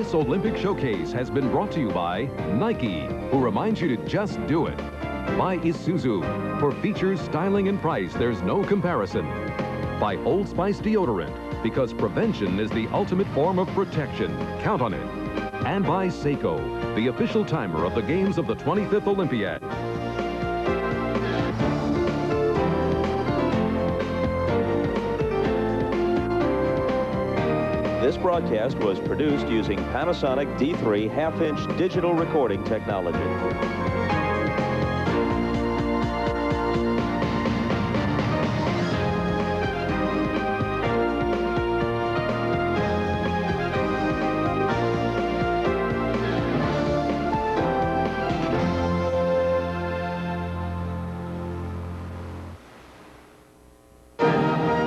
This Olympic showcase has been brought to you by Nike, who reminds you to just do it. By Isuzu, for features, styling, and price, there's no comparison. By Old Spice deodorant, because prevention is the ultimate form of protection. Count on it. And by Seiko, the official timer of the games of the 25th Olympiad. This broadcast was produced using Panasonic D3 half-inch digital recording technology.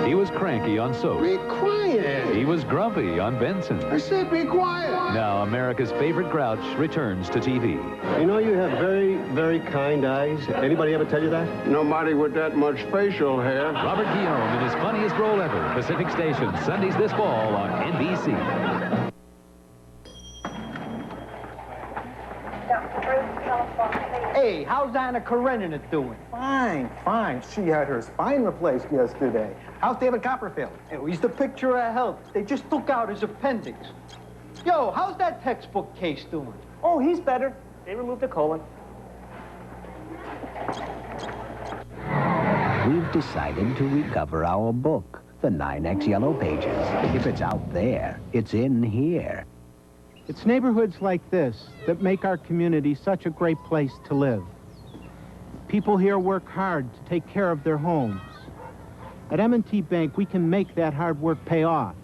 He was cranky on soap. Be quiet. He was grumpy on Benson. I said be quiet. Now America's favorite grouch returns to TV. You know you have very, very kind eyes. Anybody ever tell you that? Nobody with that much facial hair. Robert Guillaume in his funniest role ever. Pacific Station, Sundays this fall on NBC. Hey, how's Anna Karenina doing? Fine, fine. She had her spine replaced yesterday. How's David Copperfield? Oh, he's the picture of health. They just took out his appendix. Yo, how's that textbook case doing? Oh, he's better. They removed the colon. We've decided to recover our book, the 9X Yellow Pages. If it's out there, it's in here. It's neighborhoods like this that make our community such a great place to live. People here work hard to take care of their homes. At M&T Bank, we can make that hard work pay off.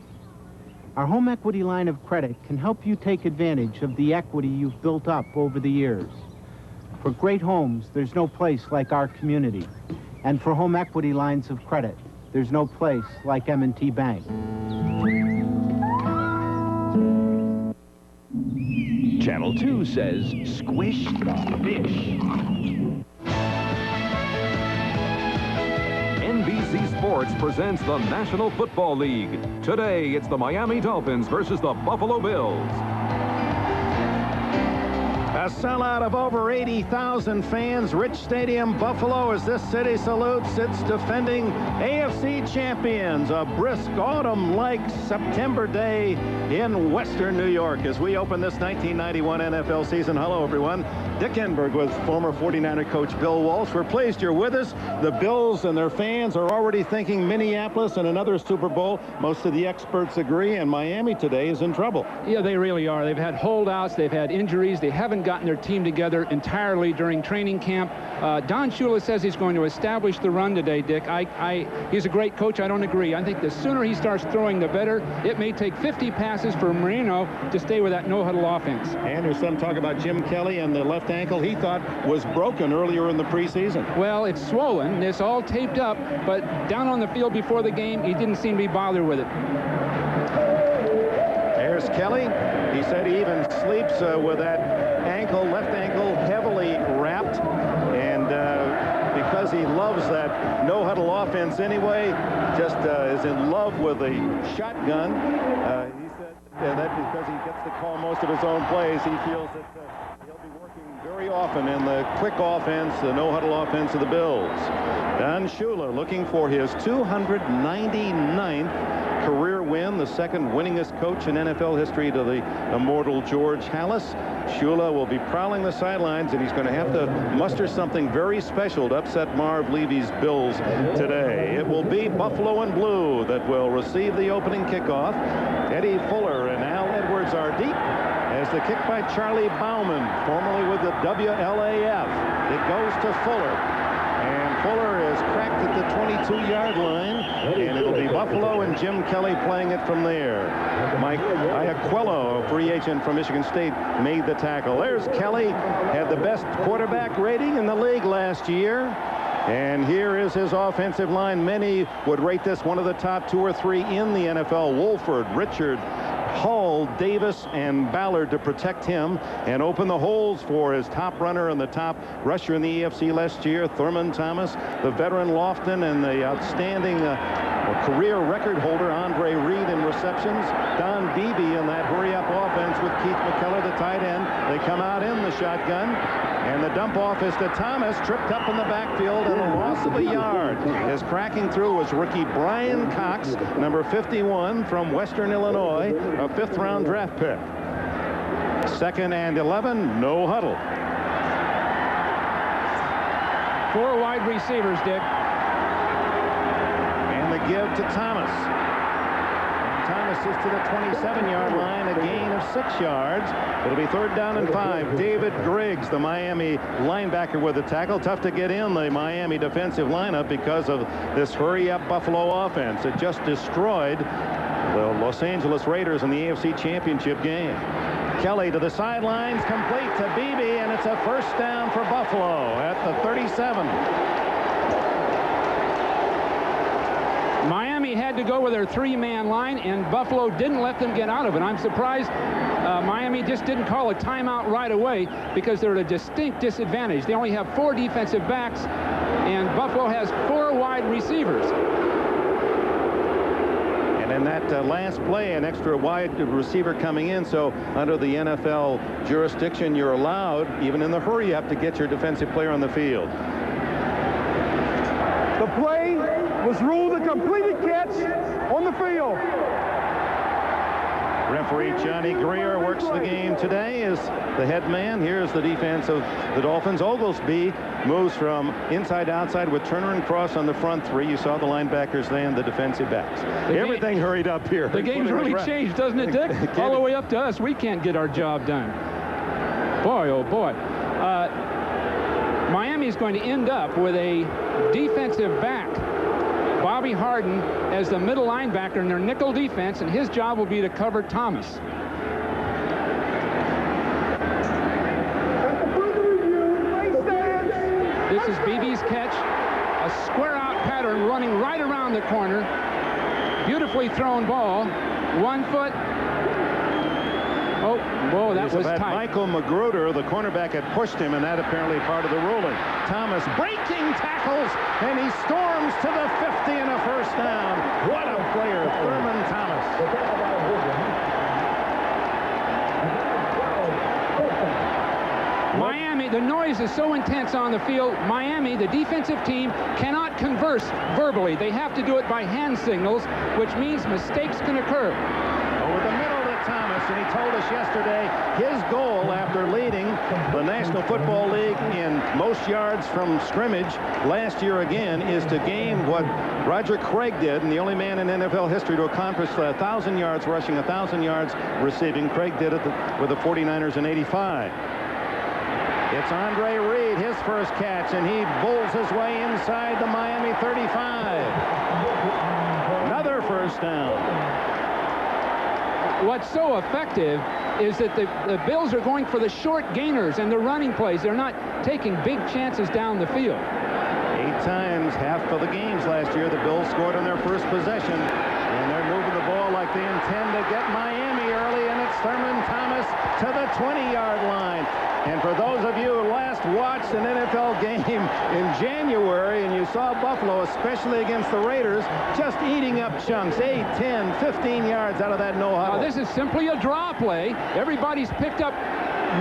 Our home equity line of credit can help you take advantage of the equity you've built up over the years. For great homes, there's no place like our community. And for home equity lines of credit, there's no place like M&T Bank. Channel 2 says, squish the fish. NBC Sports presents the National Football League. Today, it's the Miami Dolphins versus the Buffalo Bills. A sellout of over 80,000 fans, Rich Stadium, Buffalo, as this city salutes its defending AFC champions. A brisk autumn-like September day in Western New York as we open this 1991 NFL season. Hello, everyone. Dick Enberg with former 49er coach Bill Walsh. We're pleased you're with us. The Bills and their fans are already thinking Minneapolis and another Super Bowl. Most of the experts agree, and Miami today is in trouble. Yeah, they really are. They've had holdouts. They've had injuries. They haven't gotten their team together entirely during training camp. Don Shula says he's going to establish the run today, Dick. He's a great coach. I don't agree. I think the sooner he starts throwing, the better. It may take 50 passes for Marino to stay with that no-huddle offense. And there's some talk about Jim Kelly and the left ankle he thought was broken earlier in the preseason. Well, it's swollen. It's all taped up, but down on the field before the game, he didn't seem to be bothered with it. There's Kelly. He said he even sleeps with that left ankle, heavily wrapped. And because he loves that no-huddle offense anyway, just is in love with the shotgun. He said that because he gets to call most of his own plays, he feels that he'll be working very often in the quick offense, the no-huddle offense of the Bills. Don Shula looking for his 299th career win, the second winningest coach in NFL history to the immortal George Halas. Shula will be prowling the sidelines, and he's going to have to muster something very special to upset Marv Levy's Bills today. It will be Buffalo and Blue that will receive the opening kickoff. Eddie Fuller and Al Edwards are deep as the kick by Charlie Bauman, formerly with the WLAF. It goes to Fuller. And Fuller is cracked at the 22-yard line, and it'll be Buffalo and Jim Kelly playing it from there. Mike Iaquillo, a free agent from Michigan State, made the tackle. There's Kelly, had the best quarterback rating in the league last year. And here is his offensive line. Many would rate this one of the top 2 or 3 in the NFL. Wolford, Richard, Hall, Davis, and Ballard to protect him and open the holes for his top runner and the top rusher in the AFC last year, Thurman Thomas, the veteran Lofton, and the outstanding career record holder Andre Reed in receptions. Don Beebe in that hurry-up offense with Keith McKellar, the tight end. They come out in the shotgun. And the dump off is to Thomas, tripped up in the backfield, and a loss of a yard. His cracking through was rookie Brian Cox, number 51 from Western Illinois, a 5th-round draft pick. 2nd and 11, no huddle. 4 wide receivers, Dick. And the give to Thomas. Thomas is to the 27-yard line, a gain of 6 yards. It'll be 3rd down and 5. David Griggs, the Miami linebacker, with the tackle. Tough to get in the Miami defensive lineup because of this hurry-up Buffalo offense. It just destroyed the Los Angeles Raiders in the AFC Championship game. Kelly to the sidelines, complete to Beebe, and it's a 1st down for Buffalo at the 37. Miami had to go with their 3-man line, and Buffalo didn't let them get out of it. I'm surprised Miami just didn't call a timeout right away because they're at a distinct disadvantage. They only have 4 defensive backs, and Buffalo has 4 wide receivers. And in that last play, an extra wide receiver coming in, so under the NFL jurisdiction, you're allowed, even in the hurry-up, to get your defensive player on the field. The play was ruled a completed catch on the field. Referee Johnny Greer works the game today as the head man. Here's the defense of the Dolphins. Oglesby moves from inside to outside with Turner and Cross on the front 3. You saw the linebackers and the defensive backs. Everything hurried up here. The game's really changed, doesn't it, Dick? All the way up to us. We can't get our job done. Boy, oh boy. Miami's going to end up with a defensive back, Bobby Harden, as the middle linebacker in their nickel defense, and his job will be to cover Thomas. This is Beebe's catch. A square-out pattern running right around the corner. Beautifully thrown ball. 1 foot. Oh, whoa, that was tight. Michael Magruder, the cornerback, had pushed him, and that apparently part of the ruling. Thomas breaking tackles, and he storms to the 50 and a 1st down. What a player, Thurman Thomas. Miami, the noise is so intense on the field. Miami, the defensive team, cannot converse verbally. They have to do it by hand signals, which means mistakes can occur. Over the middle to Thomas, and he told us yesterday his goal after leading the National Football League in most yards from scrimmage last year again is to gain what Roger Craig did, and the only man in NFL history to accomplish 1,000 yards rushing, 1,000 yards receiving. Craig did it with the 49ers in '85. It's Andre Reed, his first catch, and he bowls his way inside the Miami 35. Another 1st down. What's so effective is that the Bills are going for the short gainers and the running plays. They're not taking big chances down the field. 8 times, half of the games last year, the Bills scored on their first possession, and they're moving the ball like they intend to get Miami early, and it's Thurman Thomas to the 20-yard line. And for those of you who last watched an NFL game in January and you saw Buffalo, especially against the Raiders, just eating up chunks, 8, 10, 15 yards out of that no-huddle. Now, this is simply a draw play. Everybody's picked up.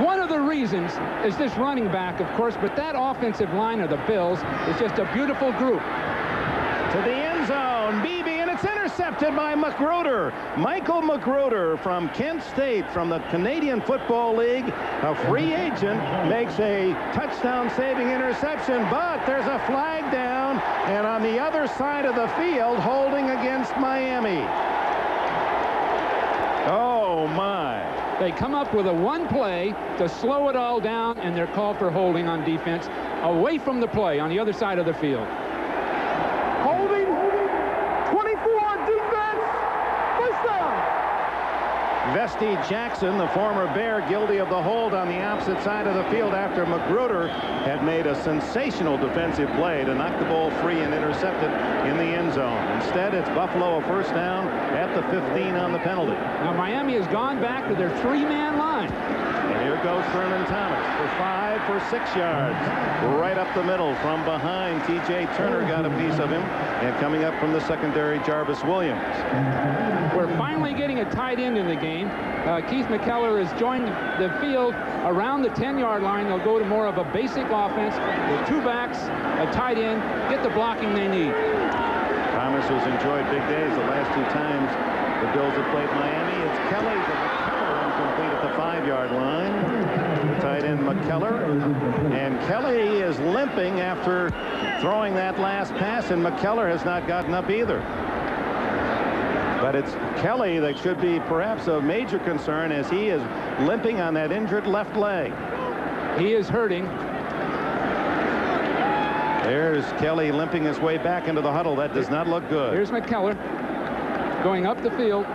One of the reasons is this running back, of course, but that offensive line of the Bills is just a beautiful group. To the end zone, Beebe, and it's intercepted by Magruder. Michael Magruder from Kent State, from the Canadian Football League, a free agent, makes a touchdown-saving interception, but there's a flag down, and on the other side of the field, holding against Miami. Oh, my. They come up with a 1 play to slow it all down, and they're called for holding on defense away from the play on the other side of the field. Holding, 24 defense, 1st down. Vesti Jackson, the former Bear, guilty of the hold on the opposite side of the field after Magruder had made a sensational defensive play to knock the ball free and intercept it in the end zone. Instead, it's Buffalo a 1st down at the 15 on the penalty. Now, Miami has gone back to their 3-man line. And here goes Thurman Thomas for 5 for 6 yards. Right up the middle from behind. T.J. Turner got a piece of him. And coming up from the secondary, Jarvis Williams. We're finally getting a tight end in the game. Keith McKellar has joined the field around the 10-yard line. They'll go to more of a basic offense with 2 backs, a tight end, get the blocking they need. Thomas has enjoyed big days the last 2 times the Bills have played Miami. It's Kelly, but McKellar incomplete at the 5-yard line. Tight end McKellar. And Kelly is limping after throwing that last pass, and McKellar has not gotten up either. But it's Kelly that should be perhaps a major concern, as he is limping on that injured left leg. He is hurting. There's Kelly limping his way back into the huddle. That does not look good. Here's McKellar going up the field.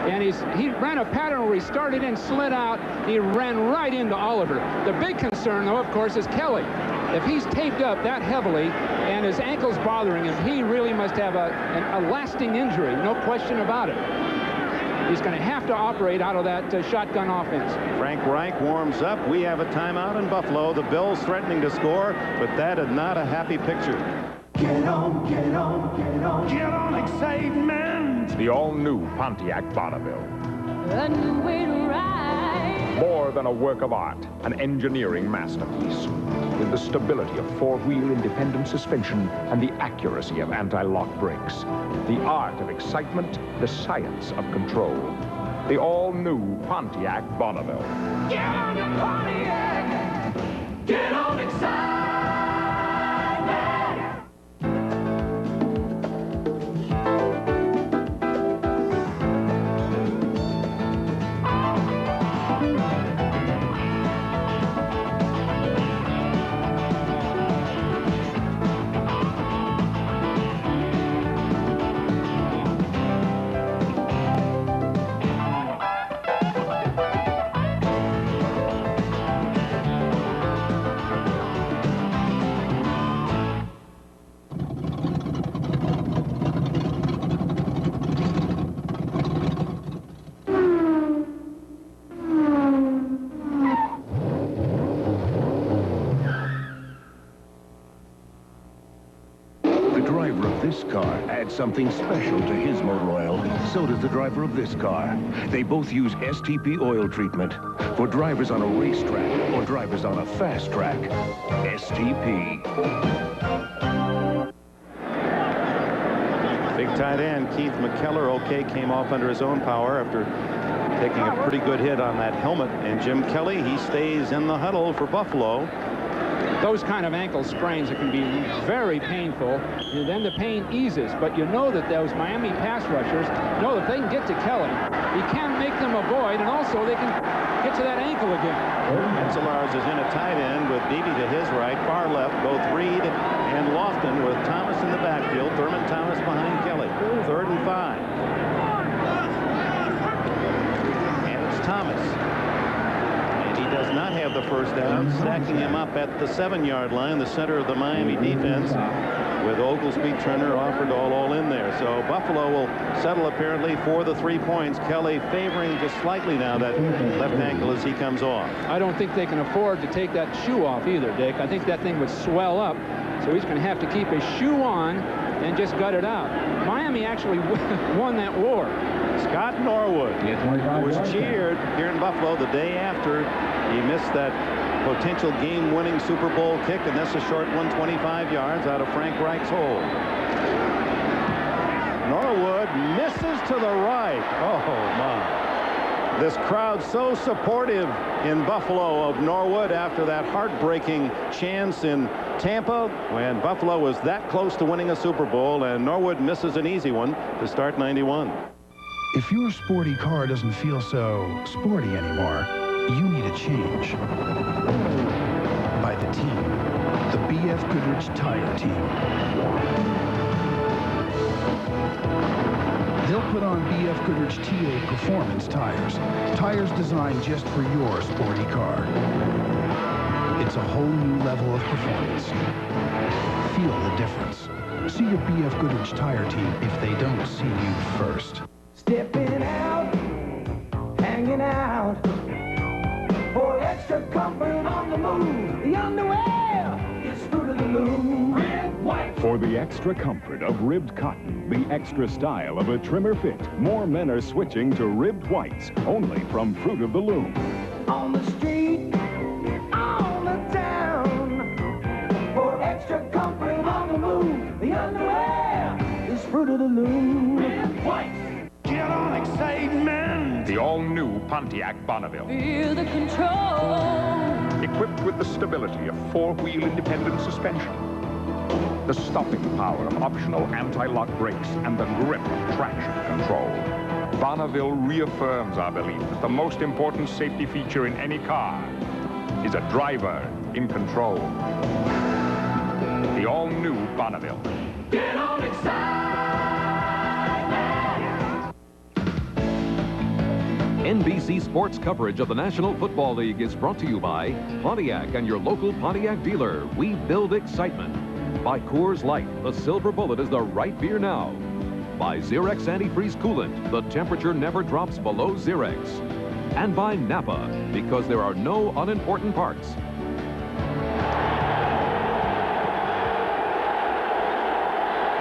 And he ran a pattern where he started and slid out. He ran right into Oliver. The big concern, though, of course, is Kelly. If he's taped up that heavily and his ankle's bothering him, he really must have a lasting injury, no question about it. He's going to have to operate out of that shotgun offense. Frank Reich warms up. We have a timeout in Buffalo. The Bills threatening to score, but that is not a happy picture. Get on, get on, get on. Get on, excitement. The all-new Pontiac Bonneville. A new way to ride. More than a work of art, an engineering masterpiece. With the stability of 4-wheel independent suspension and the accuracy of anti-lock brakes. The art of excitement, the science of control. The all-new Pontiac Bonneville. Get on the Pontiac. Get on excitement. Something special to his motor oil. So does the driver of this car. They both use STP oil treatment for drivers on a racetrack or drivers on a fast track. STP. Big tight end Keith McKellar, came off under his own power after taking a pretty good hit on that helmet. And Jim Kelly, he stays in the huddle for Buffalo. Those kind of ankle sprains, it can be very painful, and then the pain eases. But you know that those Miami pass rushers know that they can get to Kelly. He can make them avoid, and also they can get to that ankle again. Encelars is in a tight end with Beebe to his right, far left, both Reed and Lofton, with Thomas in the backfield. Thurman Thomas behind Kelly. 3rd and 5. And it's Thomas. Does not have the first down, stacking him up at the 7-yard line, the center of the Miami defense, with Oglesby, Turner, Offord all in there. So Buffalo will settle apparently for the 3 points. Kelly favoring just slightly now that left ankle as he comes off. I don't think they can afford to take that shoe off either, Dick. I think that thing would swell up, so he's going to have to keep his shoe on and just gut it out. Miami actually won that war. Scott Norwood was cheered here in Buffalo the day after he missed that potential game-winning Super Bowl kick, and that's a short one, 25 yards out of Frank Reich's hole. Norwood misses to the right. Oh, my. This crowd so supportive in Buffalo of Norwood after that heartbreaking chance in Tampa when Buffalo was that close to winning a Super Bowl, and Norwood misses an easy one to start 91. If your sporty car doesn't feel so sporty anymore, you need a change. By the team, the BF Goodrich Tire Team. They'll put on BF Goodrich TA Performance tires. Tires designed just for your sporty car. It's a whole new level of performance. Feel the difference. See your BF Goodrich Tire Team if they don't see you first. Stepping out, hanging out. For the extra comfort of ribbed cotton, the extra style of a trimmer fit, more men are switching to ribbed whites, only from Fruit of the Loom. On the street, on the town, for extra comfort on the move, the underwear is Fruit of the Loom. Ribbed whites. Get on excitement. The all-new Pontiac Bonneville. Feel the control. Equipped with the stability of four-wheel independent suspension, the stopping power of optional anti-lock brakes, and the grip of traction control. Bonneville reaffirms our belief that the most important safety feature in any car is a driver in control. The all-new Bonneville. Get on excitement. NBC Sports coverage of the National Football League is brought to you by Pontiac and your local Pontiac dealer. We build excitement. By Coors Light, the Silver Bullet is the right beer now. By Xerex Antifreeze Coolant, the temperature never drops below Xerex. And by Napa, because there are no unimportant parts.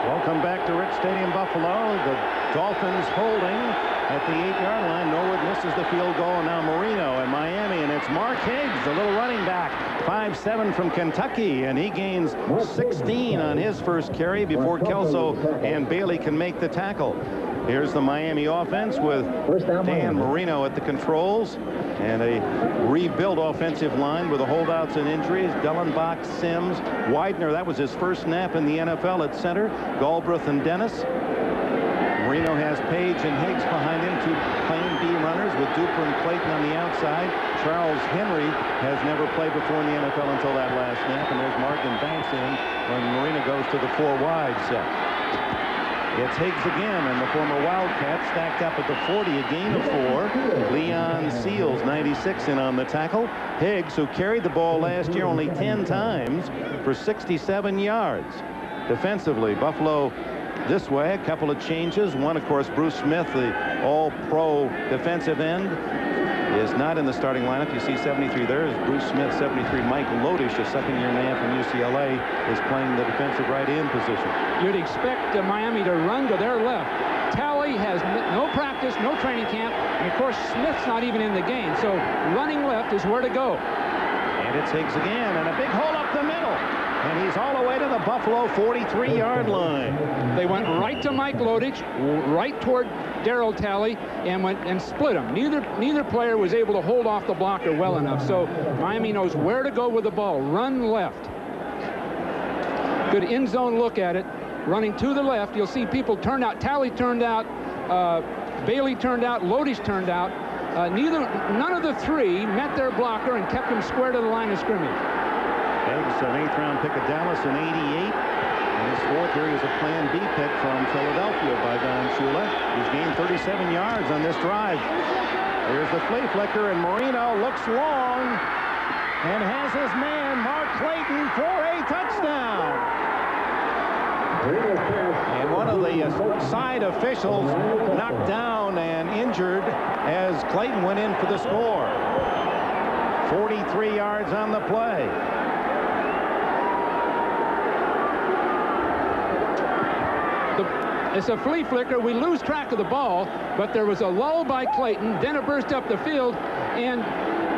Welcome back to Rich Stadium, Buffalo. The Dolphins holding at the 8-yard line. Norwood misses the field goal, and now Marino and Miami, and it's Mark Higgs, the little running back, 5'7" from Kentucky, and he gains 16 on his first carry before Kelso and Bailey can make the tackle. Here's the Miami offense with Dan Marino at the controls and a rebuilt offensive line with the holdouts and injuries. Dellenbach, Sims, Widener, that was his first snap in the NFL at center. Galbraith and Dennis. Marino has Page and Higgs behind him, two plain B runners with Duper and Clayton on the outside. Charles Henry has never played before in the NFL until that last snap, and there's Martin Banks in when Marino goes to the 4 wide set. It's Higgs again, and the former Wildcat stacked up at the 40, a gain of 4. Leon Seals, 96, in on the tackle. Higgs, who carried the ball last year only 10 times for 67 yards. Defensively, Buffalo this way, a couple of changes. One, of course, Bruce Smith, the all-pro defensive end, is not in the starting lineup. You see 73 there is Bruce Smith. 73, Mike Lodish, a second-year man from UCLA, is playing the defensive right end position. You'd expect Miami to run to their left. Talley has no practice, no training camp, and of course Smith's not even in the game, so running left is where to go. And it's Higgs again, and a big hole up the middle. And he's all the way to the Buffalo 43-yard line. They went right to Mike Lodich, right toward Darryl Talley, and split him. Neither player was able to hold off the blocker well enough. So Miami knows where to go with the ball. Run left. Good end zone look at it. Running to the left, you'll see people turn out. Talley turned out. Bailey turned out. Lodich turned out. None of the three met their blocker and kept him square to the line of scrimmage. Higgs, an 8th-round pick of Dallas in '88. And his fourth here is a Plan B pick from Philadelphia by Don Shula. He's gained 37 yards on this drive. Here's the flea flicker, and Marino looks long and has his man, Mark Clayton, for a touchdown. And one of the side officials knocked down and injured as Clayton went in for the score. 43 yards on the play. It's a flea flicker. We lose track of the ball, but there was a lull by Clayton, then a burst up the field, and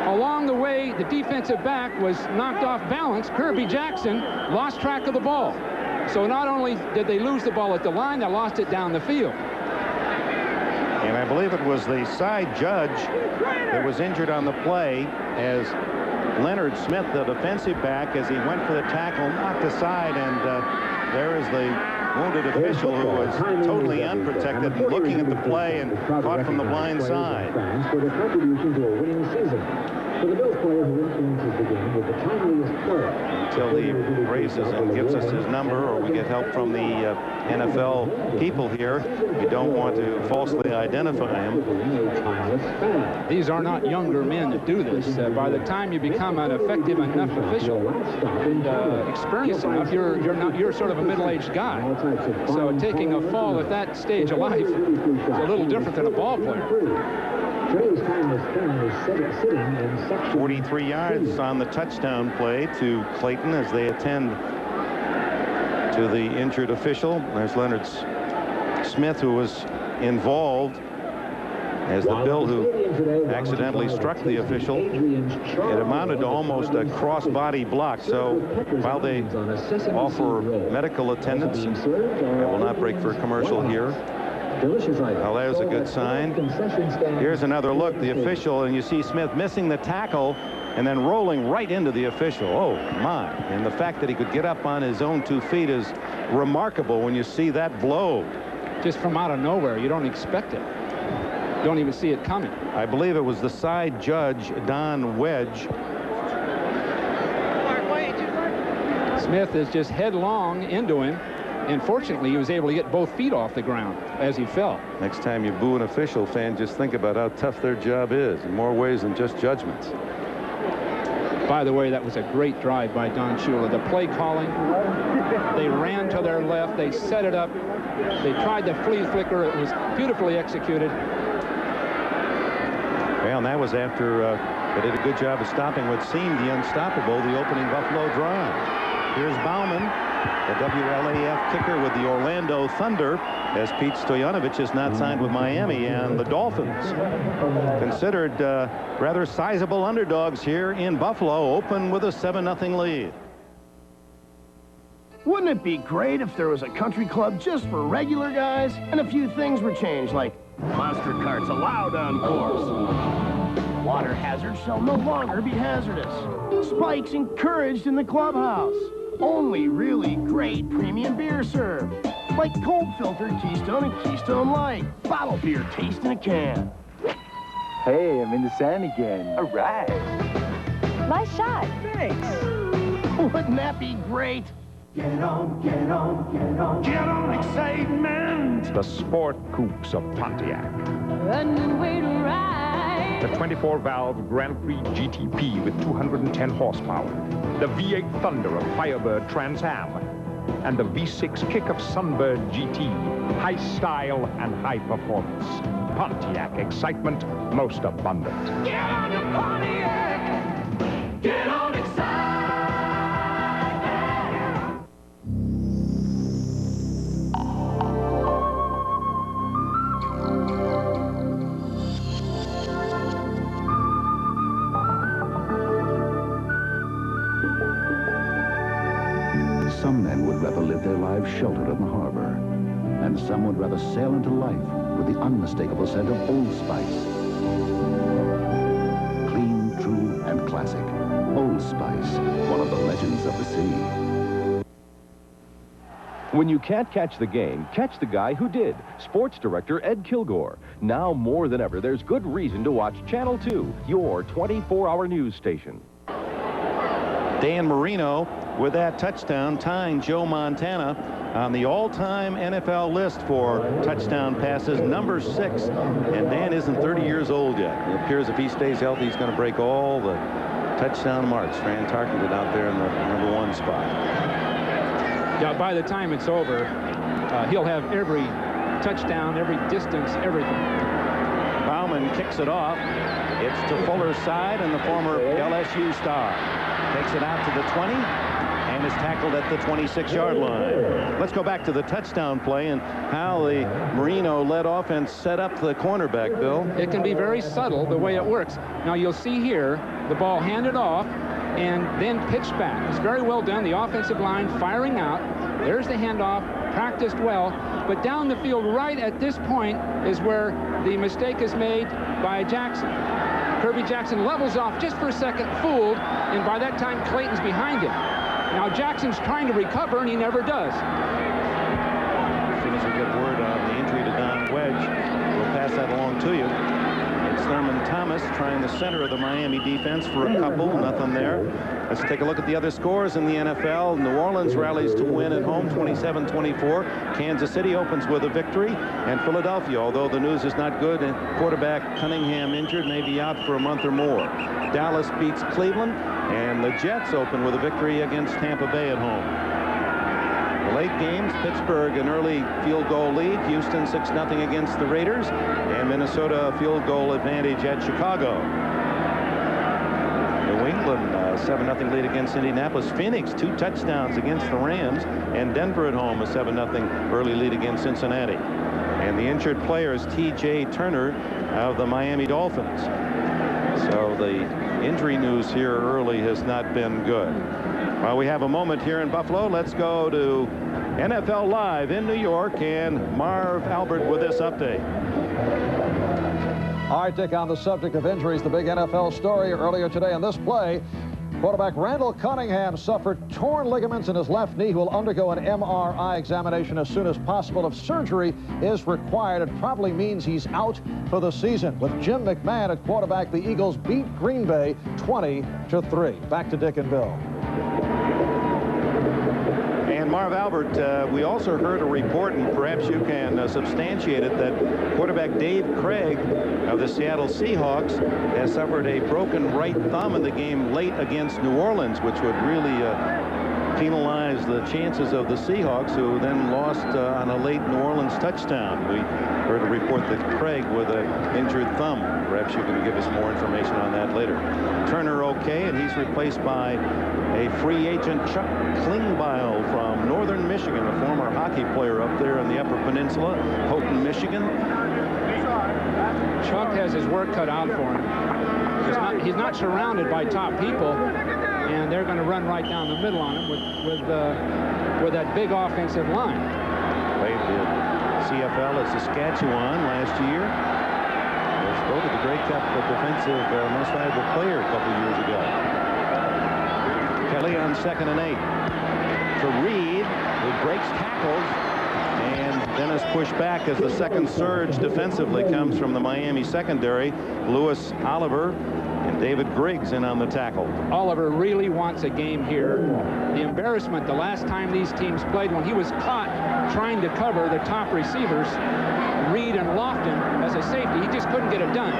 along the way, the defensive back was knocked off balance. Kirby Jackson lost track of the ball. So not only did they lose the ball at the line, they lost it down the field. And I believe it was the side judge that was injured on the play as Leonard Smith, the defensive back, as he went for the tackle, knocked aside, and there is the wounded official who was totally unprotected, looking at the play and caught from the blind side. For their contribution to a winning season. For the Bills player who influences the game with the timeliest play. Until he raises and gives us his number, or we get help from the NFL people here, we don't want to falsely identify him. These are not younger men that do this. By the time you become an effective enough official and experienced enough, you're sort of a middle-aged guy. So taking a fall at that stage of life is a little different than a ball player. 43 yards on the touchdown play to Clayton as they attend to the injured official. There's Leonard Smith, who was involved as the Bill who accidentally struck the official. It amounted to almost a cross-body block. So while they offer medical attendance, and will not break for a commercial here. Well, there's a good sign. Here's another look. The official, and you see Smith missing the tackle and then rolling right into the official. Oh, my. And the fact that he could get up on his own 2 feet is remarkable when you see that blow. Just from out of nowhere. You don't expect it. Don't even see it coming. I believe it was the side judge, Don Wedge. Smith is just headlong into him, and fortunately he was able to get both feet off the ground as he fell. Next time you boo an official, fan, just think about how tough their job is in more ways than just judgments. By the way, that was a great drive by Don Shula. The play calling, they ran to their left, they set it up, they tried the flea flicker. It was beautifully executed. Well, and that was after they did a good job of stopping what seemed the unstoppable, the opening Buffalo drive. Here's Bauman, the WLAF kicker with the Orlando Thunder, as Pete Stoyanovich is not signed with Miami, and the Dolphins, considered rather sizable underdogs here in Buffalo, open with a 7-0 lead. Wouldn't it be great if there was a country club just for regular guys and a few things were changed, like monster carts allowed on course, water hazards shall no longer be hazardous, spikes encouraged in the clubhouse, only really great premium beer served, like cold filtered Keystone and Keystone Light, bottle beer taste in a can. Hey, I'm in the sand again. All right. Nice shot. Thanks. Wouldn't that be great? Get on, get on, get on. Get on excitement. The sport coupes of Pontiac. Running way to ride. The 24-valve Grand Prix GTP with 210 horsepower. The V8 Thunder of Firebird Trans Am. And the V6 kick of Sunbird GT. High style and high performance. Pontiac excitement most abundant. Get on to Pontiac. Get on excitement. Some men would rather live their lives sheltered in the harbor, and some would rather sail into life with the unmistakable scent of Old Spice. Clean, true, and classic. Old Spice, one of the legends of the sea. When you can't catch the game, catch the guy who did. Sports director Ed Kilgore. Now more than ever, there's good reason to watch Channel 2, your 24-hour news station. Dan Marino with that touchdown, tying Joe Montana on the all-time NFL list for touchdown passes, number 6. And Dan isn't 30 years old yet. It appears if he stays healthy, he's going to break all the touchdown marks. Fran Tarkenton out there in the number 1 spot. Yeah, by the time it's over, he'll have every touchdown, every distance, everything. Bauman kicks it off. It's to Fuller's side, and the former LSU star takes it out to the 20 and is tackled at the 26-yard line. Let's go back to the touchdown play and how the Marino-led offense set up the cornerback, Bill. It can be very subtle the way it works. Now you'll see here the ball handed off and then pitched back. It's very well done. The offensive line firing out. There's the handoff, practiced well. But down the field right at this point is where the mistake is made by Jackson. Kirby Jackson levels off just for a second, fooled, and by that time Clayton's behind him. Now Jackson's trying to recover, and he never does. As soon as we get word on the injury to Don Wedge, we'll pass that along to you. It's Thurman Thomas trying the center of the Miami defense for a couple, nothing there. Let's take a look at the other scores in the NFL. New Orleans rallies to win at home, 27-24. Kansas City opens with a victory. And Philadelphia, although the news is not good, and quarterback Cunningham injured, may be out for a month or more. Dallas beats Cleveland, and the Jets open with a victory against Tampa Bay at home. The late games, Pittsburgh an early field goal lead, Houston 6-0 against the Raiders, and Minnesota a field goal advantage at Chicago. New England 7-0 lead against Indianapolis. Phoenix 2 touchdowns against the Rams, and Denver at home a 7-0 early lead against Cincinnati. And the injured player is T.J. Turner of the Miami Dolphins. So the injury news here early has not been good. While we have a moment here in Buffalo, let's go to NFL Live in New York, and Marv Albert with this update. All right, Dick, on the subject of injuries, the big NFL story earlier today in this play, quarterback Randall Cunningham suffered torn ligaments in his left knee. He will undergo an MRI examination as soon as possible. If surgery is required, it probably means he's out for the season. With Jim McMahon at quarterback, the Eagles beat Green Bay 20-3. Back to Dick and Bill. And Marv Albert, we also heard a report, and perhaps you can substantiate it, that quarterback Dave Craig of the Seattle Seahawks has suffered a broken right thumb in the game late against New Orleans, which would really penalize the chances of the Seahawks, who then lost on a late New Orleans touchdown. We heard a report that Craig with an injured thumb. Perhaps you can give us more information on that later. Turner okay, and he's replaced by a free agent, Chuck Klingbeil from Northern Michigan, a former hockey player up there in the Upper Peninsula, Houghton, Michigan. Chuck has his work cut out for him. He's not surrounded by top people, and they're going to run right down the middle on him with that big offensive line. Played the CFL at Saskatchewan last year. Was voted the Grey Cup defensive most valuable player a couple years ago. Kelly on 2nd and 8 to Reed, who breaks tackles, and then is pushed back as the second surge defensively comes from the Miami secondary. Lewis Oliver and David Griggs in on the tackle. Oliver really wants a game here. The embarrassment the last time these teams played, when he was caught trying to cover the top receivers, Reed and Lofton, as a safety, he just couldn't get it done.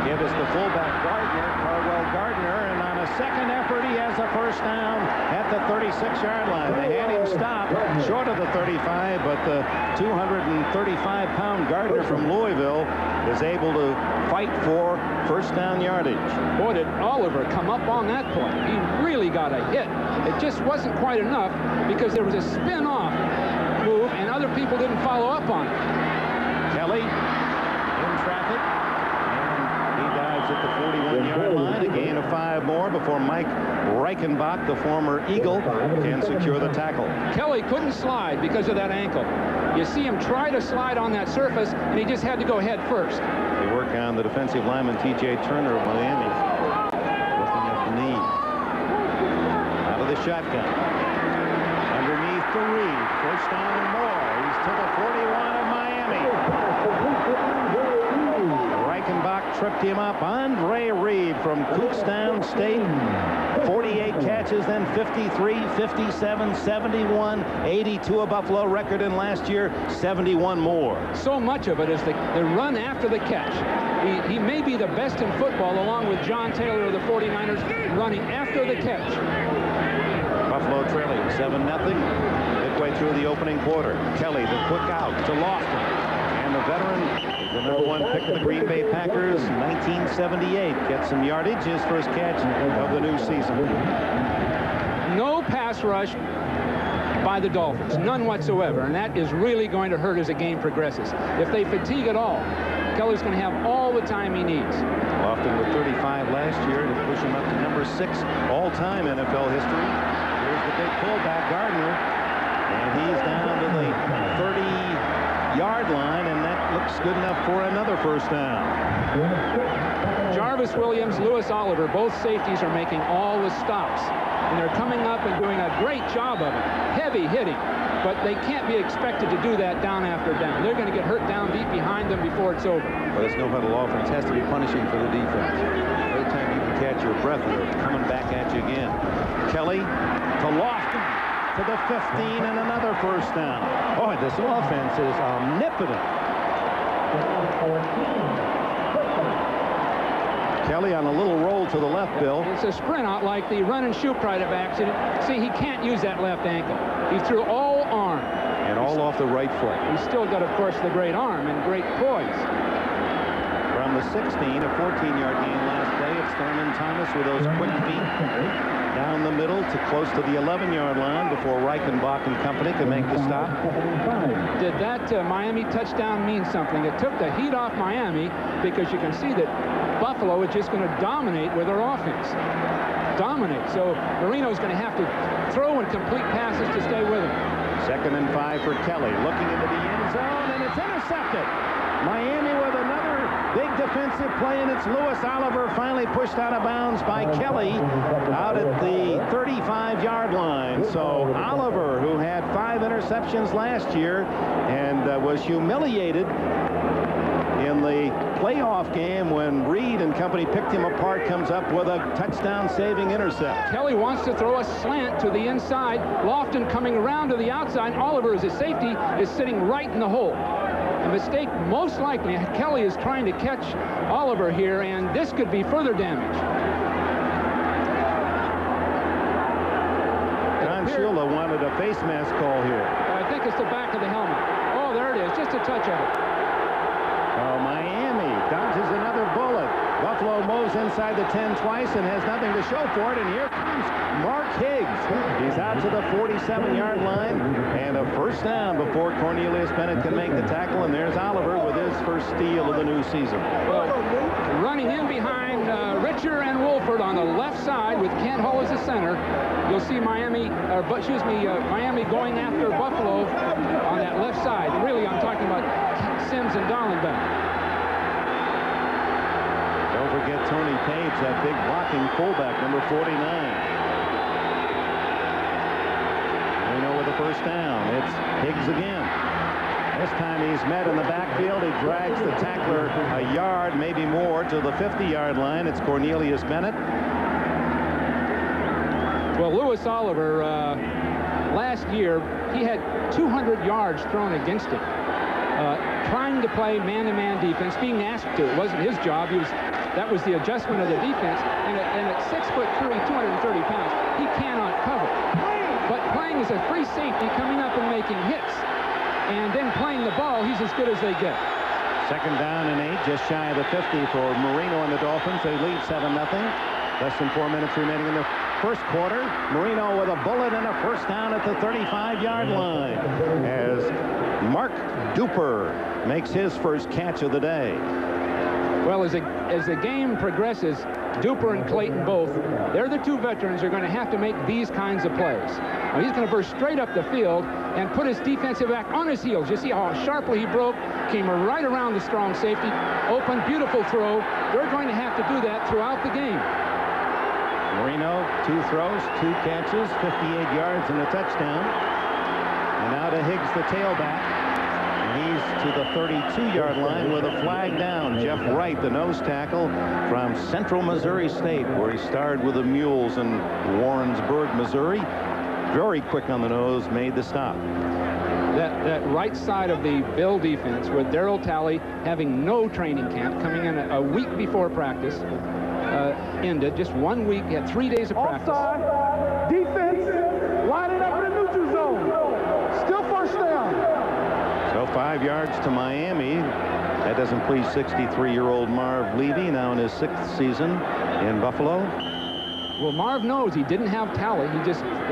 Give us the fullback Carwell Gardner, and on a second effort he has a first down at the 36-yard line. They had him stop short of the 35, but the 235-pound Gardner from Louisville is able to fight for first down yardage. Boy, did Oliver come up on that point. He really got a hit. It just wasn't quite enough because there was a spin-off move and other people didn't follow up on it. Kelly in traffic, and he dives at the 41-yard line. A gain of 5 more before Mike Reichenbach, the former Eagle, can secure the tackle. Kelly couldn't slide because of that ankle. You see him try to slide on that surface, and he just had to go head first. They work on the defensive lineman T.J. Turner of Miami, looking at the knee. Out of the shotgun. Underneath to Reed. First down and more. He's to the 41 of Miami. Reichenbach tripped him up. Andre Reed from Kutztown State. 48 catches, then 53, 57, 71, 82 a Buffalo record, and last year 71 more. So much of it is the run after the catch. He may be the best in football, along with John Taylor of the 49ers, running after the catch. Buffalo trailing 7-0 midway through the opening quarter. Kelly, the quick out to Lofton. And the veteran is the #1 pick of the Green Bay Packers, 1978. Gets some yardage, his first catch of the new season. No pass rush by the Dolphins, none whatsoever, and that is really going to hurt as the game progresses. If they fatigue at all, Kelly's going to have all the time he needs. Lofton with 35 last year to push him up to #6 all-time NFL history. Here's the big fullback, Gardner, and he's down to the 30-yard line, and that looks good enough for another first down. Jarvis Williams, Lewis Oliver, both safeties are making all the stops, and they're coming up and doing a great job of it. Heavy hitting, but they can't be expected to do that down after down. They're going to get hurt down deep behind them before it's over. Well, this no-huddle offense has to be punishing for the defense. Every time you can catch your breath, they're coming back at you again. Kelly to Lofton to the 15, and another first down. Boy, this offense is omnipotent. Kelly on a little roll to the left, Bill. It's a sprint out like the run and shoot pride of accident. See, he can't use that left ankle. He threw all arm. And all off the right foot. He's still got, of course, the great arm and great poise. From the 16, a 14-yard gain last play. It's Thurman Thomas with those quick feet down the middle to close to the 11-yard line before Reichenbach and company could make the stop. Did that Miami touchdown mean something? It took the heat off Miami because you can see that Buffalo is just going to dominate with their offense. Dominate. So Marino's going to have to throw and complete passes to stay with him. 2nd and 5 for Kelly, looking into the end zone, and it's intercepted. Miami with another big defensive play, and it's Louis Oliver finally pushed out of bounds by Kelly out at the 35-yard line. So Oliver, who had 5 interceptions last year and was humiliated in the playoff game when Reed and company picked him apart, comes up with a touchdown-saving intercept. Kelly wants to throw a slant to the inside. Lofton coming around to the outside. Oliver, as a safety, is sitting right in the hole. A mistake, most likely. Kelly is trying to catch Oliver here, and this could be further damage. Don Shula wanted a face mask call here. I think it's the back of the helmet. Oh, there it is. Just a touch of it. Oh, Miami dodges another bullet. Buffalo moves inside the 10 twice and has nothing to show for it. And here comes Mark Higgs. He's out to the 47-yard line. And a first down before Cornelius Bennett can make the tackle. And there's Oliver with his first steal of the new season. Well, running in behind Richer and Wolford on the left side with Kent Hull as the center. You'll see Miami going after Buffalo on that left side. Really, I'm talking about Sims and Dollenbeck. Don't forget Tony Page, that big blocking fullback, number 49. We know with the first down. It's Higgs again. This time he's met in the backfield. He drags the tackler a yard, maybe more, to the 50-yard line. It's Cornelius Bennett. Well, Louis Oliver, last year, he had 200 yards thrown against him. Trying to play man-to-man defense, being asked to. It wasn't his job. That was the adjustment of the defense. And at 6'3", 230 pounds, he cannot cover. But playing as a free safety, coming up and making hits, and then playing the ball, he's as good as they get. 2nd down and 8, just shy of the 50 for Marino and the Dolphins. They lead 7-0. Less than 4 minutes remaining in the first quarter. Marino with a bullet and a first down at the 35-yard line as Mark Duper makes his first catch of the day. Well, as the game progresses, Duper and Clayton both, they're the two veterans who are going to have to make these kinds of plays. Now, he's going to burst straight up the field and put his defensive back on his heels. You see how sharply he broke, came right around the strong safety, open, beautiful throw. They're going to have to do that throughout the game. Marino, 2 throws, 2 catches, 58 yards and a touchdown. And now to Higgs, the tailback. He's to the 32-yard line with a flag down. Jeff Wright, the nose tackle from Central Missouri State, where he starred with the Mules in Warrensburg, Missouri. Very quick on the nose, made the stop. That right side of the Bill defense, with Darryl Talley having no training camp, coming in a week before practice ended, just 1 week, he had 3 days of practice. Offside, defense, line it up in the neutral zone. Still first down. So 5 yards to Miami. That doesn't please 63-year-old Marv Levy, now in his 6th season in Buffalo. Well, Marv knows he didn't have Talley. He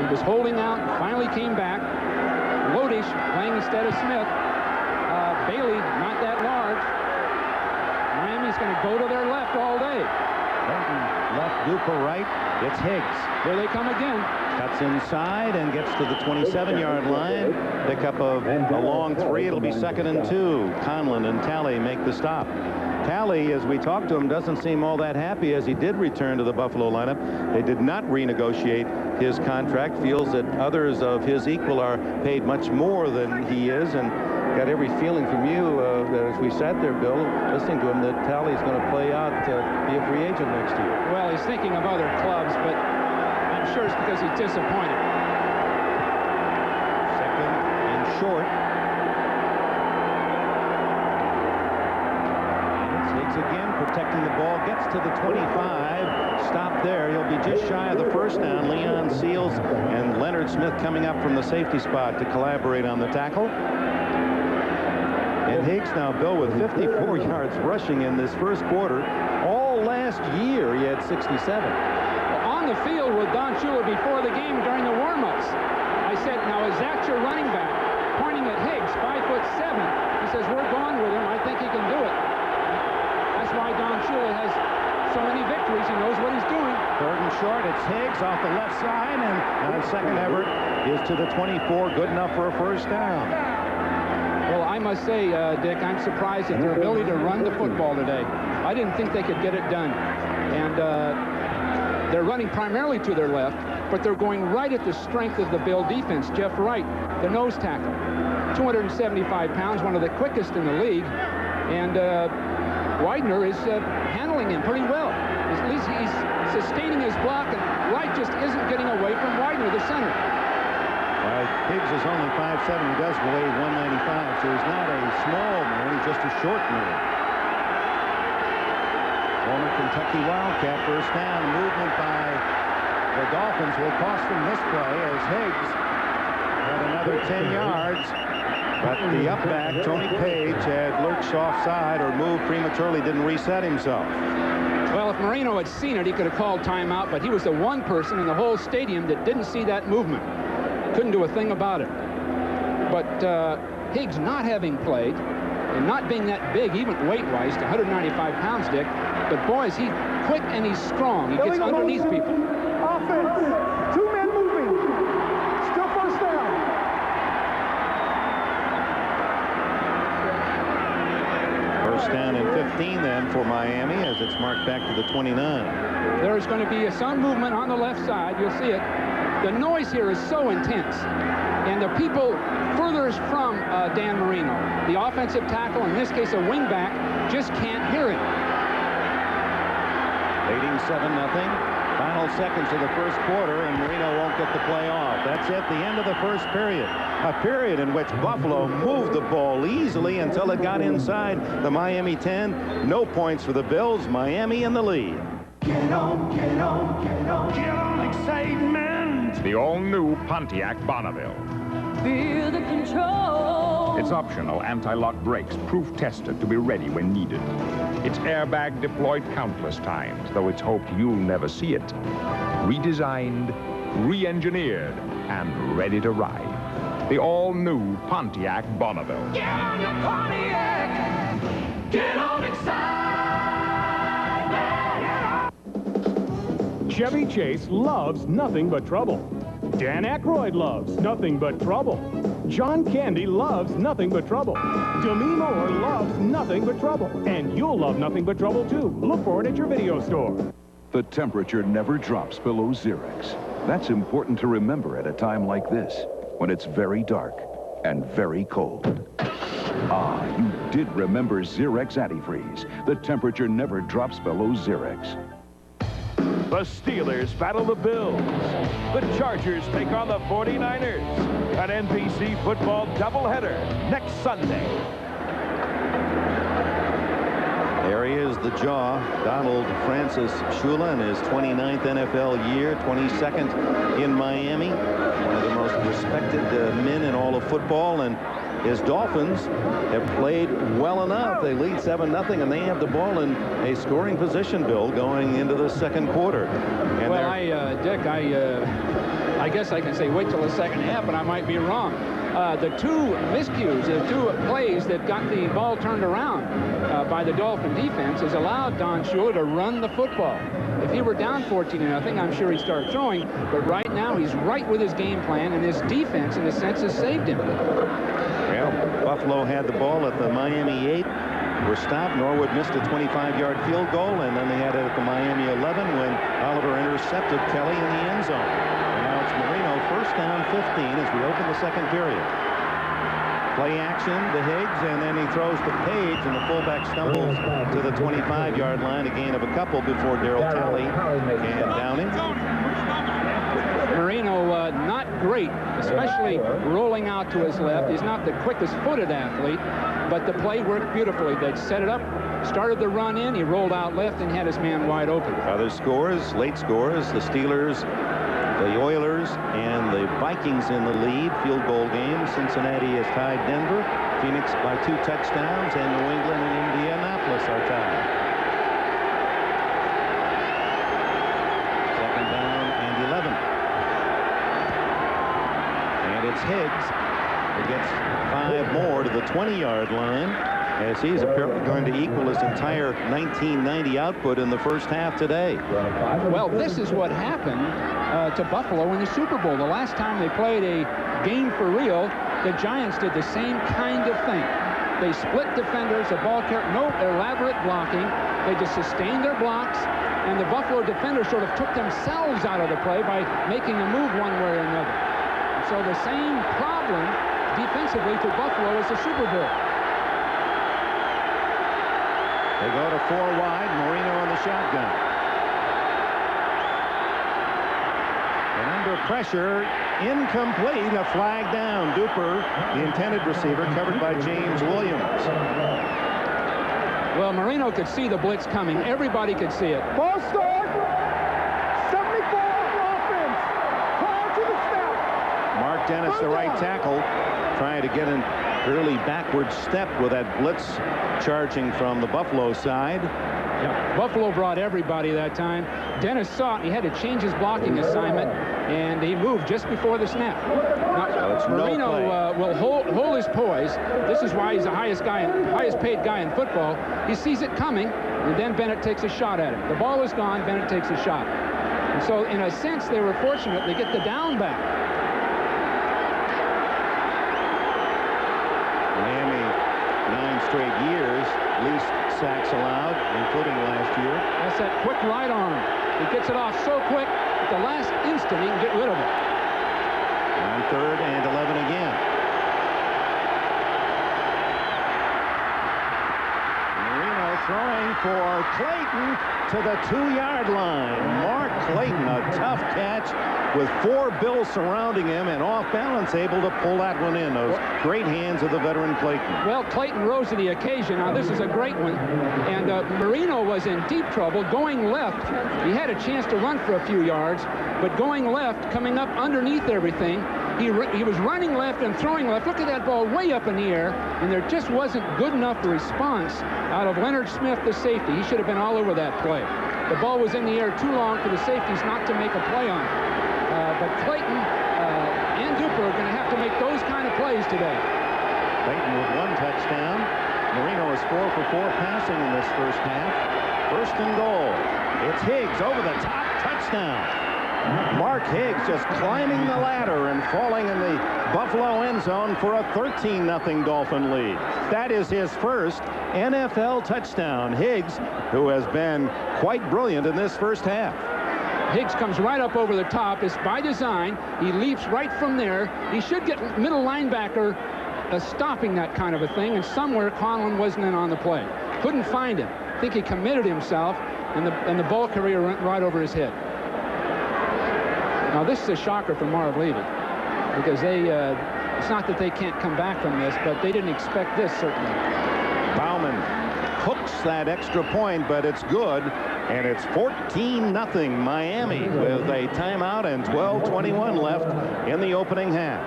was holding out and finally came back. Lodish playing instead of Smith. Bailey, not that large. Miami's going to go to their left all day. Left, Duper right. It's Higgs. Here they come again. Cuts inside and gets to the 27-yard line. Pickup of a long 3. It'll be 2nd and 2. Conlon and Talley make the stop. Talley, as we talked to him, doesn't seem all that happy as he did return to the Buffalo lineup. They did not renegotiate his contract. Feels that others of his equal are paid much more than he is, and got every feeling from you that as we sat there, Bill, listening to him, that Talley's going to play out to be a free agent next year. Well, he's thinking of other clubs, but I'm sure it's because he's disappointed. 2nd and short. And it's Higgs again, protecting the ball, gets to the 25. Stop there. He'll be just shy of the first down. Leon Seals and Leonard Smith coming up from the safety spot to collaborate on the tackle. And Higgs now, Bill, with 54 yards rushing in this first quarter. All last year, he had 67. On the field with Don Shula before the game during the warm-ups, I said, now is that your running back? Pointing at Higgs, 5'7". He says, we're going with him. I think he can do it. That's why Don Shula has so many victories. He knows what he's doing. Third and short, it's Higgs off the left side, and on second effort is to the 24, good enough for a first down. Well, I must say, Dick, I'm surprised at their ability to run the football today. I didn't think they could get it done. And they're running primarily to their left, but they're going right at the strength of the Bill defense. Jeff Wright, the nose tackle, 275 pounds, one of the quickest in the league. And Widener is handling him pretty well. At least he's sustaining his block, and Wright just isn't getting away from Widener, the center. Higgs is only 5'7". He does weigh 195, so he's not a small man. He's just a short man. Former Kentucky Wildcat, first down. Movement by the Dolphins will cost them this play as Higgs had another 10 yards. But the up back, Tony Page, had lurched offside or moved prematurely, didn't reset himself. Well, if Marino had seen it, he could have called timeout, but he was the one person in the whole stadium that didn't see that movement. Couldn't do a thing about it. But Higgs not having played and not being that big, even weight-wise, to 195 pounds, Dick, but boy, is he quick and he's strong. He gets underneath people. Offense. 2 men moving. Still first down. First down and 15 then for Miami as it's marked back to the 29. There's going to be some movement on the left side. You'll see it. The noise here is so intense. And the people furthest from Dan Marino, the offensive tackle, in this case a wingback, just can't hear it. Leading 7-0. Final seconds of the first quarter, and Marino won't get the play off. That's it, the end of the first period. A period in which Buffalo moved the ball easily until it got inside the Miami 10. No points for the Bills. Miami in the lead. Get on, get on, get on, get on, excitement. The all-new Pontiac Bonneville. Feel the control. Its optional anti-lock brakes, proof-tested to be ready when needed. Its airbag deployed countless times, though it's hoped you'll never see it. Redesigned, re-engineered, and ready to ride. The all-new Pontiac Bonneville. Get on your Pontiac. Get on excitement. Chevy Chase loves nothing but trouble. Dan Aykroyd loves nothing but trouble. John Candy loves nothing but trouble. Demi Moore loves nothing but trouble. And you'll love nothing but trouble, too. Look for it at your video store. The temperature never drops below Xerex. That's important to remember at a time like this, when it's very dark and very cold. Ah, you did remember Xerex Antifreeze. The temperature never drops below Xerex. The Steelers battle the Bills. The Chargers take on the 49ers. An NBC football doubleheader next Sunday. There he is, the jaw, Donald Francis Shula in his 29th NFL year, 22nd in Miami. One of the most respected men in all of football, and his Dolphins have played well enough. They lead 7-0, and they have the ball in a scoring position, Bill, going into the second quarter. And well, Dick, I guess I can say wait till the second half, but I might be wrong. The two miscues, the two plays that got the ball turned around by the Dolphin defense has allowed Don Shula to run the football. If he were down 14-0, I'm sure he'd start throwing, but right now he's right with his game plan, and his defense, in a sense, has saved him. Well, Buffalo had the ball at the Miami 8. Were stopped. Norwood missed a 25-yard field goal, and then they had it at the Miami 11 when Oliver intercepted Kelly in the end zone. And now it's Marino, first down 15 as we open the second period. Play action to Higgs, and then he throws to Page, and the fullback stumbles to the 25-yard line, a gain of a couple before Darryl Talley and down him. Marino not great, especially rolling out to his left. He's not the quickest footed athlete, but the play worked beautifully. They set it up, started the run in, he rolled out left and had his man wide open. Other scores, late scores, the Steelers, the Oilers, and the Vikings in the lead. Field goal game. Cincinnati has tied Denver. Phoenix by 2 touchdowns, and New England and Indianapolis are tied. Second down and 11. And it's Higgs who gets 5 more to the 20-yard line, as he's apparently going to equal his entire 1990 output in the first half today. Well, this is what happened to Buffalo in the Super Bowl. The last time they played a game for real, the Giants did the same kind of thing. They split defenders, the ball carrier, no elaborate blocking. They just sustained their blocks, and the Buffalo defenders sort of took themselves out of the play by making a move one way or another. So the same problem defensively to Buffalo as the Super Bowl. They go to 4 wide, Marino in the shotgun. And under pressure, incomplete, a flag down. Duper, the intended receiver, covered by James Williams. Well, Marino could see the blitz coming. Everybody could see it. Ball start. 74 offense. Prior to the snap. Mark Dennis, the right tackle, trying to get an early backward step with that blitz charging from the Buffalo side. Yeah, Buffalo brought everybody that time. Dennis saw it, and he had to change his blocking assignment, and he moved just before the snap. Now, so Marino will hold his poise. This is why he's the highest paid guy in football. He sees it coming, and then Bennett takes a shot at it. The ball is gone, Bennett takes a shot. And so, in a sense, they were fortunate to get the down back. Miami, 9 straight years, least sacks allowed, including last year. That's that quick right arm. He gets it off so quick, at the last instant, he can get rid of it. On 3rd and 11 again. Marino throwing for Clayton to the 2-yard line. Mark Clayton, a tough catch with 4 Bills surrounding him, and off balance, able to pull that one in. Those great hands of the veteran Clayton. Well, Clayton rose to the occasion. Now, this is a great one. And Marino was in deep trouble going left. He had a chance to run for a few yards, but going left, coming up underneath everything, he was running left and throwing left. Look at that ball way up in the air, and there just wasn't good enough response out of Leonard Smith, the safety. He should have been all over that play. The ball was in the air too long for the safeties not to make a play on it. But Clayton and Duper are going to have to make those kind of plays today. Clayton with 1 touchdown. Marino is 4 for 4 passing in this first half. 1st and goal. It's Higgs over the top, touchdown. Mark Higgs just climbing the ladder and falling in the Buffalo end zone for a 13-0 Dolphin lead. That is his first NFL touchdown. Higgs, who has been quite brilliant in this first half. Higgs comes right up over the top. It's by design. He leaps right from there. He should get middle linebacker stopping that kind of a thing, and somewhere Conlon wasn't in on the play. Couldn't find him. I think he committed himself, and the ball carrier went right over his head. Now, this is a shocker for Marv Levy, because it's not that they can't come back from this, but they didn't expect this, certainly. Bauman hooks that extra point, but it's good, and it's 14-0 Miami with a timeout and 12:21 left in the opening half.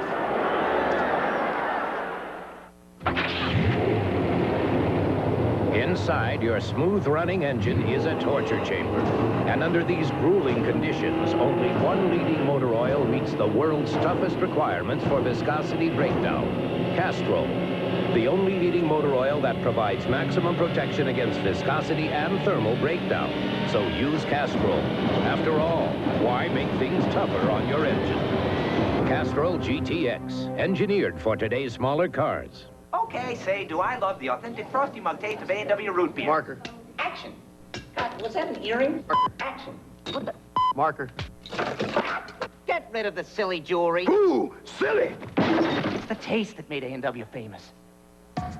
Inside your smooth-running engine is a torture chamber. And under these grueling conditions, only one leading motor oil meets the world's toughest requirements for viscosity breakdown. Castrol, the only leading motor oil that provides maximum protection against viscosity and thermal breakdown. So use Castrol. After all, why make things tougher on your engine? Castrol GTX, engineered for today's smaller cars. Okay, say, do I love the authentic Frosty Mug taste of A&W root beer? Marker. Action. God, was that an earring? Action. What the? Marker. Get rid of the silly jewelry. Ooh, silly! It's the taste that made A&W famous.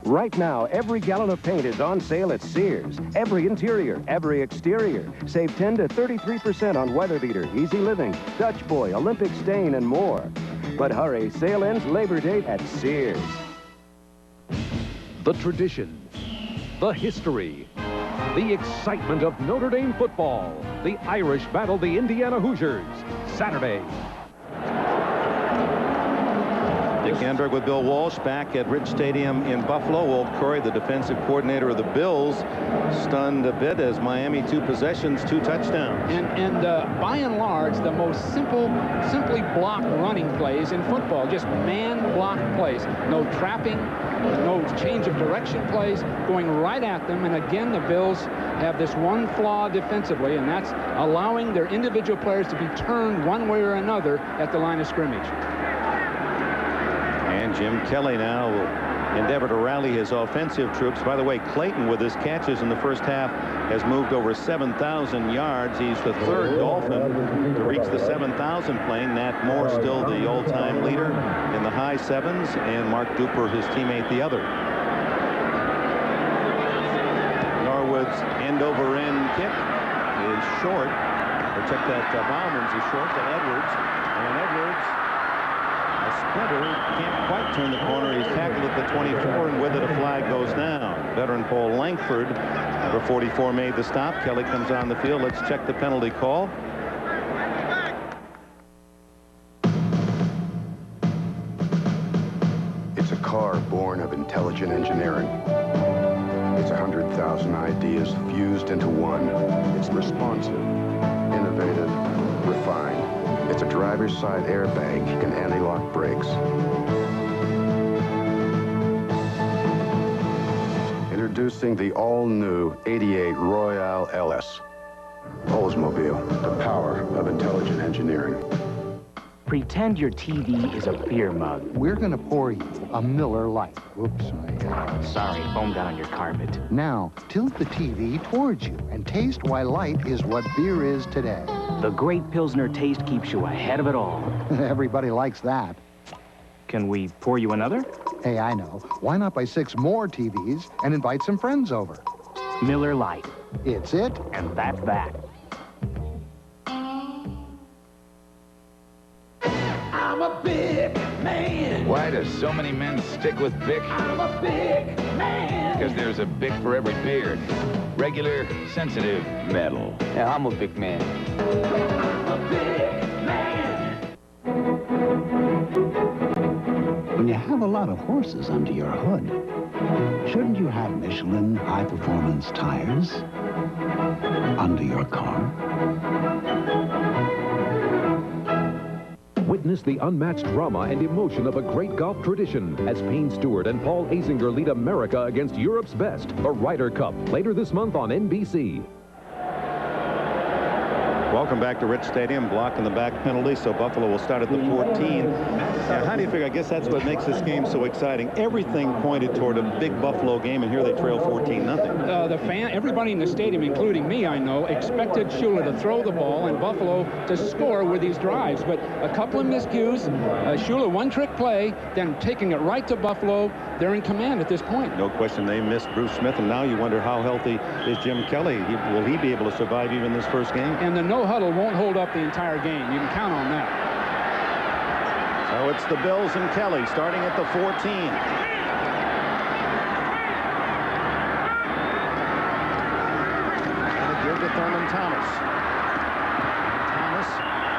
Right now, every gallon of paint is on sale at Sears. Every interior, every exterior. Save 10 to 33% on Weather Beater, Easy Living, Dutch Boy, Olympic Stain, and more. But hurry, sale ends Labor Day at Sears. The tradition, the history, the excitement of Notre Dame football. The Irish battle the Indiana Hoosiers, Saturday. Dick Enberg with Bill Walsh back at Rich Stadium in Buffalo. Walt Corey, the defensive coordinator of the Bills, stunned a bit as Miami 2 possessions, 2 touchdowns. And by and large, the most simply blocked running plays in football, just man block plays. No trapping, no change of direction plays, going right at them. And again, the Bills have this one flaw defensively, and that's allowing their individual players to be turned one way or another at the line of scrimmage. And Jim Kelly now will endeavor to rally his offensive troops. By the way, Clayton, with his catches in the first half, has moved over 7,000 yards. He's the 3rd Dolphin to reach the 7,000 plane. Nat Moore still the all-time leader in the high 7s, and Mark Duper, his teammate, the other. Norwood's end-over-end kick is short. Or check that, Bauman's is short to Edwards. And Edwards, a sprinter, can't quite turn the corner. He's tackled at the 24, and with it a flag goes down. Veteran Paul Langford, number 44, made the stop. Kelly comes on the field. Let's check the penalty call. It's a car born of intelligent engineering. It's 100,000 ideas fused into one. It's responsive, innovative, refined. It's a driver's side airbag and anti-lock brakes. Introducing the all-new 88 Royale LS. Oldsmobile, the power of intelligent engineering. Pretend your TV is a beer mug. We're going to pour you a Miller Lite. Oops, Sorry, foam got on your carpet. Now, tilt the TV towards you and taste why light is what beer is today. The great Pilsner taste keeps you ahead of it all. Everybody likes that. Can we pour you another? Hey, I know. Why not buy 6 more TVs and invite some friends over? Miller Lite. It's it. And that's that. I'm a big man. Why do so many men stick with Bic? I'm a big man. Because there's a Bic for every beard. Regular, sensitive, metal. Yeah, I'm a big man. I'm a big man. When you have a lot of horses under your hood, shouldn't you have Michelin high-performance tires under your car? Witness the unmatched drama and emotion of a great golf tradition as Payne Stewart and Paul Azinger lead America against Europe's best, the Ryder Cup, later this month on NBC. Welcome back to Rich Stadium. Block in the back penalty, so Buffalo will start at the 14. Now, how do you figure? I guess that's what makes this game so exciting. Everything pointed toward a big Buffalo game, and here they trail 14-0. Everybody in the stadium, including me, I know, expected Shula to throw the ball and Buffalo to score with these drives. But a couple of miscues, Shula one-trick play, then taking it right to Buffalo. They're in command at this point. No question they missed Bruce Smith, and now you wonder how healthy is Jim Kelly. Will he be able to survive even this first game? And the no-huddle won't hold up the entire game. You can count on that. So it's the Bills and Kelly starting at the 14. And a give to Thurman Thomas. Thomas,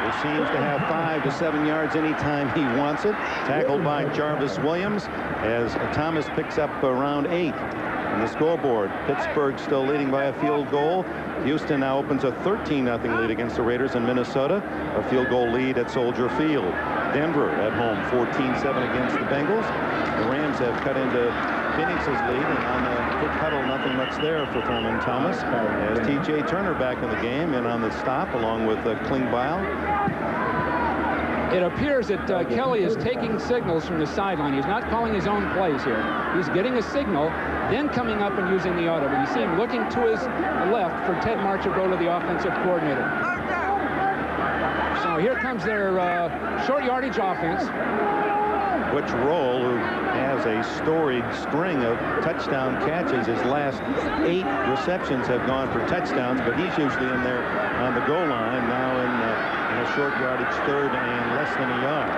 who seems to have 5 to 7 yards anytime he wants it. Tackled by Jarvis Williams as Thomas picks up around 8. On the scoreboard, Pittsburgh still leading by a field goal. Houston now opens a 13-0 lead against the Raiders in Minnesota. A field goal lead at Soldier Field. Denver at home 14-7 against the Bengals. The Rams have cut into Phoenix's lead, and on the quick huddle, nothing much there for Thurman Thomas. As T.J. Turner back in the game and on the stop along with Klingbeil. It appears that Kelly is taking signals from the sideline. He's not calling his own plays here. He's getting a signal, then coming up and using the audible. You see him looking to his left for Ted Marchibroda, the offensive coordinator. So here comes their short yardage offense. Butch Roll, who has a storied string of touchdown catches. His last 8 receptions have gone for touchdowns, but he's usually in there on the goal line, now in a short yardage third and less than a yard.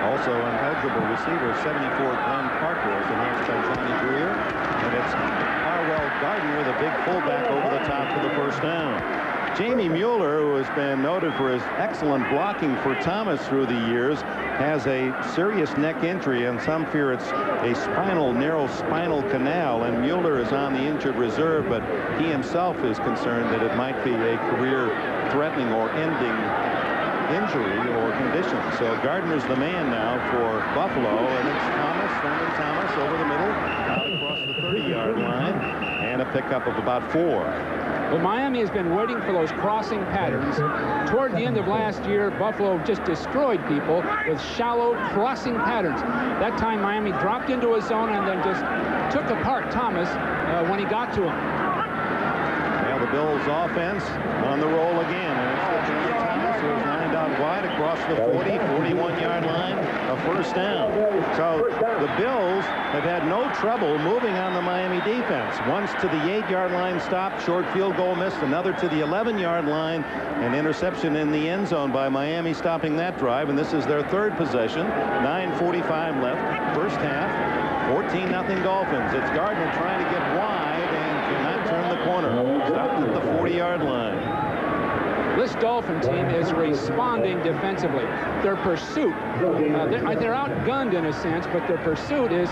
Also an eligible receiver, 74, Glenn Parker, is announced by Johnny Greer. And it's Harwell Gardner, the big fullback, over the top for the first down. Jamie Mueller, who has been noted for his excellent blocking for Thomas through the years, has a serious neck injury, and some fear it's a narrow spinal canal, and Mueller is on the injured reserve, but he himself is concerned that it might be a career-threatening or ending injury or condition. So Gardner's the man now for Buffalo, and it's Thurman Thomas over the middle, out across the 30-yard line, and a pickup of about 4. Well, Miami has been waiting for those crossing patterns. Toward the end of last year, Buffalo just destroyed people with shallow crossing patterns. That time, Miami dropped into a zone and then just took apart Thomas when he got to him. Well, the Bills' offense on the roll again, and it's looking at Thomas, who's lined out wide across the 40, 41-yard line, a first down. So the Bills have had no trouble moving on the Miami defense. Once to the 8-yard line stopped, short field goal missed, another to the 11-yard line, an interception in the end zone by Miami stopping that drive, and this is their third possession. 9:45 left, first half, 14-0 Dolphins. It's Gardner trying to get wide and cannot turn the corner. Stopped at the 40-yard line. This Dolphin team is responding defensively. Their pursuit, they're outgunned in a sense, but their pursuit is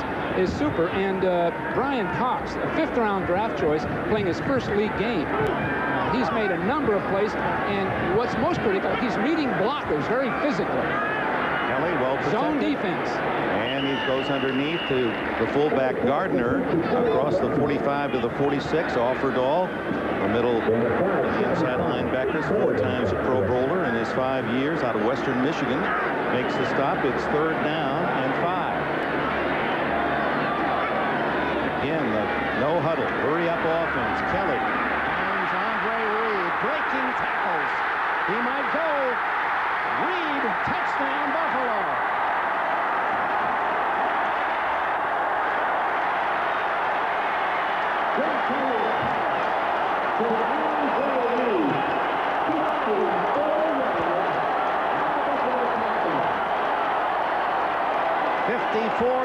super. And Brian Cox, a 5th-round draft choice, playing his first league game. He's made a number of plays, and what's most critical, he's meeting blockers very physically. Kelly, well protected. Zone defense. And he goes underneath to the fullback Gardner across the 45 to the 46. Offered all. The middle, the inside linebackers, 4 times a Pro Bowler in his 5 years out of Western Michigan. Makes the stop. It's 3rd down and 5. Again, the no huddle, hurry up offense. Kelly finds Andre Reed, breaking tackles. He might go. Reed, touchdown Buffalo.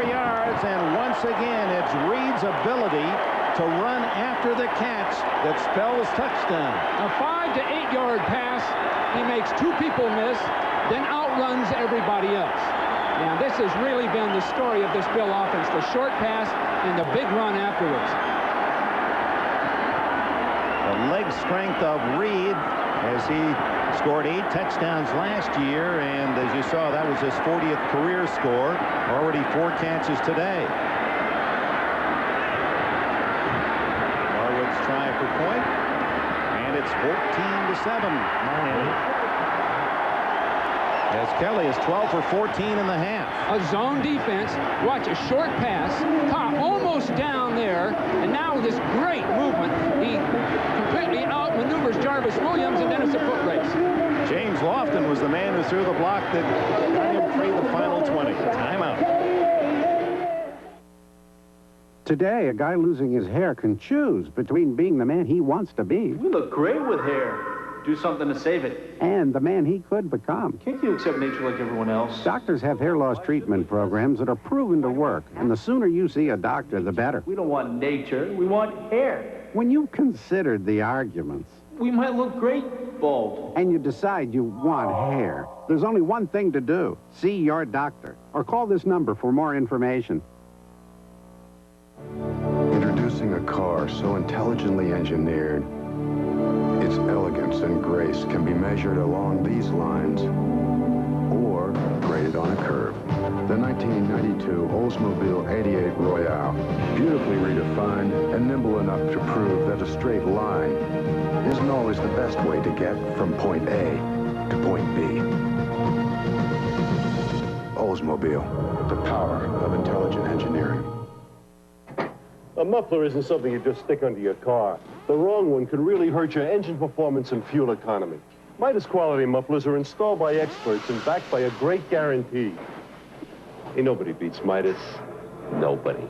Yards, and once again it's Reed's ability to run after the catch that spells touchdown. A 5 to 8 yard pass, he makes 2 people miss, then outruns everybody else. And this has really been the story of this Bill offense, the short pass and the big run afterwards. The leg strength of Reed as he scored 8 touchdowns last year, and as you saw, that was his 40th career score. Already 4 catches today. Norwood's try for point, and it's 14-7 Miami. As Kelly is 12 for 14 in the half. A zone defense. Watch a short pass. Caught almost down there. And now with this great movement, he completely outmaneuvers Jarvis Williams, and then it's a foot race. James Lofton was the man who threw the block that got him free the final 20. Timeout. Today, a guy losing his hair can choose between being the man he wants to be. We look great with hair. Do something to save it. And the man he could become. Can't you accept nature like everyone else? Doctors have hair loss treatment programs that are proven to work, and the sooner you see a doctor, the better. We don't want nature, we want hair. When you've considered the arguments, we might look great bald. And you decide you want hair, there's only one thing to do. See your doctor, or call this number for more information. Introducing a car so intelligently engineered, its elegance and grace can be measured along these lines or graded on a curve. The 1992 Oldsmobile 88 Royale, beautifully redefined and nimble enough to prove that a straight line isn't always the best way to get from point A to point B. Oldsmobile, the power of intelligent engineering. A muffler isn't something you just stick under your car. The wrong one could really hurt your engine performance and fuel economy. Midas quality mufflers are installed by experts and backed by a great guarantee. Ain't nobody beats Midas. Nobody.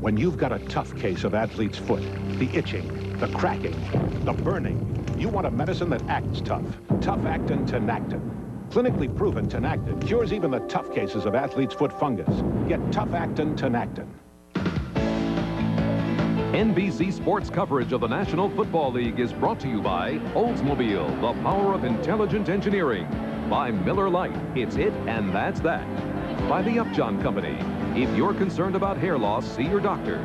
When you've got a tough case of athlete's foot, the itching, the cracking, the burning, you want a medicine that acts tough. Tough-Actin Tinactin. Clinically proven Tinactin cures even the tough cases of athlete's foot fungus. Get Tough-Actin Tinactin. NBC Sports coverage of the National Football League is brought to you by Oldsmobile, the power of intelligent engineering. By Miller Lite, it's it and that's that. By the Upjohn Company, if you're concerned about hair loss, see your doctor.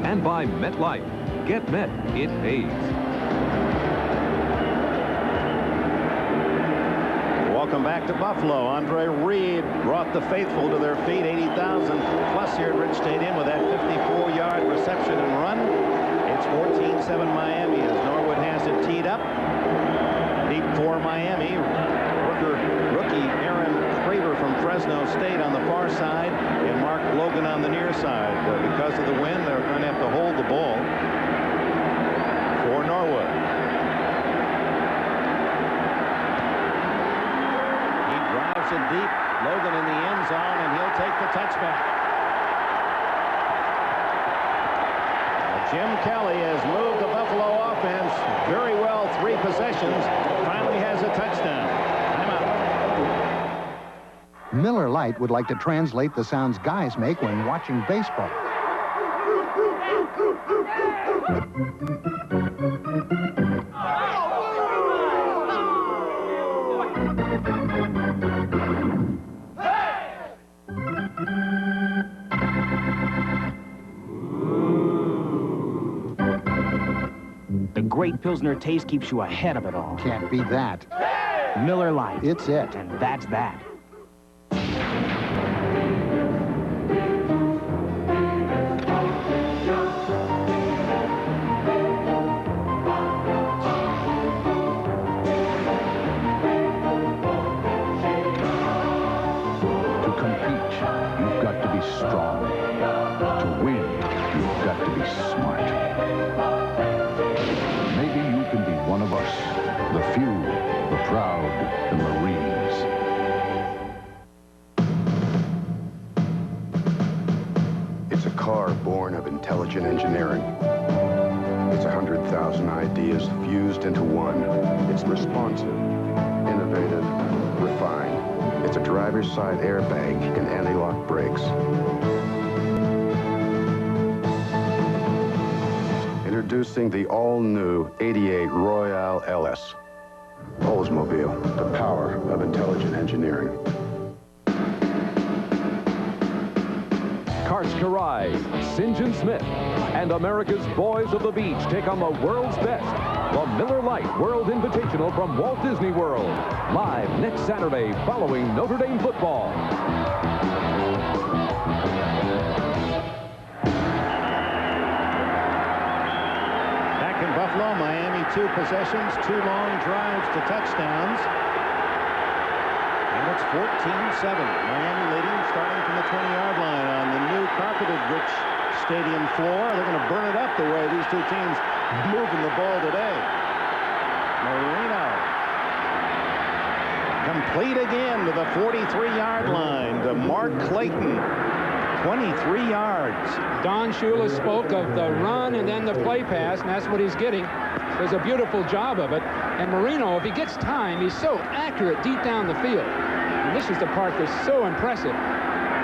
And by MetLife, get Met, it pays. Welcome back to Buffalo. Andre Reed brought the faithful to their feet, 80,000 plus here at Rich Stadium with that 54-yard reception and run. It's 14-7 Miami as Norwood has it teed up. Deep for Miami. Rookie Aaron Craver from Fresno State on the far side and Mark Logan on the near side. Because of the wind, they're going to have to hold the ball for Norwood. It deep, Logan in the end zone, and he'll take the touchback. Jim Kelly has moved the Buffalo offense very well, 3 possessions, finally has a touchdown. Timeout. Miller Lite would like to translate the sounds guys make when watching baseball. The great Pilsner taste keeps you ahead of it all. Can't beat that. Miller Lite. It's it. And that's that. To compete, you've got to be strong. To win, you've got to be smart. Maybe you can be one of us, the few, the proud, the Marines. It's a car born of intelligent engineering. It's 100,000 ideas fused into one. It's responsive, innovative, refined. It's a driver's side airbag and anti-lock brakes. Introducing the all-new 88 Royale LS. Oldsmobile, the power of intelligent engineering. Karts Karai, St. John Smith, and America's Boys of the Beach take on the world's best. The Miller Lite World Invitational from Walt Disney World. Live next Saturday following Notre Dame football. Back in Buffalo, Miami 2 possessions, 2 long drives to touchdowns. And it's 14-7. Miami leading starting from the 20-yard line on the new carpeted Rich Stadium floor. They're going to burn it up the way these 2 teams are moving the ball today. Marino. Complete again to the 43-yard line to Mark Clayton. 23 yards. Don Shula spoke of the run and then the play pass, and that's what he's getting. Does a beautiful job of it. And Marino, if he gets time, he's so accurate deep down the field. And this is the part that's so impressive.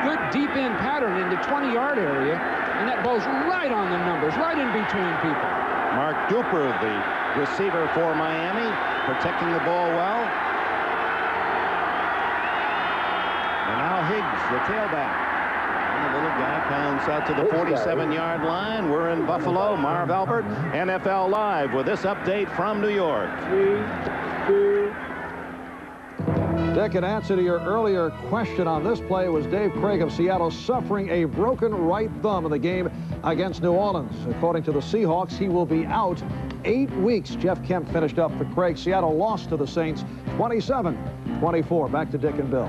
Good deep in pattern in the 20-yard area, and that ball's right on the numbers, right in between people. Mark Duper, the receiver for Miami, protecting the ball well. And now Higgs, the tailback. And the little guy pounds out to the 47-yard line. We're in Buffalo. Marv Albert, NFL Live, with this update from New York. 3, 2. Dick, in answer to your earlier question on this play, was Dave Craig of Seattle suffering a broken right thumb in the game against New Orleans. According to the Seahawks, he will be out 8 weeks. Jeff Kemp finished up for Craig. Seattle lost to the Saints 27-24. Back to Dick and Bill.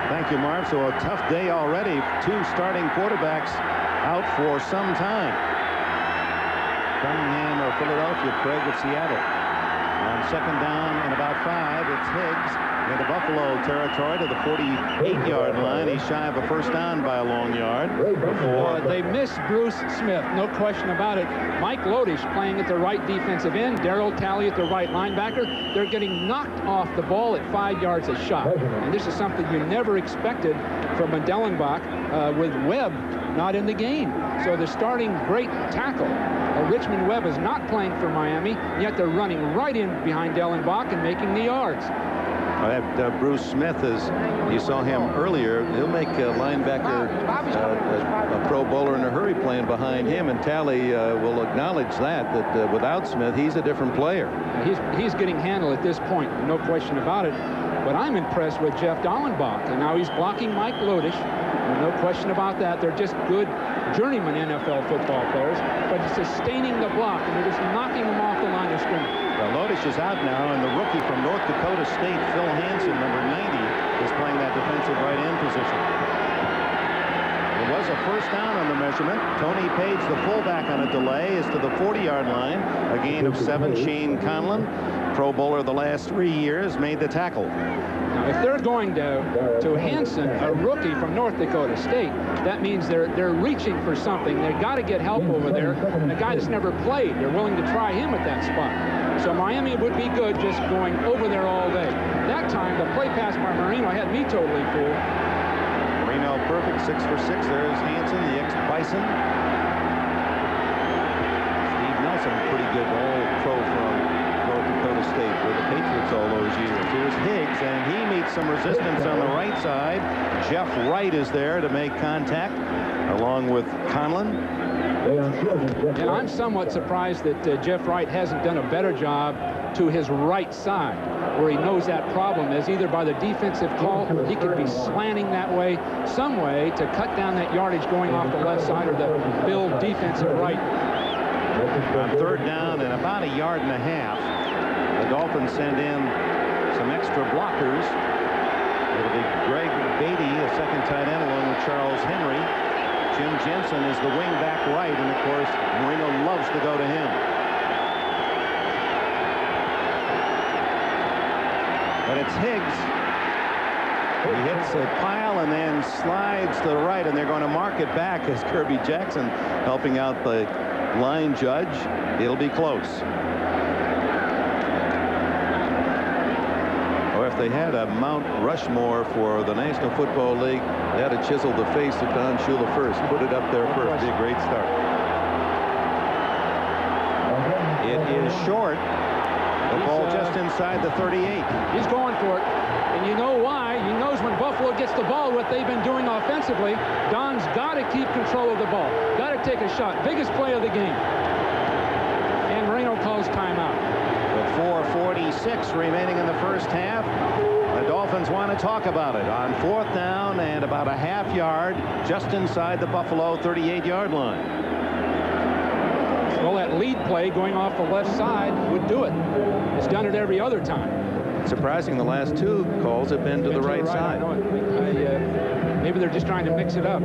Thank you, Marv. So a tough day already. 2 starting quarterbacks out for some time. Cunningham of Philadelphia, Craig of Seattle. On second down and about 5, it's Higgs into Buffalo territory to the 48-yard line. He's shy of a first down by a long yard. They miss Bruce Smith, no question about it. Mike Lodish playing at the right defensive end. Darryl Talley at the right linebacker. They're getting knocked off the ball at 5 yards a shot. And this is something you never expected from a Dellenbach with Webb not in the game. So the starting great tackle, Richmond Webb, is not playing for Miami, yet they're running right in behind Dellenbach and making the yards. That Bruce Smith, as you saw him earlier, he'll make a linebacker a Pro Bowler in a hurry playing behind him, and Talley will acknowledge that without Smith, he's a different player. He's getting handled at this point, no question about it. But I'm impressed with Jeff Dellenbach, and now he's blocking Mike Lodish. No question about that. They're just good journeyman NFL football players, but he's sustaining the block, and they're just knocking them off the line of scrimmage. Well, Lodish is out now, and the rookie from North Dakota State, Phil Hansen, number 90, is playing that defensive right end position. It was a first down on the measurement. Tony Page, the fullback on a delay, is to the 40-yard line. A gain of 7. Shane Conlon, Pro Bowler the last 3 years, made the tackle. Now, if they're going to Hansen, a rookie from North Dakota State, that means they're reaching for something. They've got to get help over there. And a guy that's never played, they're willing to try him at that spot. So Miami would be good just going over there all day. That time, the play pass by Marino had me totally fooled. Marino perfect, 6 for 6. There's Hansen, the ex-Bison. Steve Nelson, pretty good all-pro from North Dakota State with the Patriots all those years. Here's Higgs, and he meets some resistance on the right side. Jeff Wright is there to make contact, along with Conlon. And I'm somewhat surprised that Jeff Wright hasn't done a better job to his right side, where he knows that problem is, either by the defensive call, he could be slanting that way, some way to cut down that yardage going off the left side, or the build defensive right. On third down and about 1.5 yards, the Dolphins send in some extra blockers. It'll be Greg Beatty, a second tight end, along with Charles Henry. Jim Jensen is the wing back right, and of course, Marino loves to go to him. But it's Higgs. He hits a pile and then slides to the right, and they're going to mark it back as Kirby Jackson helping out the line judge. It'll be close. Or if they had a Mount Rushmore for the National Football League, they had to chisel the face of Don Shula first. Put it up there first. Be a great start. It is short. The ball just inside the 38. He's going for it. And you know why? He knows when Buffalo gets the ball, what they've been doing offensively. Don's got to keep control of the ball. Got to take a shot. Biggest play of the game. And Marino calls timeout. With 4:46 remaining in the first half, the Dolphins want to talk about it. On fourth down and about 1/2 yard, just inside the Buffalo 38-yard line. Well, that lead play going off the left side would do it. It's done it every other time. Surprising, the last 2 calls have been to the right side. Maybe they're just trying to mix it up.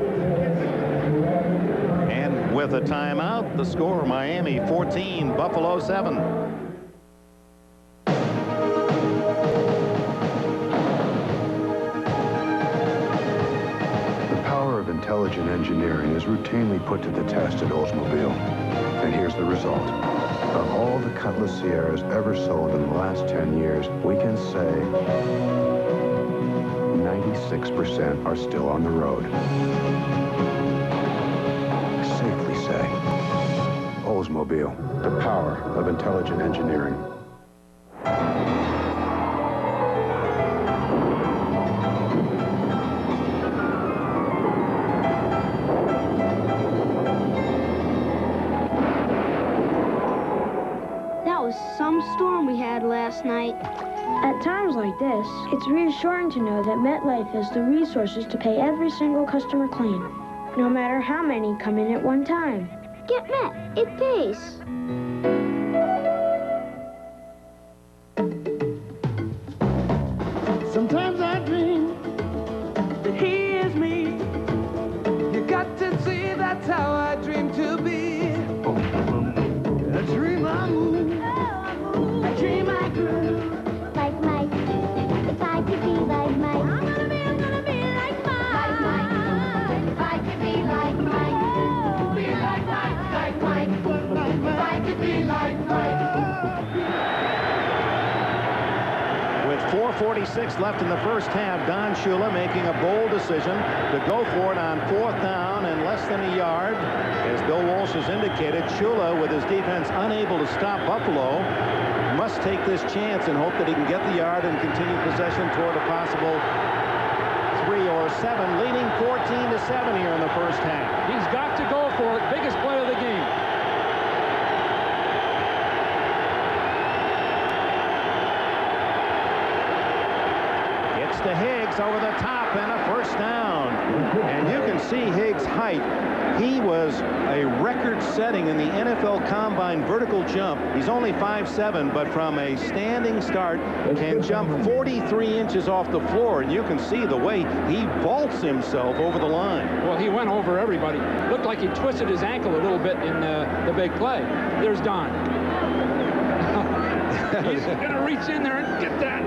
And with a timeout, the score, Miami 14, Buffalo 7. The power of intelligent engineering is routinely put to the test at Oldsmobile. And here's the result. Of all the Cutlass Sierras ever sold in the last 10 years, we can say 96% are still on the road. Safely say, Oldsmobile, the power of intelligent engineering. Some storm we had last night. At times like this, it's reassuring to know that MetLife has the resources to pay every single customer claim, no matter how many come in at one time. Get Met. It pays. Sometimes I dream that he is me. You got to see that's how I dream to be. A dream I move. A dream I grew. Like Mike. If I could be like Mike. I'm gonna be like Mike. Like Mike. If I could be like Mike. Be like Mike. Like Mike. If I could be like 2:46 left in the first half. Don Shula making a bold decision to go for it on 4th down and less than a yard. As Bill Walsh has indicated, Shula, with his defense unable to stop Buffalo, must take this chance and hope that he can get the yard and continue possession toward a possible 3 or 7, leading 14-7 here in the first half. He's got to go for it. Biggest play of the game. It's to Higgs over the top and a first down. And you can see Higgs' height. He was a record-setting in the NFL Combine vertical jump. He's only 5'7", but from a standing start can jump 43 inches off the floor. And you can see the way he vaults himself over the line. Well, he went over everybody. Looked like he twisted his ankle a little bit in the big play. There's Don. He's going to reach in there and get that.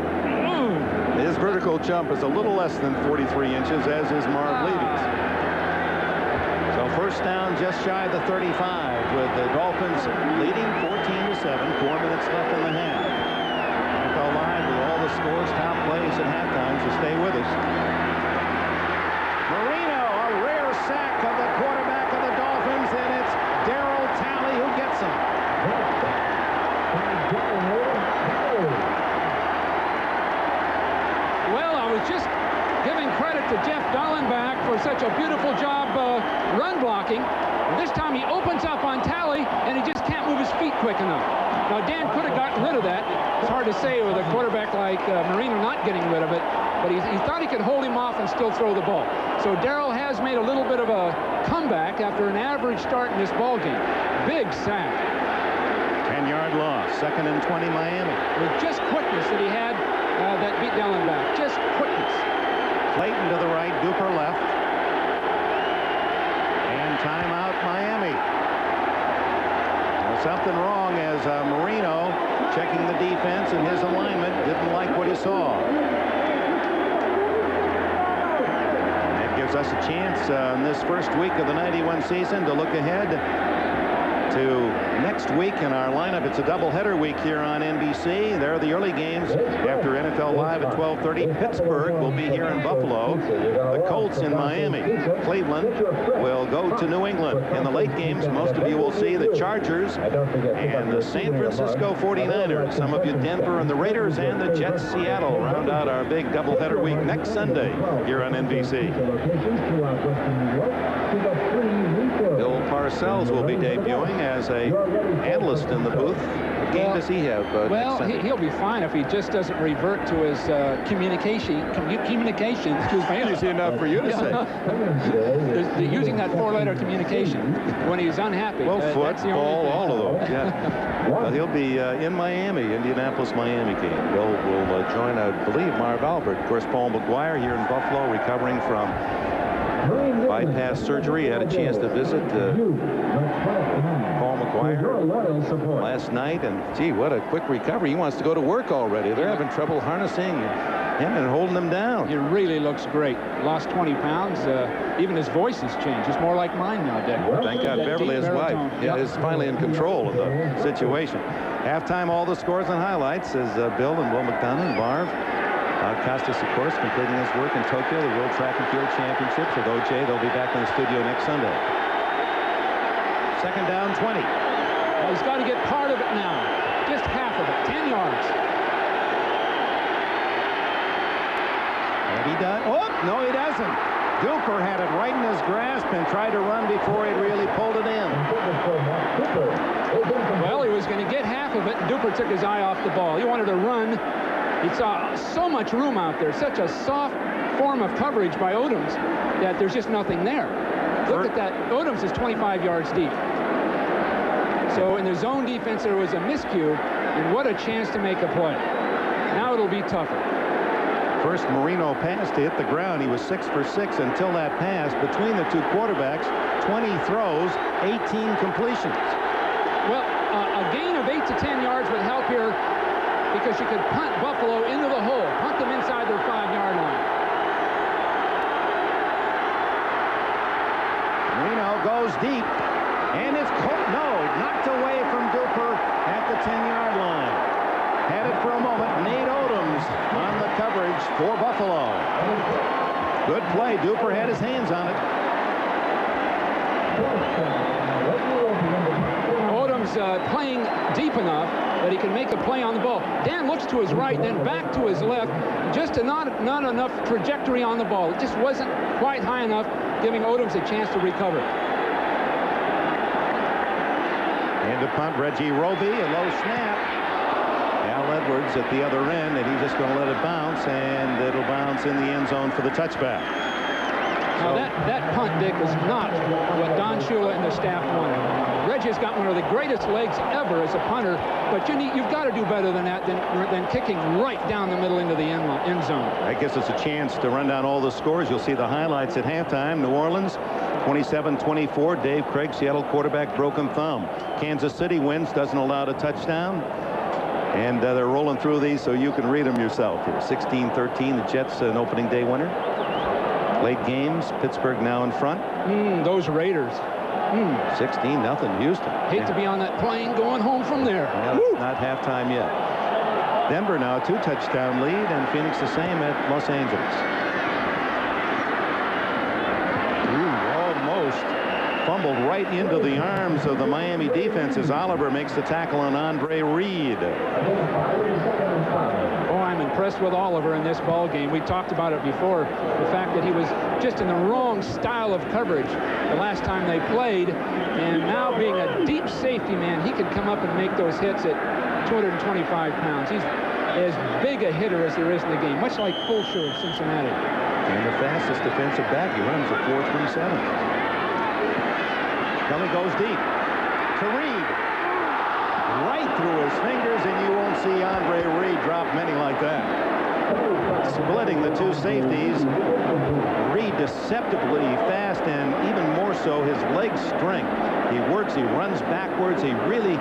Ooh. His vertical jump is a little less than 43 inches, as is Marv Levy's. So first down just shy of the 35, with the Dolphins leading 14-7, 4 minutes left in the half. NFL Live with all the scores, top plays at halftime, so stay with us. Marino, a rare sack of the quarterback of the Dolphins, and it's Darryl Talley who gets him. Well, I was just giving credit to Jeff Dallenbach for such a beautiful job run blocking. And this time he opens up on Talley, and he just can't move his feet quick enough. Now, Dan could have gotten rid of that. It's hard to say with a quarterback like Marino not getting rid of it, but he thought he could hold him off and still throw the ball. So Darryl has made a little bit of a comeback after an average start in this ball game. Big sack. 10-yard loss, 2nd and 20 Miami. With just quickness that he had that beat Dallenbach. Just quickness. Clayton to the right, Duper left. And timeout Miami. Well, something wrong as Marino, checking the defense and his alignment, didn't like what he saw. That gives us a chance in this first week of the 91 season to look ahead to next week in our lineup. It's a doubleheader week here on NBC. There are the early games after NFL Live at 12:30. Pittsburgh will be here in Buffalo. The Colts in Miami. Cleveland will go to New England. In the late games, most of you will see the Chargers and the San Francisco 49ers. Some of you Denver and the Raiders, and the Jets Seattle round out our big doubleheader week next Sunday here on NBC. Bill Parcells will be debuting as a analyst in the booth. What game does he have? Well, he'll be fine if he just doesn't revert to his communication. Excuse me. Easy enough for you to say. They're using that 4-letter communication when he's unhappy. Well, football, all of those. Yeah. But he'll be in Miami, Indianapolis-Miami game. Bill will join, I believe, Marv Albert. Of course, Paul McGuire here in Buffalo, recovering from bypass surgery. Had a chance to visit Paul McGuire last night, and gee, what a quick recovery. He wants to go to work already. They're having trouble harnessing him and holding him down. He really looks great. Lost 20 pounds. Even his voice has changed. It's more like mine now, Dick. Thank God Beverly, his wife, is finally in control of the situation. Halftime, all the scores and highlights is Bill and Will McDonough and Marv. Costas, of course, completing his work in Tokyo, the World Track and Field Championships with OJ. They'll be back in the studio next Sunday. 2nd down, 20. Well, he's got to get part of it now. Just half of it, 10 yards. And he does. Oh, no, he doesn't. Duper had it right in his grasp and tried to run before he really pulled it in. Well, he was going to get half of it, and Duper took his eye off the ball. He wanted to run. He saw so much room out there, such a soft form of coverage by Odoms that there's just nothing there. Look at that. Odoms is 25 yards deep. So in the zone defense, there was a miscue, and what a chance to make a play. Now it'll be tougher. First Marino pass to hit the ground. He was 6 for 6 until that pass. Between the two quarterbacks, 20 throws, 18 completions. Well, a gain of 8 to 10 yards would help here, because you could punt Buffalo into the hole, punt them inside their 5-yard line. Marino goes deep, and it's knocked away from Duper at the 10-yard line. Had it for a moment. Nate Odoms on the cover his hands on it. Odom's playing deep enough that he can make a play on the ball. Dan looks to his right, then back to his left. Just not enough trajectory on the ball. It just wasn't quite high enough, giving Odoms a chance to recover. And to punt, Reggie Roby, a low snap. Al Edwards at the other end, and he's just going to let it bounce, and it'll bounce in the end zone for the touchback. Now that punt, Dick, was not what Don Shula and the staff wanted. Reggie's got one of the greatest legs ever as a punter, but you've got to do better than that, than kicking right down the middle into the end zone. I guess it's a chance to run down all the scores. You'll see the highlights at halftime. New Orleans 27-24. Dave Craig, Seattle quarterback, broken thumb. Kansas City wins, doesn't allow a touchdown. And they're rolling through these so you can read them yourself here. 16-13, the Jets an opening day winner. Late games, Pittsburgh now in front. Those Raiders. 16-0 Houston. Hate to be on that plane going home from there. Yeah, it's not halftime yet. Denver now 2-touchdown lead, and Phoenix the same at Los Angeles. Almost fumbled right into the arms of the Miami defense as Oliver makes the tackle on Andre Reed. Oh, I'm impressed with Oliver in this ball game. We talked about it before, the fact that he was just in the wrong style of coverage the last time they played, and now being a deep safety man, he can come up and make those hits at 225 pounds. He's as big a hitter as there is in the game, much like Fulcher of Cincinnati. And the fastest defensive back, he runs a 4.37. Kelly goes deep to Reed. Right through his fingers, and you won't see Andre Reed drop many like that. Splitting the two safeties. Reed deceptively fast, and even more so his leg strength. He works, he runs backwards, he really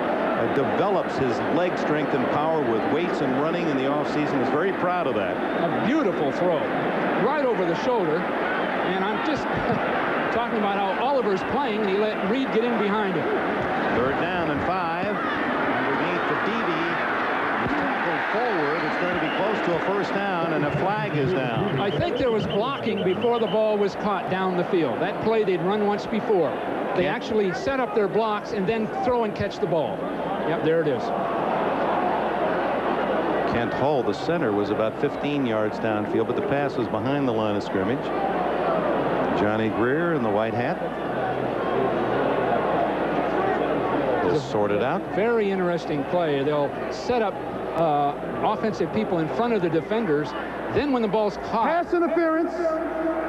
develops his leg strength and power with weights and running in the offseason. Is very proud of that. A beautiful throw. Right over the shoulder, and I'm just talking about how Oliver's playing, and he let Reed get in behind him. 3rd down and 5. Underneath the DB. He's tackled forward. It's going to be close to a first down, and a flag is down. I think there was blocking before the ball was caught down the field. That play they'd run once before. They actually set up their blocks and then throw and catch the ball. Yep, there it is. Kent Hull, the center, was about 15 yards downfield, but the pass was behind the line of scrimmage. Johnny Greer in the white hat. They'll sort it out. Very interesting play. They'll set up offensive people in front of the defenders. Then when the ball's caught. Pass interference.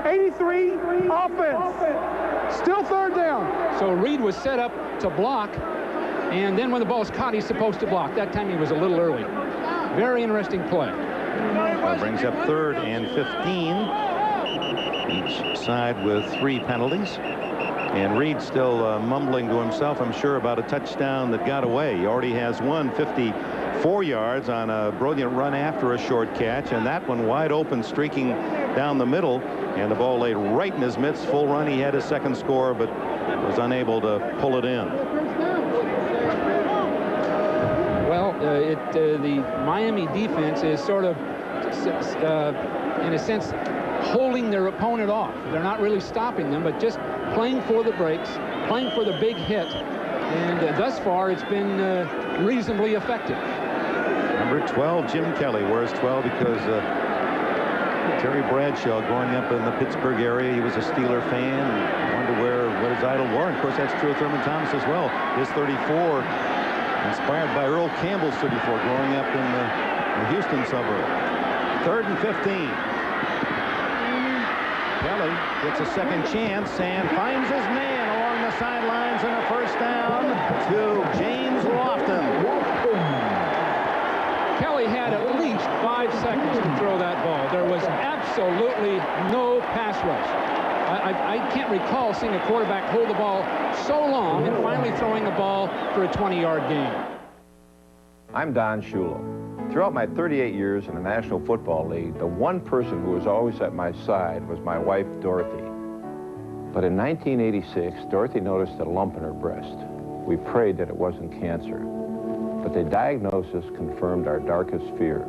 83. Offense. Still 3rd down. So Reed was set up to block. And then when the ball's caught, he's supposed to block. That time he was a little early. Very interesting play. That brings up 3rd and 15. Each side with 3 penalties. And Reed still mumbling to himself, I'm sure, about a touchdown that got away. He already has one 54 yards on a brilliant run after a short catch, and that one wide open, streaking down the middle, and the ball laid right in his midst. Full run. He had his 2nd score, but was unable to pull it in. Well, the Miami defense is sort of, in a sense, holding their opponent off. They're not really stopping them, but just playing for the breaks, playing for the big hit. And thus far, it's been reasonably effective. Number 12, Jim Kelly. Wears 12 because Terry Bradshaw, growing up in the Pittsburgh area, he was a Steeler fan and wanted to wear what his idol wore. And of course, that's true of Thurman Thomas as well. His 34, inspired by Earl Campbell's 34, growing up in the Houston suburb. 3rd and 15. Kelly gets a 2nd chance and finds his man along the sidelines, and a first down to James Lofton. Kelly had at least 5 seconds to throw that ball. There was absolutely no pass rush. I can't recall seeing a quarterback hold the ball so long and finally throwing the ball for a 20-yard gain. I'm Don Shula. Throughout my 38 years in the National Football League, the one person who was always at my side was my wife, Dorothy. But in 1986, Dorothy noticed a lump in her breast. We prayed that it wasn't cancer, but the diagnosis confirmed our darkest fear.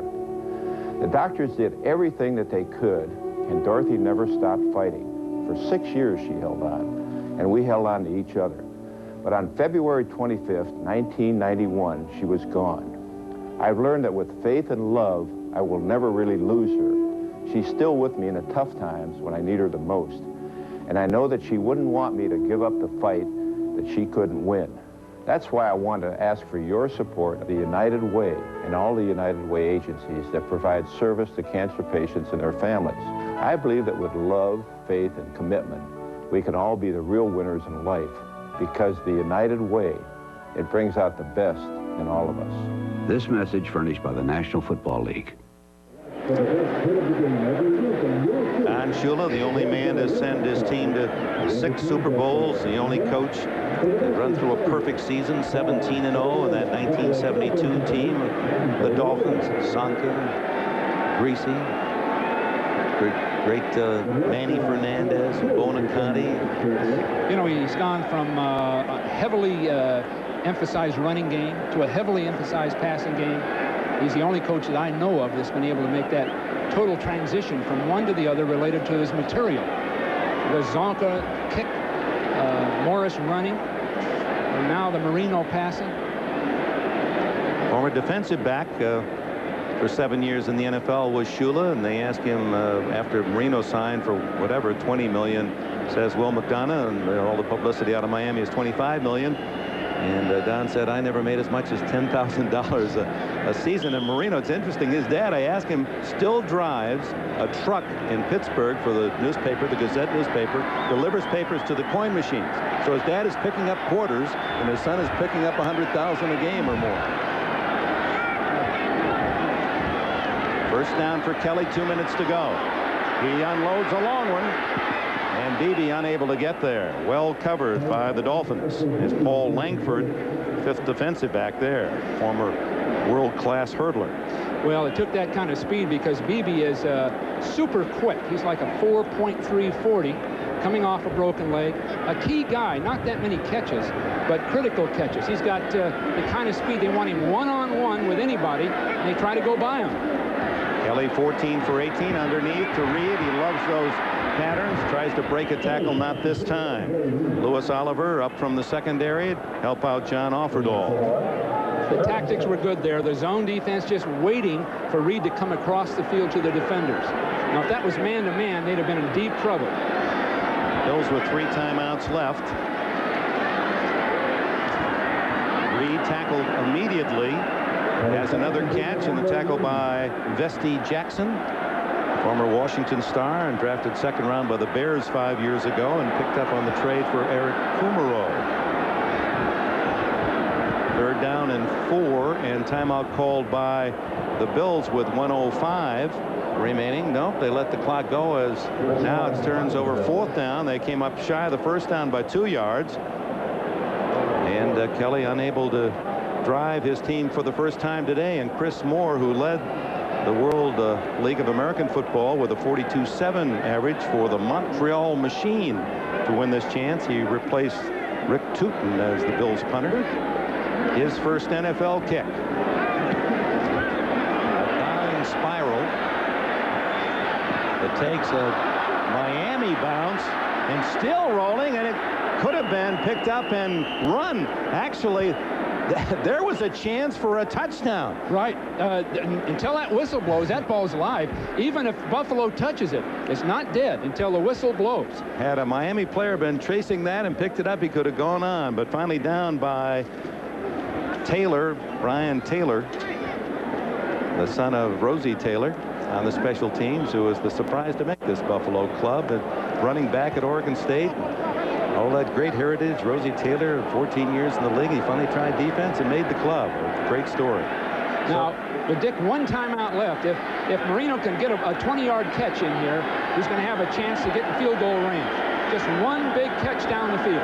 The doctors did everything that they could, and Dorothy never stopped fighting. For 6 years she held on, and we held on to each other. But on February 25th, 1991, she was gone. I've learned that with faith and love, I will never really lose her. She's still with me in the tough times when I need her the most. And I know that she wouldn't want me to give up the fight that she couldn't win. That's why I want to ask for your support of the United Way and all the United Way agencies that provide service to cancer patients and their families. I believe that with love, faith, and commitment, we can all be the real winners in life, because the United Way, it brings out the best in all of us. This message furnished by the National Football League. Don Shula, the only man to send his team to 6 Super Bowls, the only coach to run through a perfect season, 17-0 in that 1972 team. The Dolphins, Sonka, Greasy, great Manny Fernandez, Bonaconte. You know, he's gone from a heavily emphasized running game to a heavily emphasized passing game. He's the only coach that I know of that's been able to make that total transition from one to the other related to his material. The Zonka kick, Morris running, and now the Marino passing. Former defensive back for 7 years in the NFL was Shula, and they asked him after Marino signed for whatever, $20 million, says Will McDonough, and all the publicity out of Miami is $25 million. And Don said, I never made as much as $10,000 a season. And Marino, it's interesting, his dad, I asked him, still drives a truck in Pittsburgh for the newspaper, the Gazette newspaper, delivers papers to the coin machines. So his dad is picking up quarters, and his son is picking up $100,000 a game or more. First down for Kelly, 2 minutes to go. He unloads a long one. And Beebe unable to get there. Well covered by the Dolphins. Is Paul Langford, 5th defensive back there, former world-class hurdler. Well, it took that kind of speed because Beebe is super quick. He's like a 4.340 coming off a broken leg. A key guy, not that many catches, but critical catches. He's got the kind of speed they want him one-on-one with anybody, and they try to go by him. Kelly 14 for 18 underneath to Reed. He loves those patterns, tries to break a tackle, not this time. Lewis Oliver up from the secondary, help out John Offerdahl. The tactics were good there. The zone defense just waiting for Reed to come across the field to the defenders. Now, if that was man-to-man, they'd have been in deep trouble. Bills with 3 timeouts left. Reed tackled immediately. Has another catch, and the tackle by Vesti Jackson, former Washington star and drafted 2nd round by the Bears 5 years ago and picked up on the trade for Eric Kumaro. 3rd down and 4, and timeout called by the Bills with 1:05 remaining. Nope, they let the clock go as now it turns over 4th down. They came up shy of the 1st down by 2 yards. And Kelly unable to drive his team for the first time today. And Chris Moore, who led the World League of American Football with a 42.7 average for the Montreal Machine to win this chance. He replaced Rick Tootin as the Bills punter. His first NFL kick. A diving spiral that takes a Miami bounce and still rolling, and it could have been picked up and run. Actually, there was a chance for a touchdown. Right. Until that whistle blows, that ball's alive. Even if Buffalo touches it, it's not dead until the whistle blows. Had a Miami player been chasing that and picked it up, he could have gone on. But finally down by Taylor, Brian Taylor, the son of Rosie Taylor on the special teams, who was the surprise to make this Buffalo club. And running back at Oregon State. All that great heritage. Rosie Taylor, 14 years in the league. He finally tried defense and made the club. A great story. Now, with Dick, 1 timeout left. If Marino can get a 20-yard catch in here, he's going to have a chance to get in field goal range. Just one big catch down the field.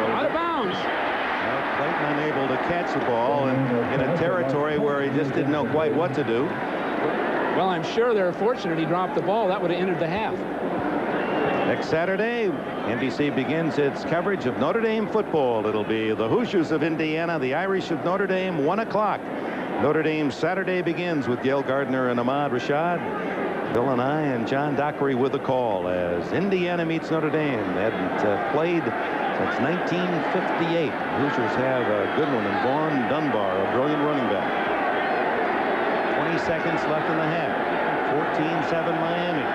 Out of bounds. Well, Clayton unable to catch the ball in a territory where he just didn't know quite what to do. Well, I'm sure they're fortunate he dropped the ball. That would have ended the half. Next Saturday, NBC begins its coverage of Notre Dame football. It'll be the Hoosiers of Indiana, the Irish of Notre Dame, 1 o'clock. Notre Dame Saturday begins with Gail Gardner and Ahmad Rashad. Bill and I and John Dockery with the call as Indiana meets Notre Dame. They hadn't played since 1958. Hoosiers have a good one in Vaughn Dunbar, a brilliant running back. 20 seconds left in the half. 14-7 Miami.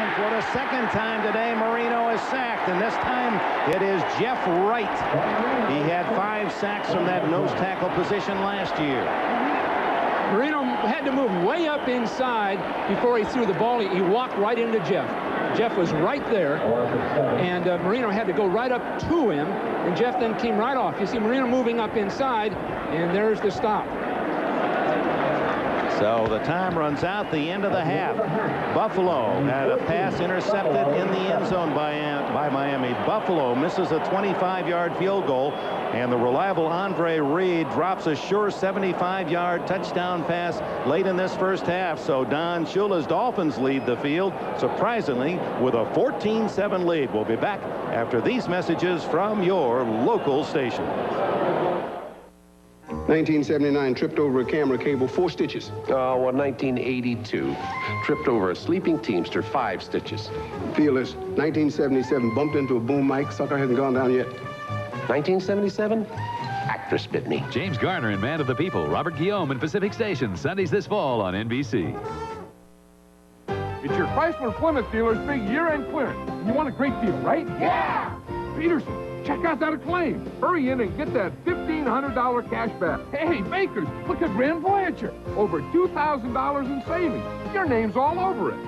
And for the second time today, Marino is sacked, and this time it is Jeff Wright. He had 5 sacks from that nose tackle position last year. Marino had to move way up inside before he threw the ball. He walked right into Jeff. Jeff was right there, and Marino had to go right up to him, and Jeff then came right off. You see Marino moving up inside, and there's the stop. So the time runs out, the end of the half. Buffalo had a pass intercepted in the end zone by Miami. Buffalo misses a 25-yard field goal, and the reliable Andre Reed drops a sure 75-yard touchdown pass late in this first half. So Don Shula's Dolphins lead the field, surprisingly, with a 14-7 lead. We'll be back after these messages from your local station. 1979, tripped over a camera cable, 4 stitches. Well, 1982, tripped over a sleeping Teamster, 5 stitches. Fearless, 1977, bumped into a boom mic, sucker hasn't gone down yet. 1977, actress bit me. James Garner and Man of the People, Robert Guillaume and Pacific Station, Sundays this fall on NBC. It's your Chrysler Plymouth dealer's big year-end clearance. You want a great deal, right? Yeah! Peterson, check out that Acclaim. Hurry in and get that $1,500 cash back. Hey, Bakers, look at Grand Voyager. Over $2,000 in savings. Your name's all over it.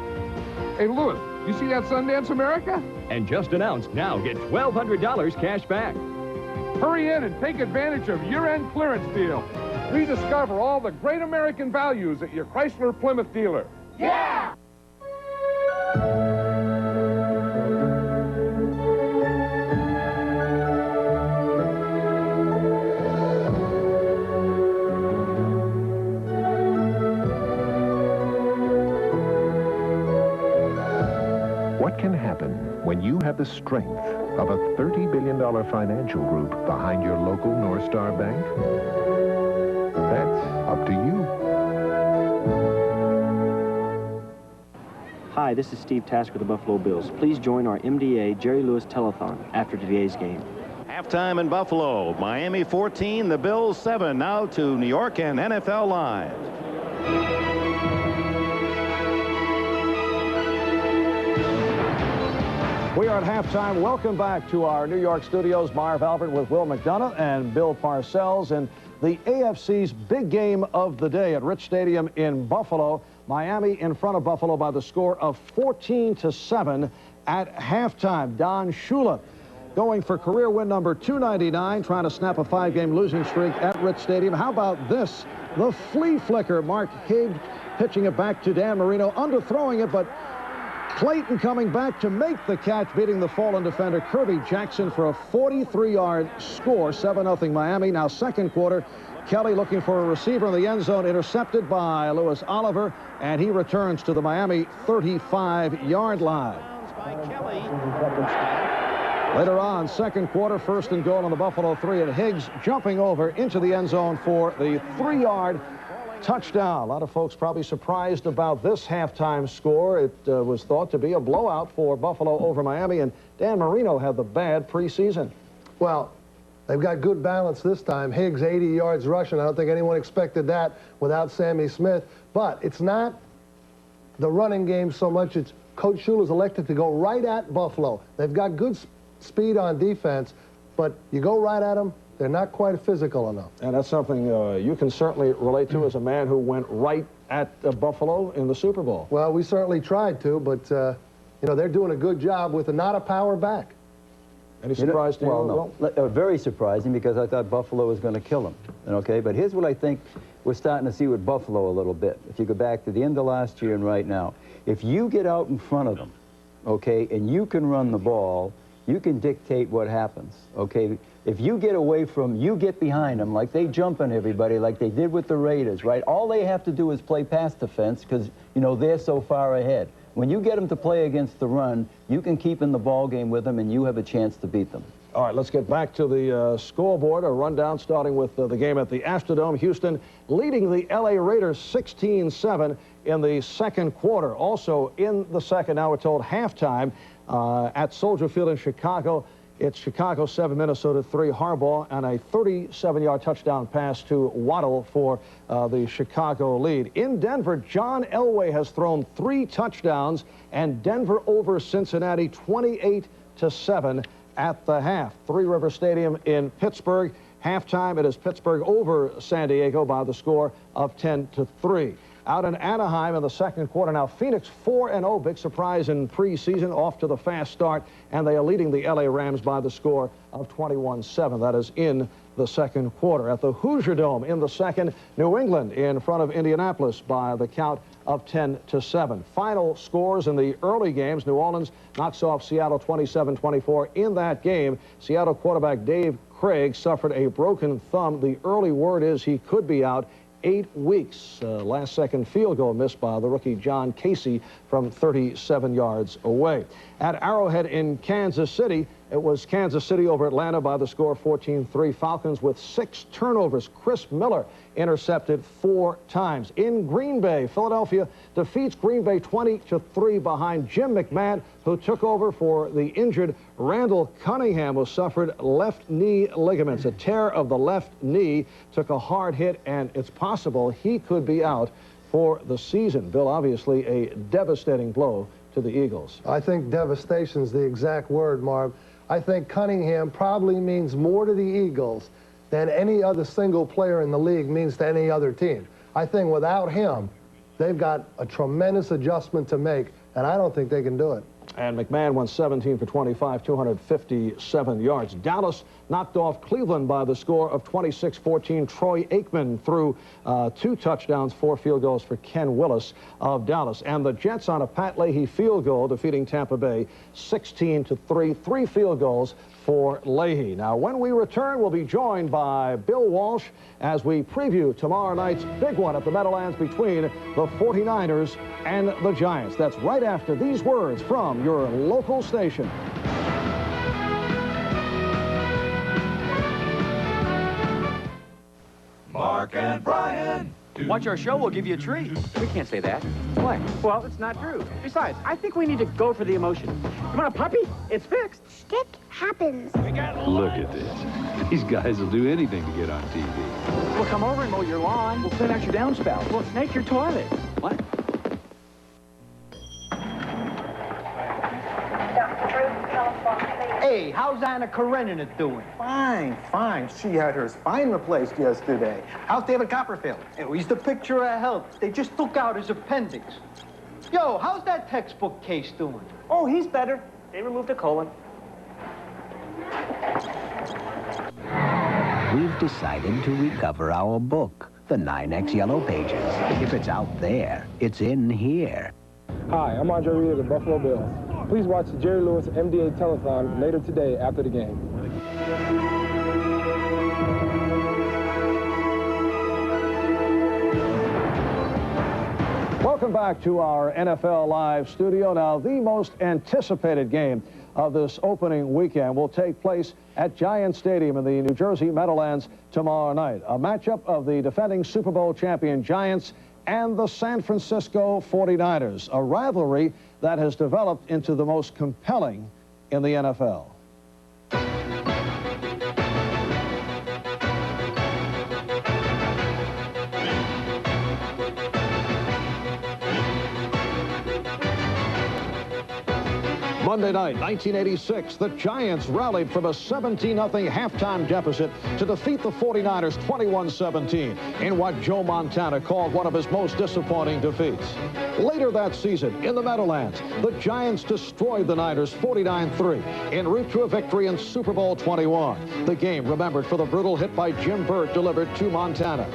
Hey, Louis, you see that Sundance America? And just announced, now get $1,200 cash back. Hurry in and take advantage of year-end clearance deal. Rediscover all the great American values at your Chrysler Plymouth dealer. Yeah! What can happen when you have the strength of a $30 billion financial group behind your local North Star Bank? That's up to you. Hi, this is Steve Tasker of the Buffalo Bills. Please join our MDA Jerry Lewis Telethon after today's game. Halftime in Buffalo. Miami 14, the Bills 7. Now to New York and NFL Live. We are at halftime. Welcome back to our New York studios. Marv Albert with Will McDonough and Bill Parcells. And the AFC's big game of the day at Rich Stadium in Buffalo. Miami in front of Buffalo by the score of 14-7 at halftime. Don Shula going for career win number 299, trying to snap a 5-game losing streak at Rich Stadium. How about this? The flea flicker. Mark Higg pitching it back to Dan Marino, underthrowing it, but Clayton coming back to make the catch, beating the fallen defender Kirby Jackson for a 43-yard score, 7-0 Miami. Now second quarter, Kelly looking for a receiver in the end zone, intercepted by Louis Oliver, and he returns to the Miami 35-yard line. Later on, second quarter, 1st and goal on the Buffalo 3, and Higgs jumping over into the end zone for the 3-yard touchdown. A lot of folks probably surprised about this halftime score. It was thought to be a blowout for Buffalo over Miami, and Dan Marino had the bad preseason. Well, they've got good balance this time. Higgs 80 yards rushing. I don't think anyone expected that without Sammy Smith. But it's not the running game so much. It's Coach Shula's elected to go right at Buffalo. They've got good speed on defense, but you go right at them, they're not quite physical enough. And that's something you can certainly relate to as a man who went right at Buffalo in the Super Bowl. Well, we certainly tried to, but, you know, they're doing a good job with not a power back. Any surprise to you? Well, no. Very surprising, because I thought Buffalo was going to kill them. Okay, but here's what I think we're starting to see with Buffalo a little bit. If you go back to the end of last year and right now, if you get out in front of them, okay, and you can run the ball, you can dictate what happens, okay? If you get away from, you get behind them, like they jump on everybody, like they did with the Raiders, right? All they have to do is play pass defense, because, you know, they're so far ahead. When you get them to play against the run, you can keep in the ball game with them, and you have a chance to beat them. All right, let's get back to the scoreboard. A rundown starting with the game at the Astrodome. Houston leading the L.A. Raiders 16-7 in the second quarter. Also in the second, now we're told halftime at Soldier Field in Chicago. It's Chicago 7, Minnesota 3. Harbaugh and a 37-yard touchdown pass to Waddle for the Chicago lead. In Denver, John Elway has thrown 3 touchdowns, and Denver over Cincinnati 28-7 at the half. Three River Stadium in Pittsburgh. Halftime, it is Pittsburgh over San Diego by the score of 10-3. Out in Anaheim in the second quarter. Now, Phoenix 4-0, big surprise in preseason, off to the fast start, and they are leading the LA Rams by the score of 21-7. That is in the second quarter. At the Hoosier Dome in the second, New England in front of Indianapolis by the count of 10-7. Final scores in the early games. New Orleans knocks off Seattle 27-24. In that game, Seattle quarterback Dave Craig suffered a broken thumb. The early word is he could be out 8 weeks. Last-second field goal missed by the rookie John Casey from 37 yards away. At Arrowhead in Kansas City, it was Kansas City over Atlanta by the score 14-3. Falcons with 6 turnovers. Chris Miller intercepted 4 times. In Green Bay, Philadelphia defeats Green Bay 20-3 behind Jim McMahon, who took over for the injured Randall Cunningham, who suffered left knee ligaments. A tear of the left knee, took a hard hit, and it's possible he could be out for the season. Bill, obviously a devastating blow to the Eagles. I think devastation is the exact word, Marv. I think Cunningham probably means more to the Eagles than any other single player in the league means to any other team. I think without him, they've got a tremendous adjustment to make, and I don't think they can do it. And McMahon went 17 for 25, 257 yards. Dallas knocked off Cleveland by the score of 26-14. Troy Aikman threw 2 touchdowns, 4 field goals for Ken Willis of Dallas. And the Jets on a Pat Leahy field goal defeating Tampa Bay 16-3. 3 field goals for Leahy. Now, when we return, we'll be joined by Bill Walsh as we preview tomorrow night's big one at the Meadowlands between the 49ers and the Giants. That's right after these words from your local station. Mark and Brian. Watch our show, we'll give you a treat. We can't say that. What? Well, it's not true. Besides, I think we need to go for the emotion. You want a puppy? It's fixed. Stick happens. Look at this. These guys will do anything to get on TV. We'll come over and mow your lawn. We'll clean out your downspout. We'll snake your toilet. What? Hey, how's Anna Karenina doing? Fine, fine. She had her spine replaced yesterday. How's David Copperfield? Oh, he's the picture of health. They just took out his appendix. Yo, how's that textbook case doing? Oh, he's better. They removed a colon. We've decided to recover our book, the 9X Yellow Pages. If it's out there, it's in here. Hi, I'm Andre Reed of the Buffalo Bills. Please watch the Jerry Lewis MDA Telethon later today after the game. Welcome back to our NFL Live studio. Now, the most anticipated game of this opening weekend will take place at Giant Stadium in the New Jersey Meadowlands tomorrow night. A matchup of the defending Super Bowl champion Giants and the San Francisco 49ers, a rivalry that has developed into the most compelling in the NFL. Monday night, 1986, the Giants rallied from a 17-0 halftime deficit to defeat the 49ers 21-17 in what Joe Montana called one of his most disappointing defeats. Later that season, in the Meadowlands, the Giants destroyed the Niners 49-3 en route to a victory in Super Bowl 21. The game remembered for the brutal hit by Jim Burt delivered to Montana.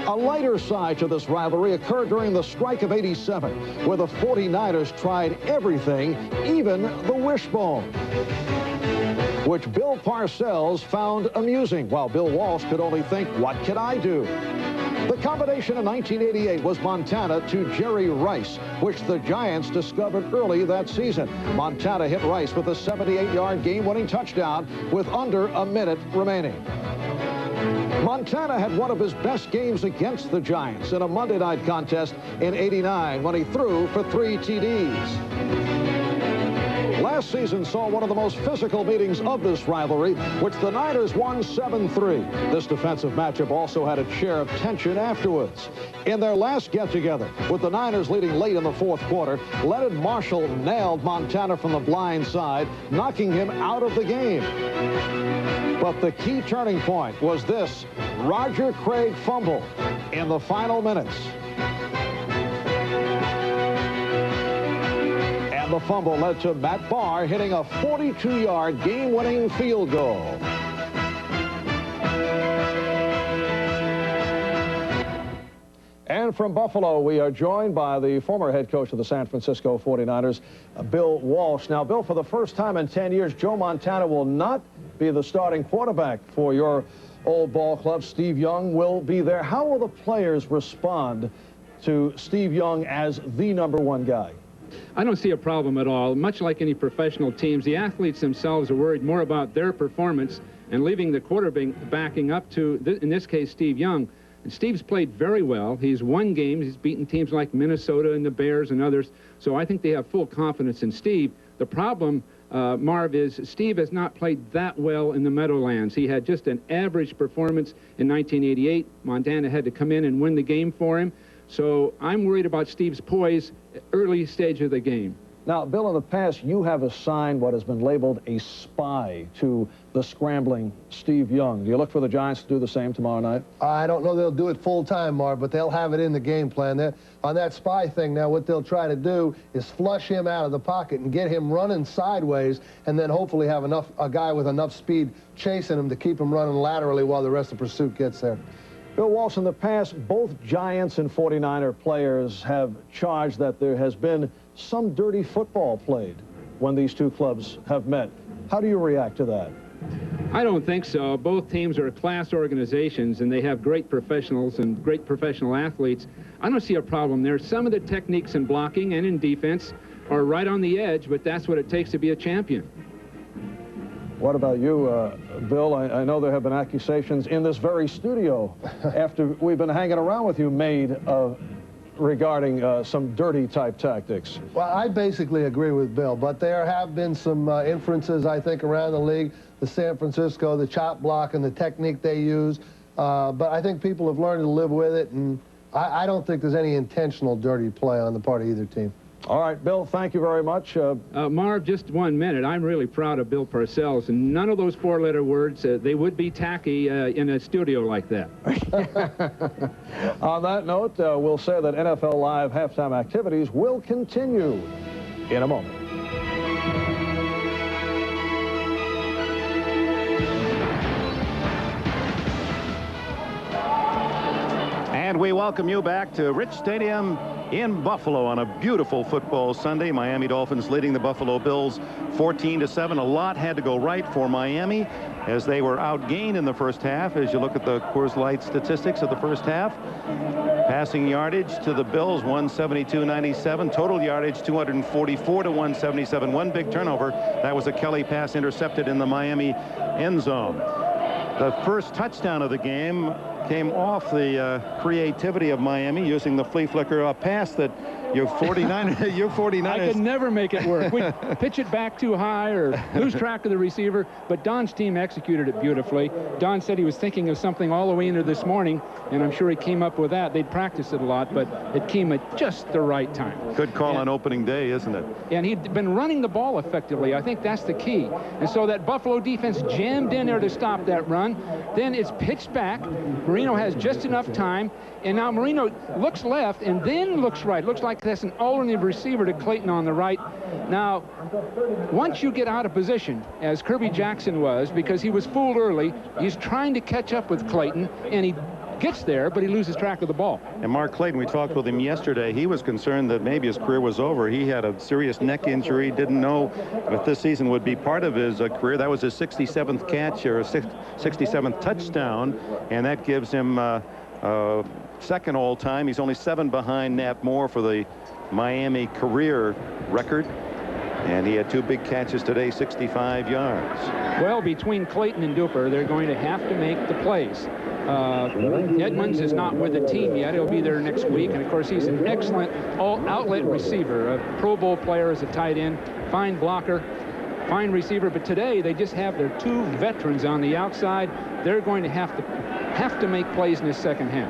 A lighter side to this rivalry occurred during the strike of '87, where the 49ers tried everything, even the wishbone, which Bill Parcells found amusing, while Bill Walsh could only think, what can I do? The combination in 1988 was Montana to Jerry Rice, which the Giants discovered early that season. Montana hit Rice with a 78-yard game-winning touchdown with under a minute remaining. Montana had one of his best games against the Giants in a Monday night contest in '89 when he threw for 3 TDs. Last season saw one of the most physical meetings of this rivalry, which the Niners won 7-3. This defensive matchup also had its share of tension afterwards. In their last get-together, with the Niners leading late in the fourth quarter, Leonard Marshall nailed Montana from the blind side, knocking him out of the game. But the key turning point was this Roger Craig fumble in the final minutes. And the fumble led to Matt Barr hitting a 42-yard game-winning field goal. And from Buffalo, we are joined by the former head coach of the San Francisco 49ers, Bill Walsh. Now, Bill, for the first time in 10 years, Joe Montana will not be the starting quarterback for your old ball club. Steve Young will be there. How will the players respond to Steve Young as the #1 guy? I don't see a problem at all. Much like any professional teams, the athletes themselves are worried more about their performance and leaving the quarterback backing up to, in this case, Steve Young. And Steve's played very well. He's won games. He's beaten teams like Minnesota and the Bears and others. So I think they have full confidence in Steve. The problem, Marv, is Steve has not played that well in the Meadowlands. He had just an average performance in 1988. Montana had to come in and win the game for him. So I'm worried about Steve's poise early stage of the game. Now, Bill, in the past, you have assigned what has been labeled a spy to the scrambling Steve Young. Do you look for the Giants to do the same tomorrow night? I don't know they'll do it full-time, Marv, but they'll have it in the game plan. On that spy thing now, what they'll try to do is flush him out of the pocket and get him running sideways, and then hopefully have a guy with enough speed chasing him to keep him running laterally while the rest of the pursuit gets there. Bill Walsh, in the past, both Giants and 49er players have charged that there has been some dirty football played when these two clubs have met. How do you react to that? I don't think so. Both teams are class organizations, and they have great professionals and great professional athletes. I don't see a problem there. Some of the techniques in blocking and in defense are right on the edge, but that's what it takes to be a champion. What about you, Bill? I know there have been accusations in this very studio after we've been hanging around with you made regarding some dirty-type tactics. Well, I basically agree with Bill, but there have been some inferences, I think, around the league. The San Francisco, the chop block, and the technique they use. But I think people have learned to live with it, and I don't think there's any intentional dirty play on the part of either team. All right, Bill, thank you very much. Marv, just 1 minute. I'm really proud of Bill Parcells, and none of those four-letter words, they would be tacky in a studio like that. On that note, we'll say that NFL Live halftime activities will continue in a moment. And we welcome you back to Rich Stadium in Buffalo on a beautiful football Sunday. Miami Dolphins leading the Buffalo Bills 14-7. A lot had to go right for Miami as they were outgained in the first half. As you look at the Coors Light statistics of the first half, passing yardage to the Bills 172-97, total yardage 244-177. One big turnover. That was a Kelly pass intercepted in the Miami end zone. The first touchdown of the game came off the creativity of Miami using the flea flicker pass that your 49ers. I could never make it work. We'd pitch it back too high or lose track of the receiver, but Don's team executed it beautifully. Don said he was thinking of something all the way into this morning, and I'm sure he came up with that. They'd practiced it a lot, but it came at just the right time. Good call on opening day, isn't it? And he'd been running the ball effectively. I think that's the key. And so that Buffalo defense jammed in there to stop that run. Then it's pitched back. Marino has just enough time, and now Marino looks left and then looks right. Looks like that's an alternative receiver to Clayton on the right. Now, once you get out of position, as Kirby Jackson was, because he was fooled early, he's trying to catch up with Clayton, and he gets there, but he loses track of the ball. And Mark Clayton, we talked with him yesterday. He was concerned that maybe his career was over. He had a serious neck injury, didn't know if this season would be part of his career. That was his 67th catch or 67th touchdown, and that gives him second all-time. He's only 7 behind Nat Moore for the Miami career record. And he had 2 big catches today, 65 yards. Well, between Clayton and Duper, they're going to have to make the plays. Edmonds is not with the team yet. He'll be there next week. And, of course, he's an excellent all-outlet receiver, a Pro Bowl player as a tight end, fine blocker, fine receiver. But today, they just have their 2 veterans on the outside. They're going to have to make plays in this second half.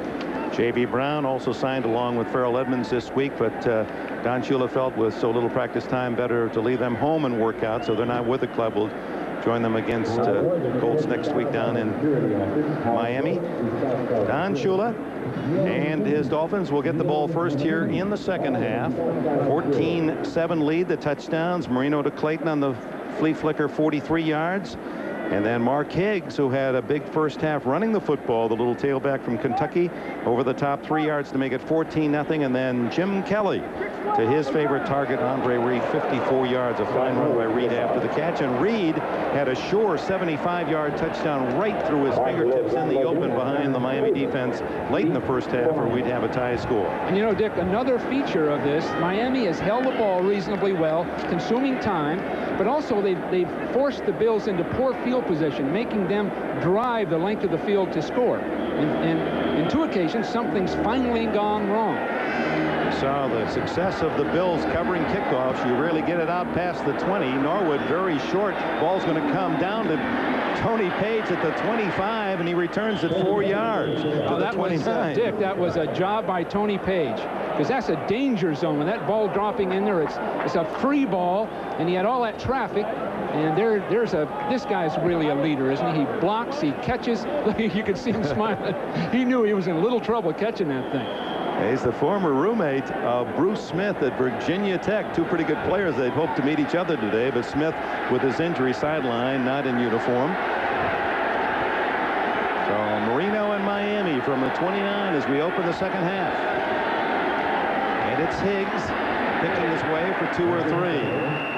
J.B. Brown also signed along with Farrell Edmonds this week, but Don Shula felt with so little practice time, better to leave them home and work out, so they're not with the club. We'll join them against Colts next week down in Miami. Don Shula and his Dolphins will get the ball first here in the second half. 14-7 lead, the touchdowns. Marino to Clayton on the flea flicker, 43 yards. And then Mark Higgs, who had a big first half running the football, the little tailback from Kentucky, over the top 3 yards to make it 14-0. And then Jim Kelly to his favorite target, Andre Reed, 54 yards. A fine run by Reed after the catch. And Reed had a sure 75-yard touchdown right through his fingertips in the open behind the Miami defense late in the first half, or we'd have a tie score. And, you know, Dick, another feature of this, Miami has held the ball reasonably well, consuming time, but also they've forced the Bills into poor field position, making them drive the length of the field to score. And in 2 occasions, something's finally gone wrong. You saw the success of the Bills covering kickoffs. You rarely get it out past the 20. Norwood very short. Ball's going to come down to Tony Page at the 25, and he returns at 4 yards to the 29. Dick, that was a job by Tony Page, because that's a danger zone. When that ball dropping in there, it's a free ball, and he had all that traffic. And this guy's really a leader, isn't he? He blocks, he catches. You could see him smiling. He knew he was in little trouble catching that thing. He's the former roommate of Bruce Smith at Virginia Tech. 2 pretty good players. They'd hoped to meet each other today, but Smith, with his injury, sideline, not in uniform. So Marino and Miami from the 29 as we open the second half. And it's Higgs picking his way for 2 or 3.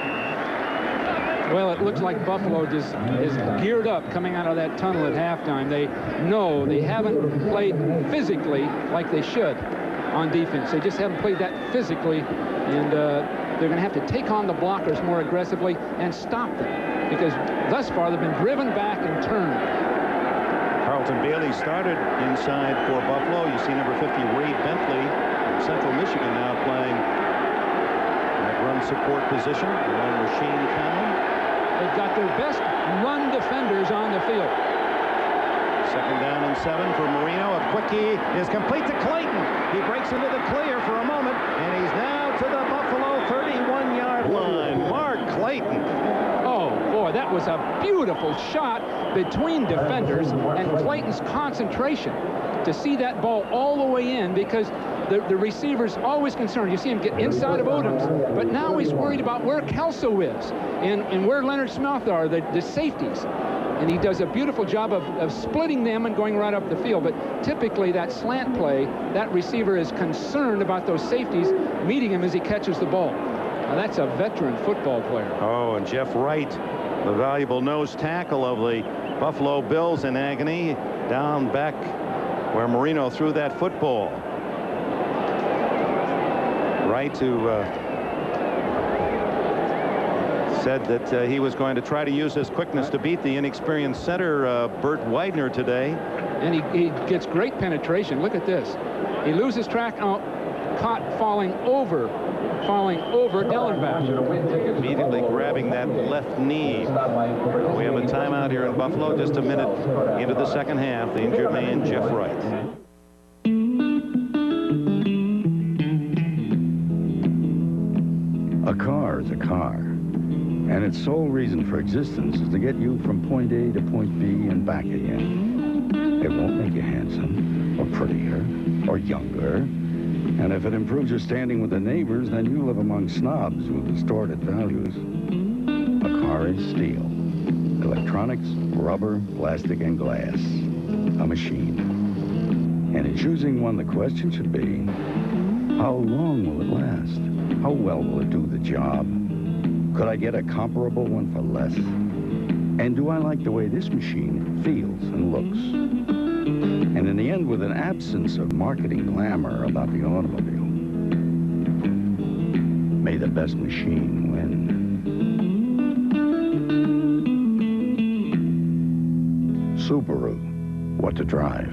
Well, it looks like Buffalo just is geared up coming out of that tunnel at halftime. They know they haven't played physically like they should on defense. They just haven't played that physically, and they're going to have to take on the blockers more aggressively and stop them, because thus far they've been driven back and turned. Carlton Bailey started inside for Buffalo. You see number 50, Ray Bentley, from Central Michigan, now playing that run support position along with Shane Conlon. They've got their best run defenders on the field. Second down and 7 for Marino. A quickie is complete to Clayton. He breaks into the clear for a moment, and he's now to the Buffalo 31-yard line. Mark Clayton. Oh, boy, that was a beautiful shot between defenders, and Clayton's concentration to see that ball all the way in, because the receiver's always concerned. You see him get inside of Odoms, but now he's worried about where Kelso is and where Leonard Smith are, the safeties. And he does a beautiful job of splitting them and going right up the field. But typically that slant play, that receiver is concerned about those safeties meeting him as he catches the ball. Now, that's a veteran football player. Oh, and Jeff Wright, the valuable nose tackle of the Buffalo Bills, in agony down back where Marino threw that football. Wright, who said that he was going to try to use his quickness to beat the inexperienced center, Burt Widener, today. And he gets great penetration. Look at this. He loses track, caught falling over Ellenbach. Immediately grabbing that left knee. We have a timeout here in Buffalo, just a minute into the second half. The injured man, Jeff Wright. A car is a car, and its sole reason for existence is to get you from point A to point B and back again. It won't make you handsome, or prettier, or younger, and if it improves your standing with the neighbors, then you live among snobs with distorted values. A car is steel, electronics, rubber, plastic, and glass. A machine. And in choosing one, the question should be, how long will it last? How well will it do the job? Could I get a comparable one for less? And do I like the way this machine feels and looks? And in the end, with an absence of marketing glamour about the automobile, may the best machine win. Subaru, what to drive.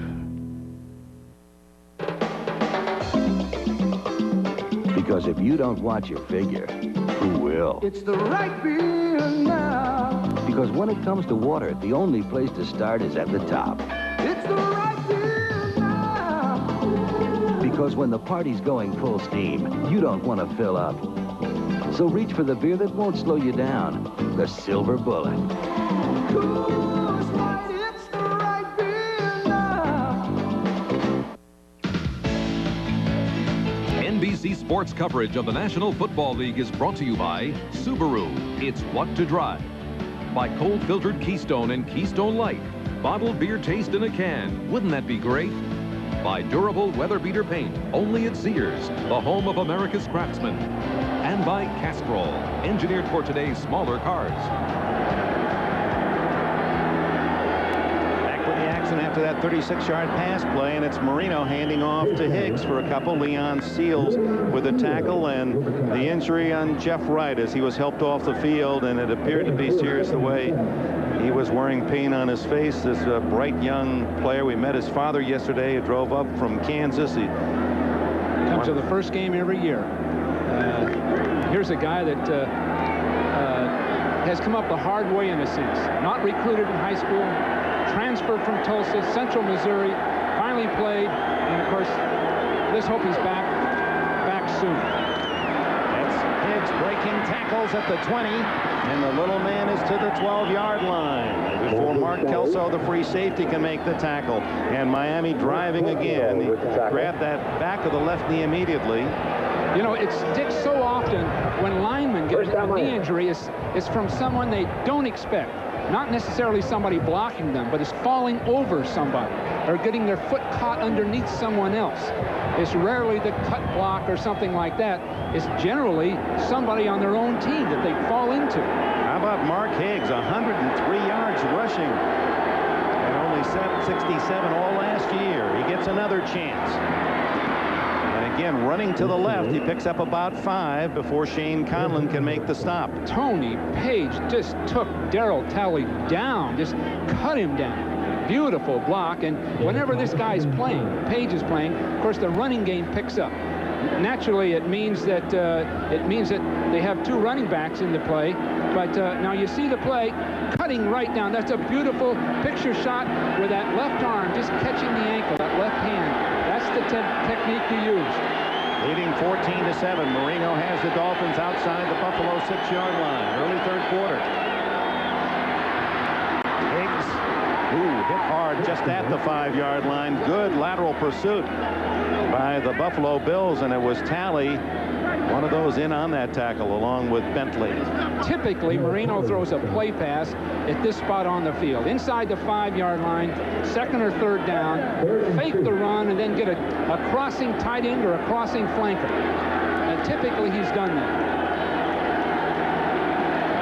Because if you don't watch your figure, who will? It's the right beer now. Because when it comes to water, the only place to start is at the top. It's the right beer now. Because when the party's going full steam, you don't want to fill up. So reach for the beer that won't slow you down. The Silver Bullet. Coors Light, it's the right beer now. NBC Sports coverage of the National Football League is brought to you by Subaru. It's what to drive. By cold filtered Keystone and Keystone Light. Bottled beer taste in a can. Wouldn't that be great? By durable weather beater paint. Only at Sears, the home of America's craftsmen. And by Castrol, engineered for today's smaller cars. Back with the action after that 36-yard pass play, and it's Marino handing off to Higgs for a couple. Leon Seals with a tackle, and the injury on Jeff Wright as he was helped off the field, and it appeared to be serious the way he was wearing paint on his face. This bright young player. We met his father yesterday. He drove up from Kansas. He comes to the first game every year. Here's a guy that has come up the hard way in a sense. Not recruited in high school, transferred from Tulsa, Central Missouri, finally played, and of course, let's hope he's back soon. That's Higgs breaking tackles at the 20, and the little man is to the 12-yard line before Mark Kelso, the free safety, can make the tackle. And Miami driving again. He grabbed that back of the left knee immediately. You know, it sticks so often when linemen get a knee injury. It's from someone they don't expect. Not necessarily somebody blocking them, but it's falling over somebody or getting their foot caught underneath someone else. It's rarely the cut block or something like that. It's generally somebody on their own team that they fall into. How about Mark Higgs, 103 yards rushing and only 67 all last year. He gets another chance. Again, running to the left, he picks up about 5 before Shane Conlon can make the stop. Tony Page just took Darryl Talley down, just cut him down. Beautiful block, and whenever this guy's playing, Page is playing, of course the running game picks up. Naturally, it means that they have 2 running backs in the play. But now you see the play cutting right down. That's a beautiful picture shot with that left arm just catching the ankle, that left hand. That's the technique you use. Leading 14-7. Marino has the Dolphins outside the Buffalo 6-yard line. Early third quarter. Higgs, hit hard just at the 5-yard line. Good lateral pursuit by the Buffalo Bills, and it was Talley, one of those in on that tackle, along with Bentley. Typically, Marino throws a play pass at this spot on the field, inside the 5-yard line, 2nd or 3rd down, fake the run, and then get a crossing tight end or a crossing flanker. And typically, he's done that.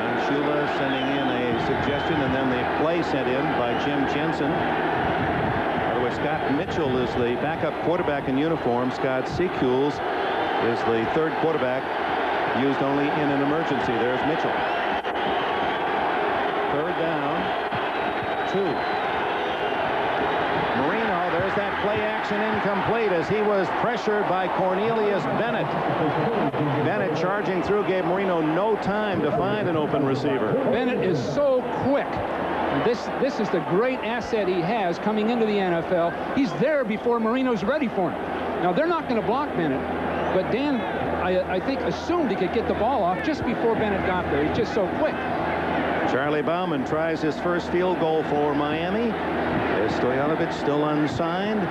And Shula sending in a suggestion, and then the play sent in by Jim Jensen. By the way, Scott Mitchell is the backup quarterback in uniform. Scott Secules is the 3rd quarterback, used only in an emergency. There's Mitchell. 3rd down, 2. Marino, there's that play action incomplete as he was pressured by Cornelius Bennett. Bennett charging through gave Marino no time to find an open receiver. Bennett is so quick. This is the great asset he has coming into the NFL. He's there before Marino's ready for him. Now, they're not going to block Bennett, but Dan, I think, assumed he could get the ball off just before Bennett got there. He's just so quick. Charlie Bauman tries his first field goal for Miami. Stojanovic still unsigned.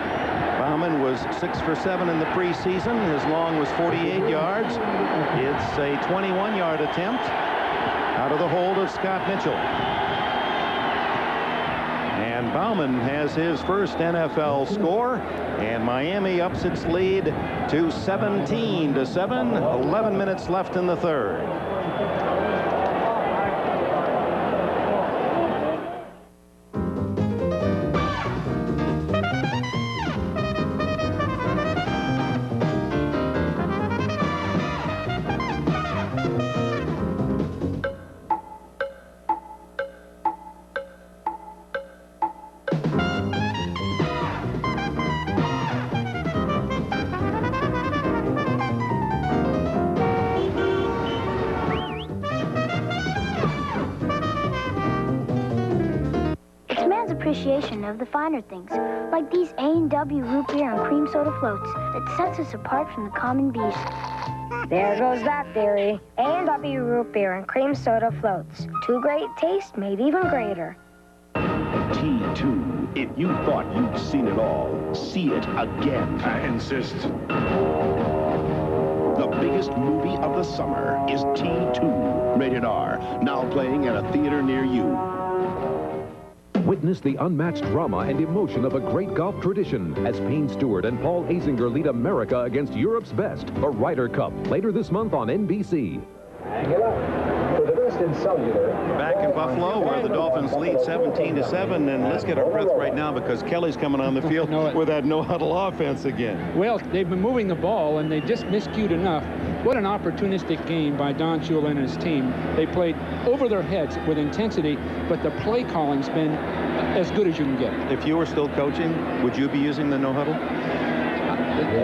Bauman was 6 for 7 in the preseason. His long was 48 yards. It's a 21-yard attempt out of the hold of Scott Mitchell. And Bauman has his first NFL score, and Miami ups its lead to 17-7. 11 minutes left in the third. appreciation of the finer things, like these A&W root beer and cream soda floats that sets us apart from the common beast. There goes that theory. A&W root beer and cream soda floats. Two great tastes made even greater. T2. If you thought you'd seen it all, see it again. I insist. The biggest movie of the summer is T2. Rated R. Now playing at a theater near you. Witness the unmatched drama and emotion of a great golf tradition as Payne Stewart and Paul Azinger lead America against Europe's best, the Ryder Cup, later this month on NBC. Back in Buffalo, where the Dolphins lead 17-7, and let's get our breath right now because Kelly's coming on the field with that no-huddle offense again. Well, they've been moving the ball, and they just miscued enough. What an opportunistic game by Don Shula and his team. They played over their heads with intensity, but the play calling's been as good as you can get. If you were still coaching, would you be using the no-huddle?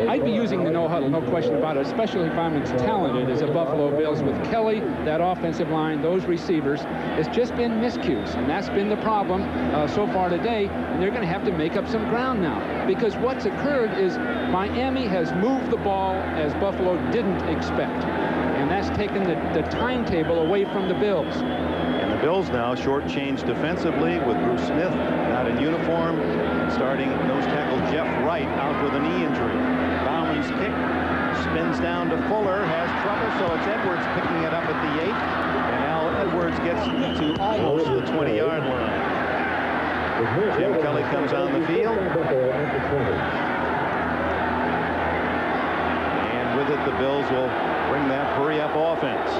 I'd be using the no-huddle, no question about it, especially if I'm as talented as the Buffalo Bills with Kelly, that offensive line, those receivers. It's just been miscues, and that's been the problem so far today, and they're going to have to make up some ground now, because what's occurred is Miami has moved the ball as Buffalo didn't expect, and that's taken the timetable away from the Bills. And the Bills now shortchanged defensively with Bruce Smith not in uniform, starting nose tackle Jeff Wright out with a knee injury. Bauman's kick spins down to Fuller, has trouble, so it's Edwards picking it up at the 8, and Al Edwards gets to almost the 20-yard line. Jim Kelly comes on the field. And with it, the Bills will bring that hurry-up offense.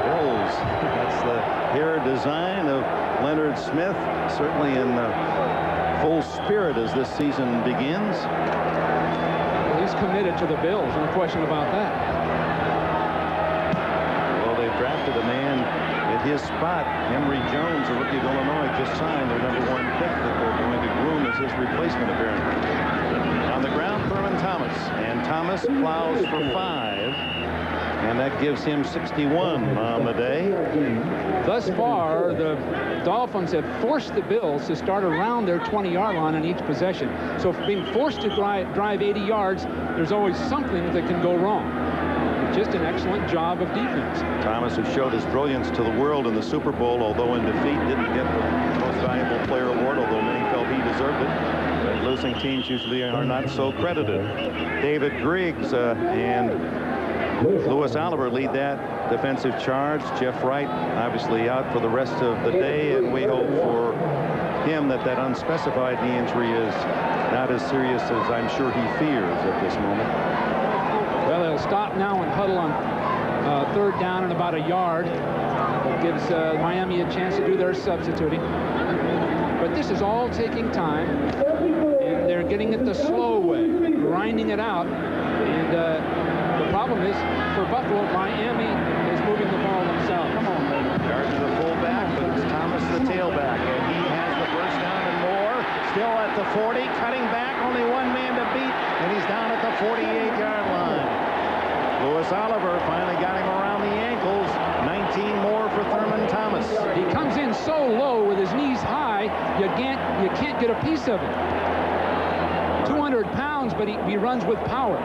Bills, that's the hair design of Leonard Smith, certainly in full spirit as this season begins. Well, he's committed to the Bills, no question about that. Well, they've drafted a man at his spot. Emory Jones, a rookie of Illinois, just signed their #1 pick that they're going to groom as his replacement, apparently. On the ground, Thurman Thomas, and Thomas plows for 5. And that gives him 61 on the day. Thus far, the Dolphins have forced the Bills to start around their 20-yard line on each possession. So being forced to drive 80 yards, there's always something that can go wrong. Just an excellent job of defense. Thomas, who showed his brilliance to the world in the Super Bowl, although in defeat didn't get the most valuable player award, although many felt he deserved it. But losing teams usually are not so credited. David Griggs and Louis Oliver lead that defensive charge. Jeff Wright obviously out for the rest of the day, and we hope for him that unspecified knee injury is not as serious as I'm sure he fears at this moment. Well, they'll stop now and huddle on 3rd down and about a yard. It gives Miami a chance to do their substituting. But this is all taking time, and they're getting it the slow way, grinding it out. And the problem is, for Buffalo, Miami is moving the ball themselves. Come on, baby. Yards to the fullback, but it's Thomas the tailback, and he has the first down and more. Still at the 40, cutting back, only one man to beat, and he's down at the 48-yard line. Louis Oliver finally got him around the ankles. 19 more for Thurman Thomas. He comes in so low with his knees high, you can't get a piece of it. 200 pounds, but he runs with power.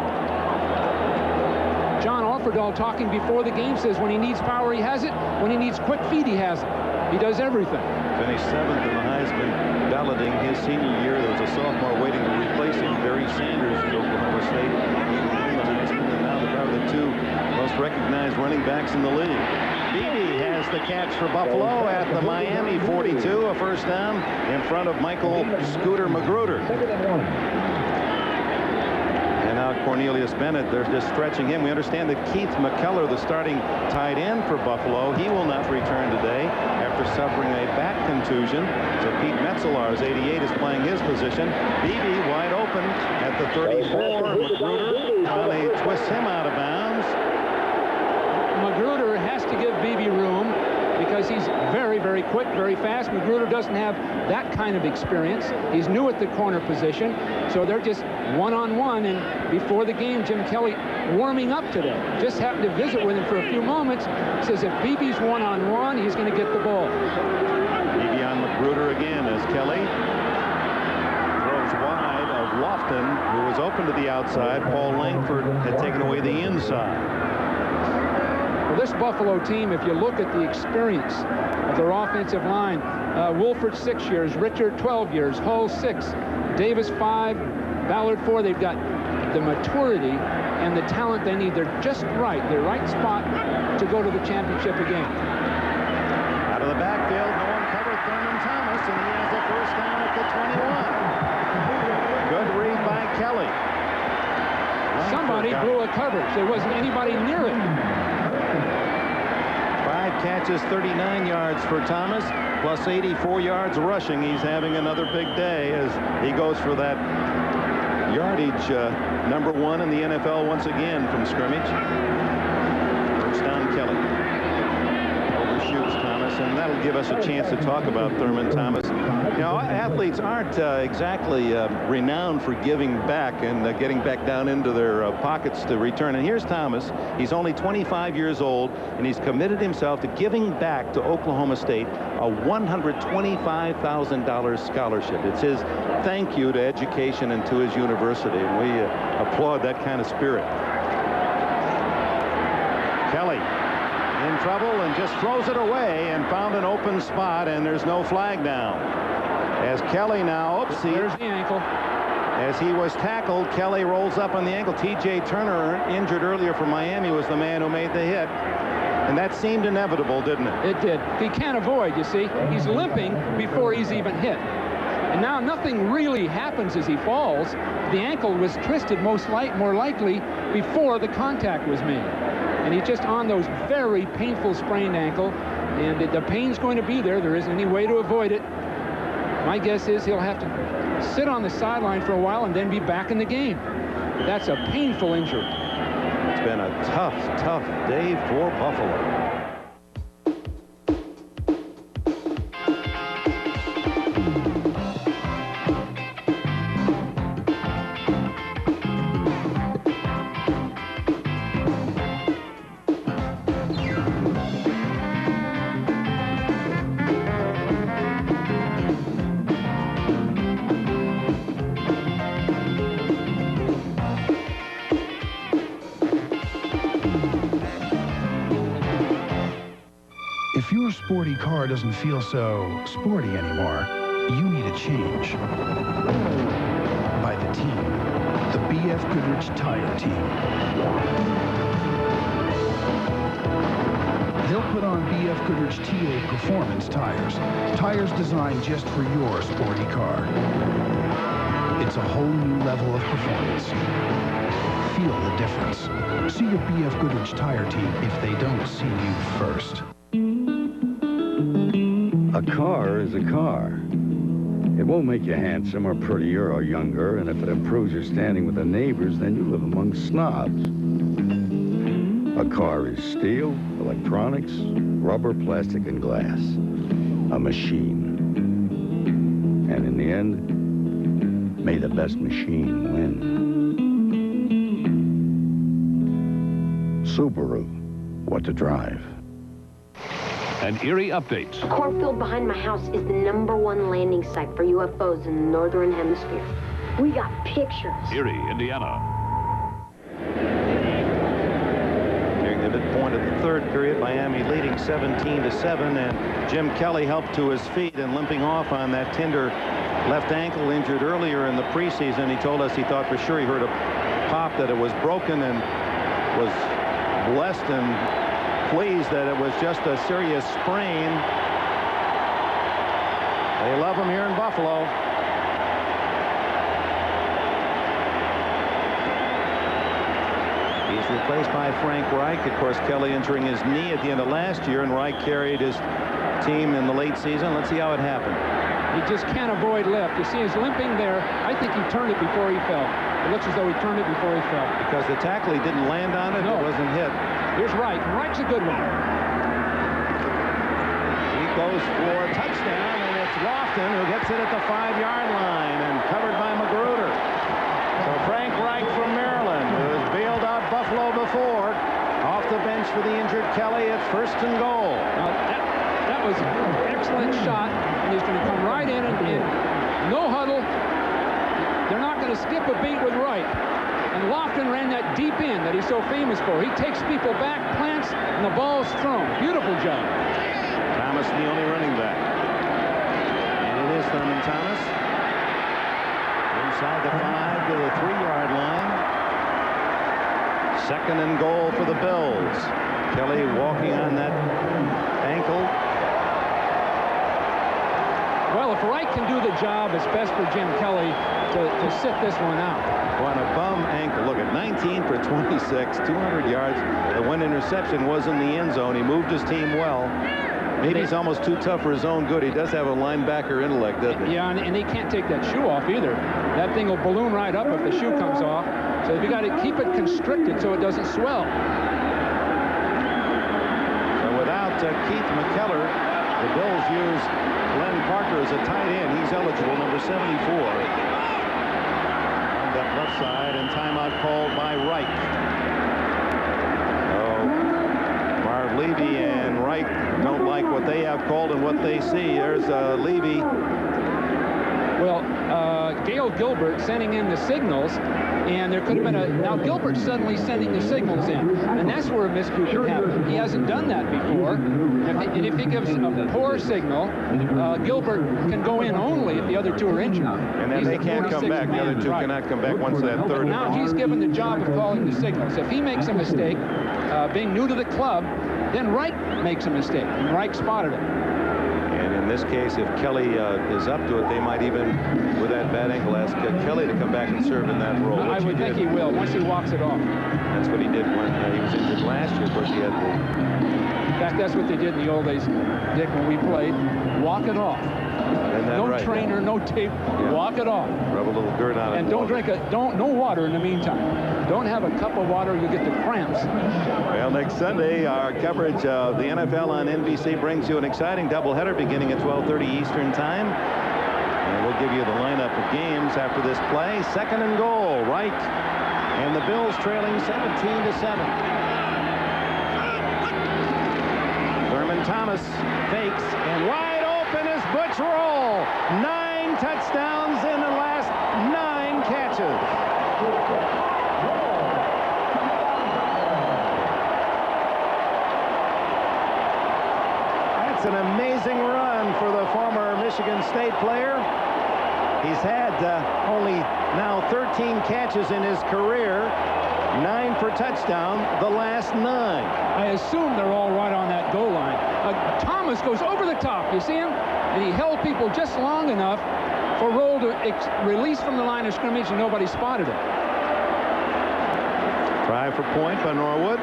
John Offerdahl, talking before the game, says when he needs power, he has it. When he needs quick feet, he has it. He does everything. Finished 7th in the Heisman balloting his senior year. There was a sophomore waiting to replace him, Barry Sanders of Oklahoma State. He won the Heisman, and now they're probably the 2 most recognized running backs in the league. Beebe has the catch for Buffalo at the Miami 42, a first down in front of Michael Scooter Magruder. And now Cornelius Bennett, they're just stretching him. We understand that Keith McKellar, the starting tight end for Buffalo, he will not return today after suffering a back contusion. So Pete Metzelar's 88 is playing his position. Beebe wide open at the 34. Magruder finally twists him out of bounds. Magruder has to give Beebe room because because he's very, very quick, very fast. Magruder doesn't have that kind of experience. He's new at the corner position, so they're just one-on-one. And before the game, Jim Kelly, warming up today, just happened to visit with him for a few moments, says if BB's one-on-one, he's going to get the ball. BB on Magruder again as Kelly throws wide of Lofton, who was open to the outside. Paul Langford had taken away the inside. Well, this Buffalo team, if you look at the experience of their offensive line, Wolford 6 years, Richard 12 years, Hull 6, Davis 5, Ballard 4. They've got the maturity and the talent they need. They're just right, the right spot to go to the championship again. Out of the backfield, no one covered Thurman Thomas, and he has the first down at the 21. Good read by Kelly. Somebody blew a coverage. There wasn't anybody near it. 5 catches, 39 yards for Thomas, plus 84 yards rushing. He's having another big day as he goes for that yardage #1 in the NFL once again from scrimmage. First down, Kelly. Overshoots Thomas, and that'll give us a chance to talk about Thurman Thomas. You know, athletes aren't exactly renowned for giving back and getting back down into their pockets to return. And here's Thomas. He's only 25 years old, and he's committed himself to giving back to Oklahoma State a $125,000 scholarship. It's his thank you to education and to his university, and we applaud that kind of spirit. Kelly in trouble and just throws it away and found an open spot, and there's no flag down. As Kelly now, There's the ankle. As he was tackled, Kelly rolls up on the ankle. T.J. Turner, injured earlier from Miami, was the man who made the hit. And that seemed inevitable, didn't it? It did. He can't avoid, you see. He's limping before he's even hit. And now nothing really happens as he falls. The ankle was twisted more likely before the contact was made. And he's just on those very painful sprained ankle. And the pain's going to be there. There isn't any way to avoid it. My guess is he'll have to sit on the sideline for a while and then be back in the game. That's a painful injury. It's been a tough, tough day for Buffalo. If your sporty car doesn't feel so sporty anymore, you need a change. By the team, the B.F. Goodrich Tire Team. They'll put on B.F. Goodrich TA Performance tires. Tires designed just for your sporty car. It's a whole new level of performance. Feel the difference. See your B.F. Goodrich Tire Team if they don't see you first. A car is a car. It won't make you handsome or prettier or younger, and if it improves your standing with the neighbors, then you live among snobs. A car is steel, electronics, rubber, plastic, and glass. A machine. And in the end, may the best machine win. Subaru. What to drive. And Erie updates. A cornfield behind my house is the #1 landing site for UFOs in the Northern Hemisphere. We got pictures. Erie, Indiana. Nearing the midpoint of the third period, Miami leading 17-7, and Jim Kelly helped to his feet and limping off on that tender left ankle injured earlier in the preseason. He told us he thought for sure he heard a pop, that it was broken, and was blessed and pleased that it was just a serious sprain. They love him here in Buffalo. He's replaced by Frank Reich. Of course, Kelly injuring his knee at the end of last year, and Reich carried his team in the late season. Let's see how it happened. He just can't avoid left. You see he's limping there. I think he turned it before he fell. It looks as though he turned it before he fell. Because the tackle, he didn't land on it. No. It wasn't hit. Here's Reich. Reich's a good one. goes for a touchdown, and it's Lofton who gets it at the 5-yard line and covered by Magruder. So Frank Reich from Maryland, who has bailed out Buffalo before, off the bench for the injured Kelly. It's 1st and goal. That was an excellent shot, and he's going to come right in and no huddle. They're not going to skip a beat with Wright. And Lofton ran that deep in that he's so famous for. He takes people back, plants, and the ball's thrown. Beautiful job. Thomas, the only running back. And it is Thurman Thomas. Inside the 5 to the 3-yard line. 2nd and goal for the Bills. Kelly walking on that ankle. Well, if Wright can do the job, it's best for Jim Kelly to sit this one out. On a bum ankle. Look at 19 for 26, 200 yards. The one interception was in the end zone. He moved his team well. Maybe he's almost too tough for his own good. He does have a linebacker intellect, doesn't he? Yeah, and he can't take that shoe off either. That thing will balloon right up if the shoe comes off. So you got to keep it constricted so it doesn't swell. So without Keith McKellar, the Bills use Glenn Parker as a tight end. He's eligible, number 74. On that left side, and timeout called by Wright. Oh, Marv Levy and Wright don't like what they have called and what they see. There's Levy. Well, Gail Gilbert sending in the signals, and there could have been a... Now, Gilbert's suddenly sending the signals in, and that's where a miscue can happen. He hasn't done that before, and if he gives a poor signal, Gilbert can go in only if the other two are injured. And then they can't come back. The other two cannot come back once that third... Now he's given the job of calling the signals. If he makes a mistake, being new to the club, then Wright makes a mistake, and Wright spotted it. And in this case, if Kelly is up to it, they might even, with that bad ankle, ask Kelly to come back and serve in that role. I would think he will, once he walks it off. That's what he did when he was injured last year. Of course, he had the... In fact, that's what they did in the old days, Dick, when we played. Walk it off. No right? trainer, no tape. Yeah. Walk it off. Rub a little dirt on it. And don't drink no water in the meantime. Don't have a cup of water, you get the cramps. Well, next Sunday, our coverage of the NFL on NBC brings you an exciting doubleheader beginning at 12:30 Eastern Time. And we'll give you the lineup of games after this play. 2nd and goal, Wright. And the Bills trailing 17-7. Thurman Thomas fakes, and wide open is Butch Roll. 9 touchdowns in the last 9 catches. That's an amazing run for the former Michigan State player. He's had only now 13 catches in his career, 9 for touchdown, the last 9. I assume they're all right on that goal line. Thomas goes over the top, you see him? And he held people just long enough for Roll to release from the line of scrimmage, and nobody spotted it. Try for point by Norwood.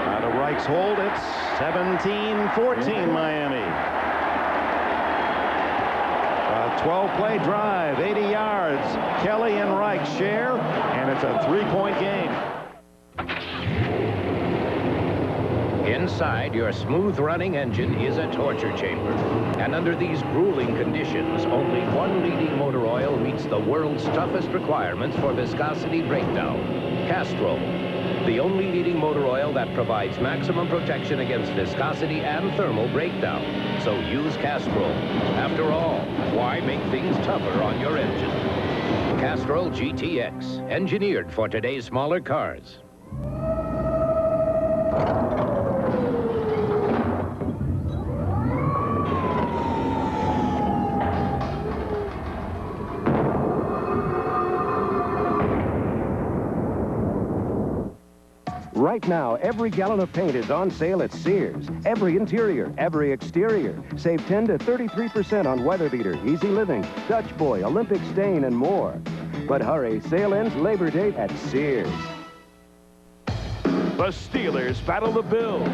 Out of Reich's hold, it's 17-14 Miami. A 12-play drive, 80 yards. Kelly and Reich share, and it's a 3-point game. Inside your smooth-running engine is a torture chamber. And under these grueling conditions, only one leading motor oil meets the world's toughest requirements for viscosity breakdown. Castrol, the only leading motor oil that provides maximum protection against viscosity and thermal breakdown. So use Castrol. After all, why make things tougher on your engine? Castrol GTX, engineered for today's smaller cars. Right now, every gallon of paint is on sale at Sears. Every interior, every exterior. Save 10 to 33% on Weather Beater, Easy Living, Dutch Boy, Olympic Stain, and more. But hurry, sale ends Labor Day at Sears. The Steelers battle the Bills.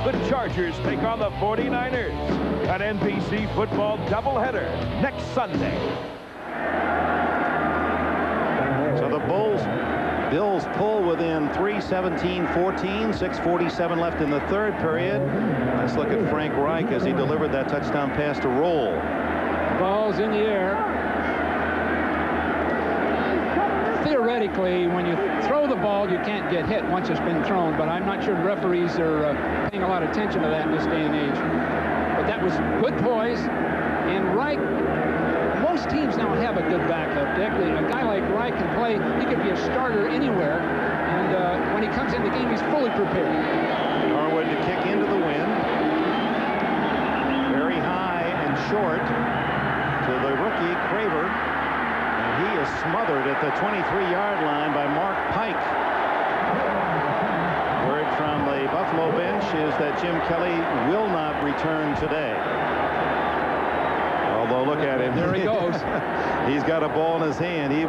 The Chargers take on the 49ers. An NBC football doubleheader next Sunday. So the Bills pull within 3, 17-14, 6:47 left in the third period. Let's look at Frank Reich as he delivered that touchdown pass to Roll. Ball's in the air. Theoretically, when you throw the ball, you can't get hit once it's been thrown, but I'm not sure referees are paying a lot of attention to that in this day and age. But that was good poise, and Reich, most teams now have a good backup, Dick. A guy like Reich can play, he could be a starter anywhere, and when he comes in the game, he's fully prepared. Norwood to kick into the wind. Very high and short to the rookie, Craver. He is smothered at the 23-yard line by Mark Pike. Word from the Buffalo bench is that Jim Kelly will not return today. Although, look at him. There he goes. He's got a ball in his hand. He'd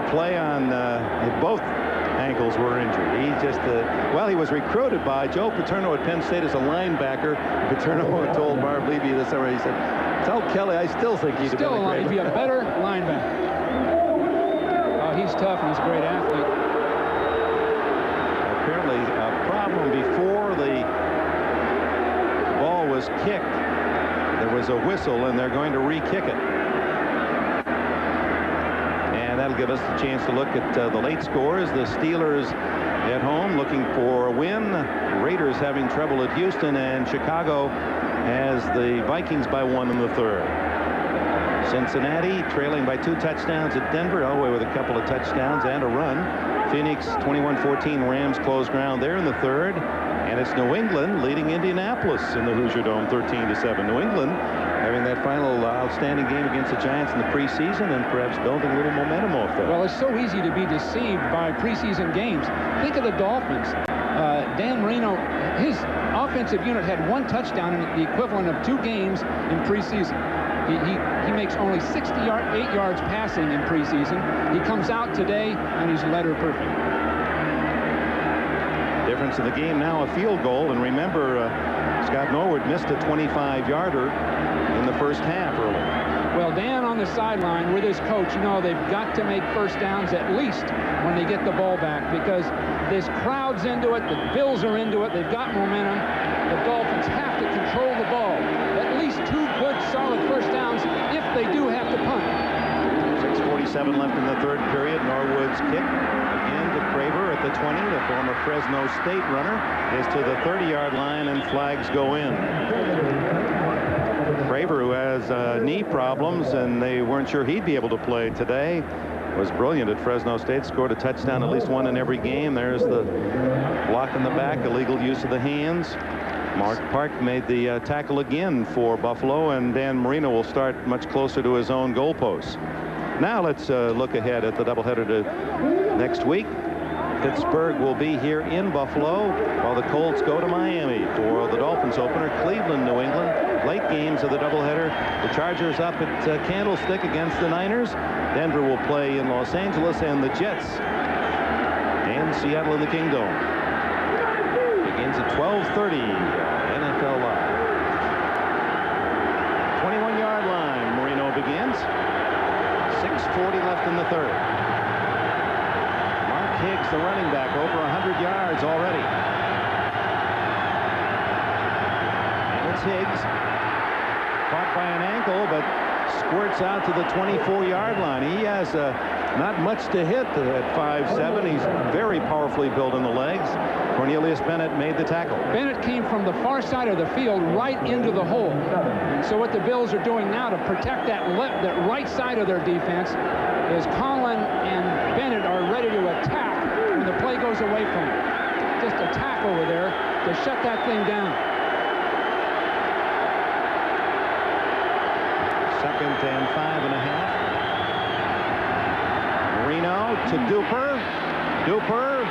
play on both ankles were injured. He just, well, he was recruited by Joe Paterno at Penn State as a linebacker. Paterno told Marv Levy this summer, he said, tell Kelly, I still think he'd he'd be a better linebacker. Oh, he's tough and he's a great athlete. Apparently, a problem before the ball was kicked. There was a whistle, and they're going to re-kick it. And that'll give us the chance to look at the late scores. The Steelers at home looking for a win. Raiders having trouble at Houston, and Chicago has the Vikings by 1 in the third. Cincinnati trailing by 2 touchdowns at Denver. Elway with a couple of touchdowns and a run. Phoenix 21-14. Rams close ground there in the third. And it's New England leading Indianapolis in the Hoosier Dome 13-7. New England having that final outstanding game against the Giants in the preseason and perhaps building a little momentum off that. Well, it's so easy to be deceived by preseason games. Think of the Dolphins. Dan Marino, his offensive unit had 1 touchdown in the equivalent of 2 games in preseason. He makes only 8 yards passing in preseason. He comes out today and he's letter perfect. Difference in the game now, a field goal. And remember, Scott Norwood missed a 25-yarder in the first half early. Well, Dan on the sideline with his coach, you know, they've got to make first downs at least when they get the ball back, because this crowd's into it, the Bills are into it, they've got momentum. The Dolphins have to control the ball. At least 2 good, solid first downs if they do have to punt. 6:47 left in the third period. Norwood's kick again to Craver at the 20. The former Fresno State runner is to the 30-yard line, and flags go in. Craver, who has knee problems, and they weren't sure he'd be able to play today, was brilliant at Fresno State, scored a touchdown, at least 1 in every game. There's the block in the back, illegal use of the hands. Mark Park made the tackle again for Buffalo, and Dan Marino will start much closer to his own goalposts. Now let's look ahead at the doubleheader to next week. Pittsburgh will be here in Buffalo while the Colts go to Miami for the Dolphins opener. Cleveland, New England. Late games of the doubleheader. The Chargers up at Candlestick against the Niners. Denver will play in Los Angeles, and the Jets and Seattle in the Kingdom. Begins at 12:30. NFL Live. 21-yard line. Marino begins. 6:40 left in the third. Mark Higgs, the running back, over 100 yards already. And it's Higgs. Caught by an ankle, but squirts out to the 24-yard line. He has not much to hit at 5'7". He's very powerfully built in the legs. Cornelius Bennett made the tackle. Bennett came from the far side of the field right into the hole. And so what the Bills are doing now to protect that right side of their defense is Conlon and Bennett are ready to attack when the play goes away from them. Just attack over there to shut that thing down. 2nd and 5.5. Marino to Duper. Duper,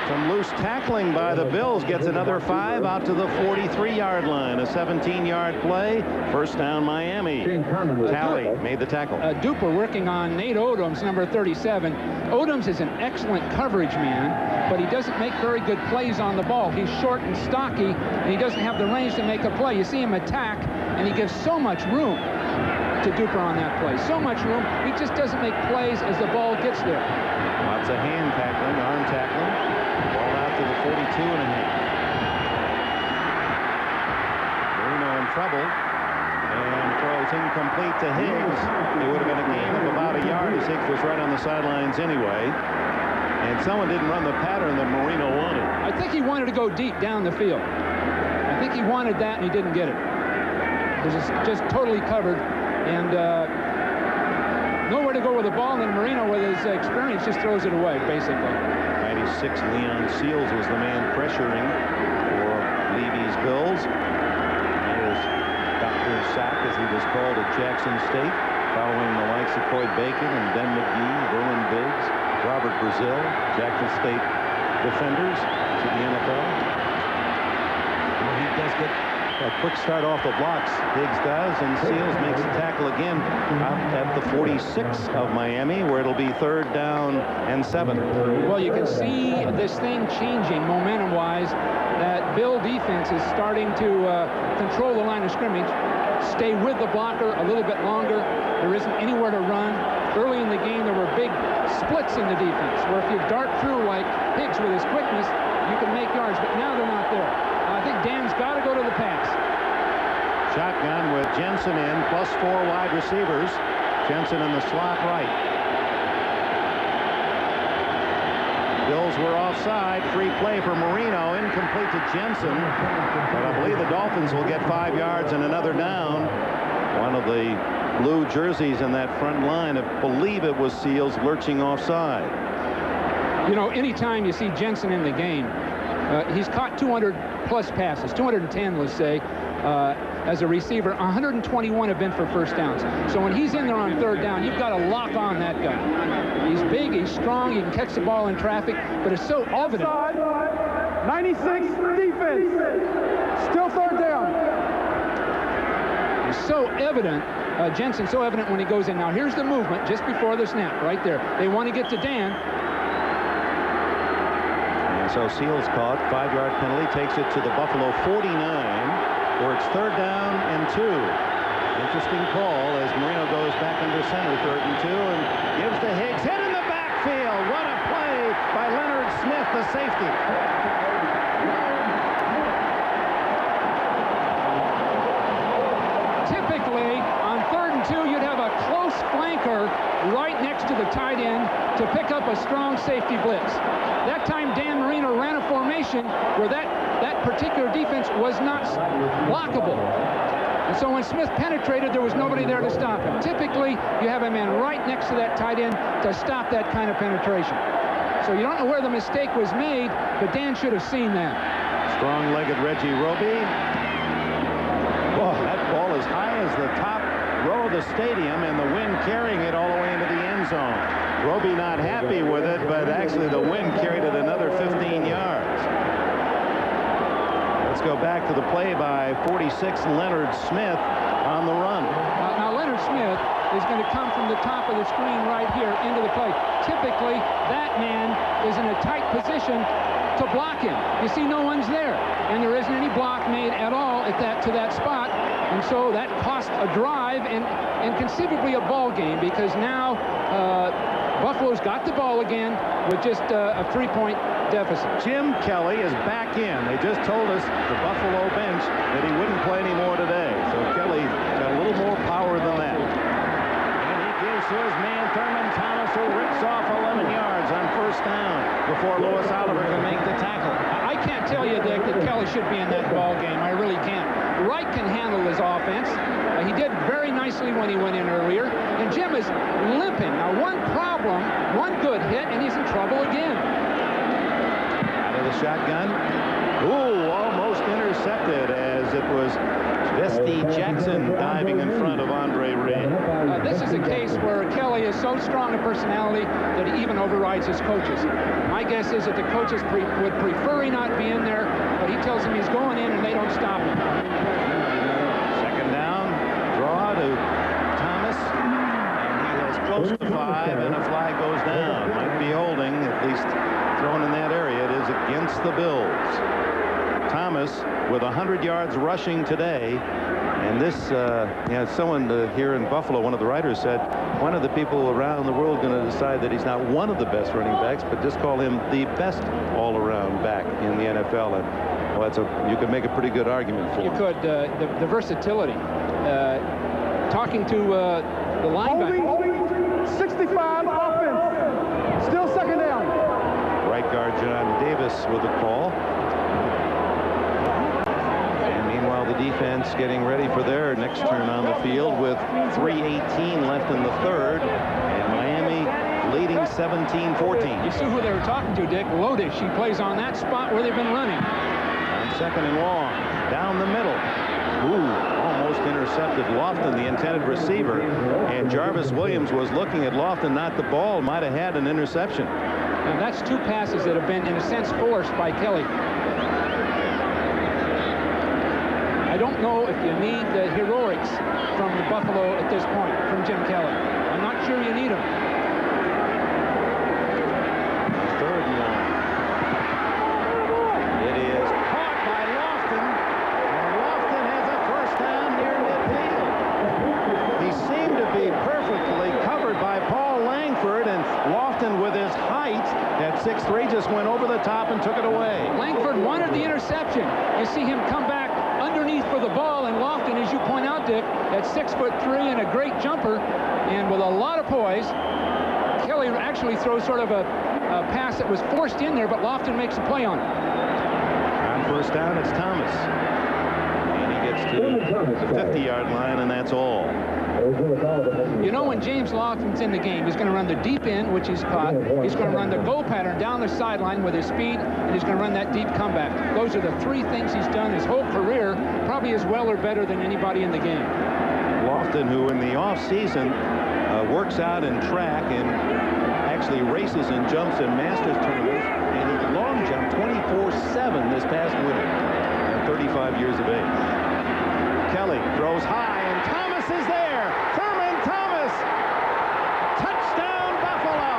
some loose tackling by the Bills, gets another 5 out to the 43-yard line. A 17-yard play. First down, Miami. Talley made the tackle. Duper working on Nate Odoms, number 37. Odoms is an excellent coverage man, but he doesn't make very good plays on the ball. He's short and stocky, and he doesn't have the range to make a play. You see him attack, and he gives so much room to Duper on that play. So much room. He just doesn't make plays as the ball gets there. Lots of hand tackling, arm tackling. Ball out to the 42.5. scrambled and throws incomplete to Higgs. It would have been a gain of about a yard as Higgs was right on the sidelines anyway. And someone didn't run the pattern that Marino wanted. I think he wanted to go deep down the field. I think he wanted that, and he didn't get it. It was just totally covered, and nowhere to go with the ball, and then Marino, with his experience, just throws it away, basically. 96, Leon Seals was the man pressuring for Levy's Bills. That is Dr. Sack, as he was called at Jackson State, following the likes of Coy Bacon and Ben McGee, Verlin Biggs, Robert Brazil, Jackson State defenders to the NFL. And he does get a quick start off the blocks. Higgs does, and Seals makes the tackle again out at the 46 of Miami, where it'll be 3rd down and 7. Well, you can see this thing changing momentum-wise. That Bill defense is starting to control the line of scrimmage, stay with the blocker a little bit longer. There isn't anywhere to run. Early in the game, there were big splits in the defense, where if you dart through like Higgs with his quickness, you can make yards, but now they're not there. I think Dan's got to go to the pass. Shotgun with Jensen in, plus 4 wide receivers. Jensen in the slot right. Bills were offside. Free play for Marino. Incomplete to Jensen. But I believe the Dolphins will get 5 yards and another down. One of the blue jerseys in that front line, I believe it was Seals, lurching offside. You know, anytime you see Jensen in the game, he's caught 200-plus passes, 210, let's say, as a receiver. 121 have been for first downs. So when he's in there on 3rd down, you've got to lock on that guy. He's big, he's strong, he can catch the ball in traffic, but it's so evident. 96 defense. Still 3rd down. It's so evident, Jensen, so evident when he goes in. Now here's the movement just before the snap, right there. They want to get to Dan. And so Seals caught, 5-yard penalty, takes it to the Buffalo 49, where it's 3rd down and 2. Interesting call as Marino goes back under center, 3rd and 2, and gives to Higgs. Hit in the backfield. What a play by Leonard Smith, the safety. Typically, on 3rd and 2, you'd have a close flanker right next to the tight end to pick up a strong safety blitz. That time, Dan Marino ran a formation where that particular defense was not blockable. And so when Smith penetrated, there was nobody there to stop him. Typically, you have a man right next to that tight end to stop that kind of penetration. So you don't know where the mistake was made, but Dan should have seen that. Strong-legged Reggie Roby. Oh, that ball is high as the top row of the stadium, and the wind carrying it all the way into the end zone. Roby not happy with it, but actually the wind carried it another 15 yards. Let's go back to the play by 46, Leonard Smith on the run. Now Leonard Smith is going to come from the top of the screen right here into the play. Typically, that man is in a tight position to block him. You see, no one's there, and there isn't any block made at all at to that spot, and so that cost a drive and conceivably a ball game, because now Buffalo's got the ball again with just a 3-point deficit. Jim Kelly is back in. They just told us, the Buffalo bench, that he wouldn't play anymore today. So Kelly got a little more power than that. And he gives to his man, Thurman Thomas, who rips off 11 yards on 1st down before Louis Oliver can make the tackle. I can't tell you, Dick, that Kelly should be in that ball game. I really can't. Wright can handle his offense. He did very nicely when he went in earlier. And Jim is limping. Now, one problem, one good hit, and he's in trouble again. Out of the shotgun. Ooh, almost intercepted as it was Vesti Jackson diving in front of Andre Reed. This is a case where Kelly is so strong a personality that he even overrides his coaches. My guess is that the coaches would prefer he not be in there, but he tells them he's going in and they don't stop him. 2nd down, draw to Thomas, and he has close to 5, and a flag goes down. Might be holding, at least thrown in that area. It is against the Bills. Thomas with 100 yards rushing today. And this, someone here in Buffalo, one of the writers said, one of the people around the world going to decide that he's not one of the best running backs, but just call him the best all-around back in the NFL. And Well, you could make a pretty good argument for You him. could. The versatility. Talking to the linebacker. 65 offense. Still second down. Right guard John Davis with the call. And meanwhile, the defense getting ready for their next turn on the field with 3:18 left in the third. And Miami leading 17-14. You see who they were talking to, Dick? Lodish. He plays on that spot where they've been running. On second and long. Down the middle. Ooh, almost intercepted Lofton, the intended receiver. And Jarvis Williams was looking at Lofton, not the ball. Might have had an interception. And that's two passes that have been, in a sense, forced by Kelly. I don't know if you need the heroics from the Buffalo at this point, from Jim Kelly. I'm not sure you need them. Third and long. It is caught by Lofton, and Lofton has a first down near midfield. He seemed to be perfectly covered by Paul Langford, and Lofton, with his height at 6'3", just went over the top and took it away. Langford wanted the interception. You see him come back underneath for the ball, and Lofton, as you point out, Dick, at 6'3" and a great jumper, and with a lot of poise. Kelly actually throws sort of a pass that was forced in there, but Lofton makes a play on it. On first down, it's Thomas. And he gets to the 50-yard line, and that's all. You know, when James Lofton's in the game, he's going to run the deep end, which he's caught. He's going to run the go pattern down the sideline with his speed, and he's going to run that deep comeback. Those are the three things he's done his whole career, probably as well or better than anybody in the game. Lofton, who in the off-season works out in track and actually races and jumps in Masters tournaments, and he long jumped 24/7 this past winter at 35 years of age. Kelly throws high, and Thomas is there. Thurman Thomas. Touchdown, Buffalo.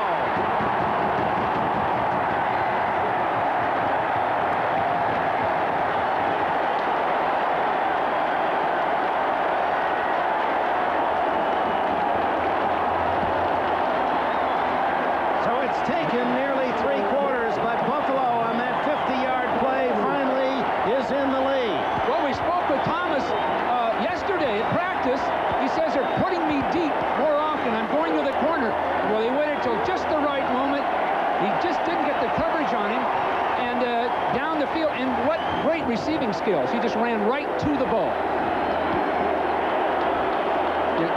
So it's taken nearly 3/4 by Buffalo on that 50-yard play. Finally is in the lead. Well, we spoke with Thomas yesterday at practice. He says they're putting me deep more often. I'm going to the corner. Well, they waited till just the right moment. He just didn't get the coverage on him. And down the field. And what great receiving skills. He just ran right to the ball.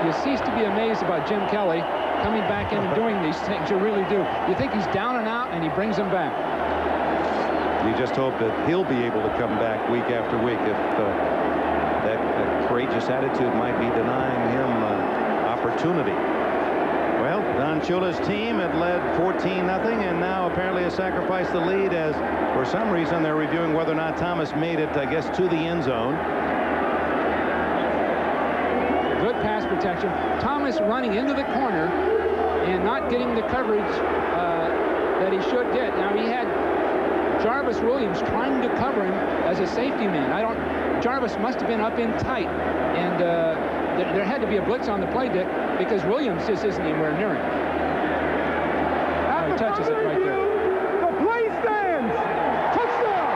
You cease to be amazed about Jim Kelly coming back in and doing these things. You really do. You think he's down and out, and he brings them back. You just hope that he'll be able to come back week after week. If that courageous attitude might be denying him opportunity. Well, Don Shula's team had led 14-0, and now apparently has sacrificed the lead as, for some reason, they're reviewing whether or not Thomas made it, I guess, to the end zone. Good pass protection. Thomas running into the corner and not getting the coverage that he should get. Now, he had Jarvis Williams trying to cover him as a safety man. Jarvis must have been up in tight, and there had to be a blitz on the play, Dick, because Williams just isn't anywhere near him. He touches it right there. The play stands. Touchdown.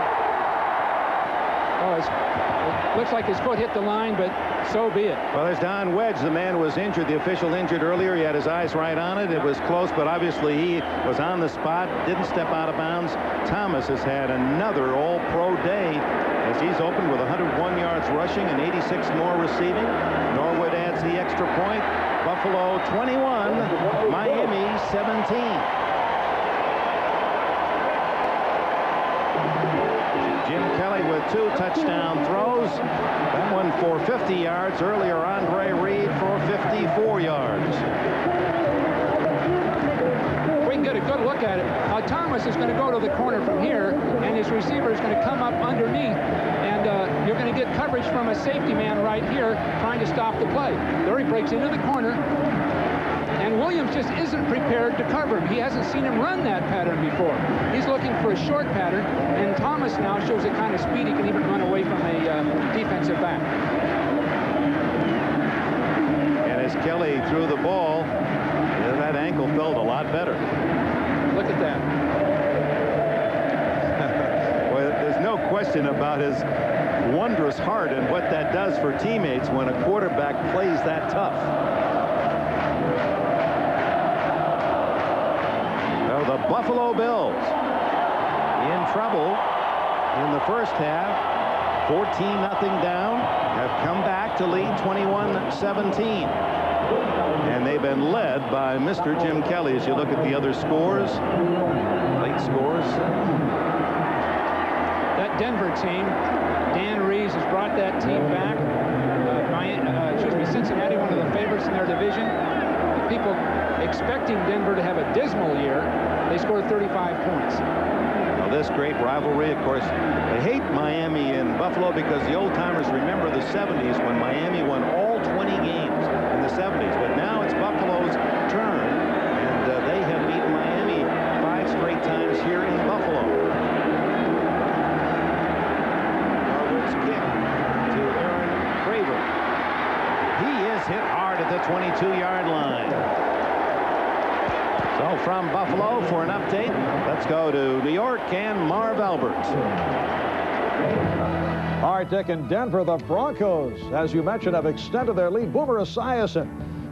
Oh, it looks like his foot hit the line, but so be it. Well, there's Don Wedge. The man was injured. The official injured earlier. He had his eyes right on it. It was close, but obviously he was on the spot, didn't step out of bounds. Thomas has had another all-pro day as he's opened with 101 yards rushing and 86 more receiving. Norwood adds the extra point. Buffalo 21, Miami 17. Jim Kelly with 2 touchdown throws. That one for 50 yards. Earlier, Andre Reed for 54 yards. We can get a good look at it. Thomas is going to go to the corner from here, and his receiver is going to come up underneath, and you're going to get coverage from a safety man right here trying to stop the play. There he breaks into the corner, and Williams just isn't prepared to cover him. He hasn't seen him run that pattern before. He's looking for a short pattern, and Thomas now shows the kind of speed he can even run away from a defensive back. And as Kelly threw the ball, that ankle felt a lot better. Look at that. Well, there's no question question about his wondrous heart and what that does for teammates when a quarterback plays that tough. Well, the Buffalo Bills in trouble in the first half. 14-0 down, have come back to lead 21-17. And they've been led by Mr. Jim Kelly. As you look at the other scores, late scores. That Denver team, Dan Reeves has brought that team back. Cincinnati, one of the favorites in their division. People expecting Denver to have a dismal year, they scored 35 points. Well, this great rivalry, of course, they hate Miami and Buffalo because the old-timers remember the 70s when Miami won all 20 games in the 70s. But now it's Buffalo's turn, and they have beaten Miami 5 straight times here in Buffalo. Harvard's kick to Aaron Craver. He is hit hard at the 22-yard line. So from Buffalo for an update, let's go to New York and Marv Albert. All right, Dick, in Denver, the Broncos, as you mentioned, have extended their lead. Boomer Esiason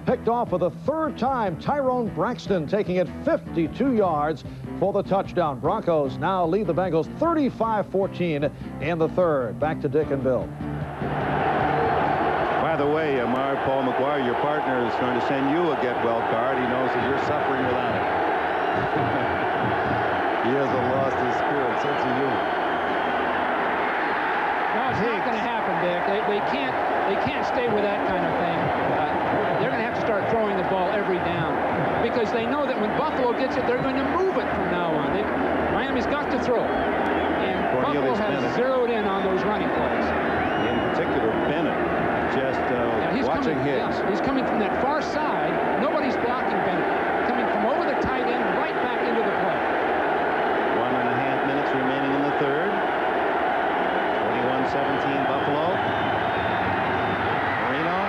picked off for the 3rd time. Tyrone Braxton taking it 52 yards for the touchdown. Broncos now lead the Bengals 35-14 in the 3rd. Back to Dick and Bill. By the way, Marv, Paul McGuire, your partner, is going to send you a get-well card. He knows that you're suffering without it. He hasn't lost his spirit since he knew. No, it's not going to happen, Dick. They can't stay with that kind of thing. They're going to have to start throwing the ball every down because they know that when Buffalo gets it, they're going to move it from now on. Miami's got to throw. And Buffalo has zeroed in on those running plays. In particular, Bennett. Just watching Higgs. Yeah, he's coming from that far side. Nobody's blocking Bennett. Coming from over the tight end right back into the play. 1.5 minutes remaining in the 3rd. 21-17 Buffalo. Marino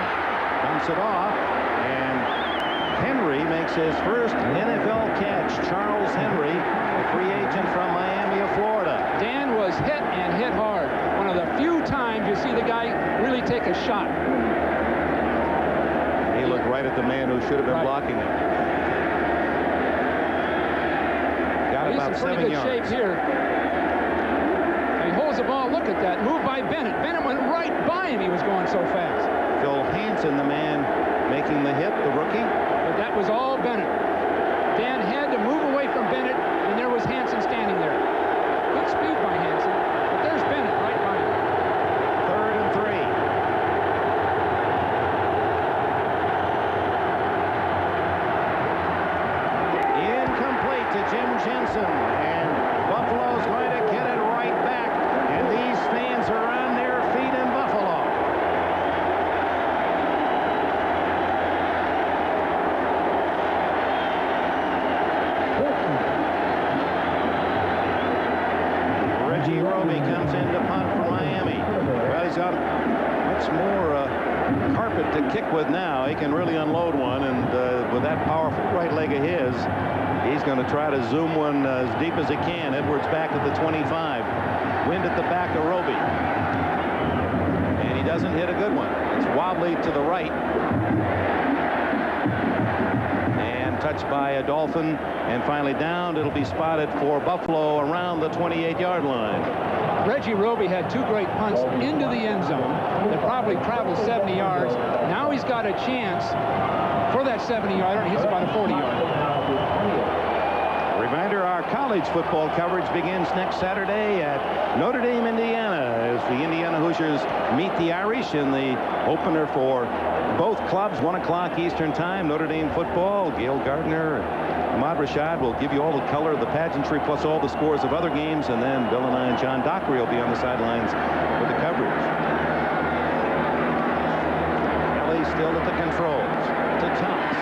dumps it off. And Henry makes his first NFL catch. Charles Henry, a free agent from Miami of Florida. Dan was hit and hit hard. One of the few times you see the guy really take a shot. He looked right at the man who should have been blocking him. Got He's about in 7 pretty good yards. shape here. He holds the ball. Look at that. Move by Bennett. Bennett went right by him. He was going so fast. Phil Hansen, the man making the hit, the rookie. But that was all Bennett. Dan had to move away from Bennett, and there was Hansen standing there. Good speed by Hansen, but there's Bennett right by him. 3rd and 3. Incomplete to Jim Jensen, and Buffalo's going to get it right back, and these fans are on their feet in Buffalo. Reggie Roby comes in to punt for Miami. Well, he's got much more carpet to kick with now. He can really unload one, and with that powerful right leg of his, he's going to try to zoom one as deep as he can. Edwards back at the 25. Wind at the back of Roby. And he doesn't hit a good one. It's wobbly to the right. And touched by a Dolphin. And finally down. It'll be spotted for Buffalo around the 28-yard line. Reggie Roby had 2 great punts into the end zone that probably traveled 70 yards. Now he's got a chance for that 70-yarder, and he's about a 40-yarder. Reminder, our college football coverage begins next Saturday at Notre Dame, Indiana, as the Indiana Hoosiers meet the Irish in the opener for both clubs, 1 o'clock Eastern time. Notre Dame football, Gail Gardner, Ahmad Rashad will give you all the color of the pageantry plus all the scores of other games, and then Bill and I and John Dockery will be on the sidelines with the coverage. Kelly still at the controls to Thomas.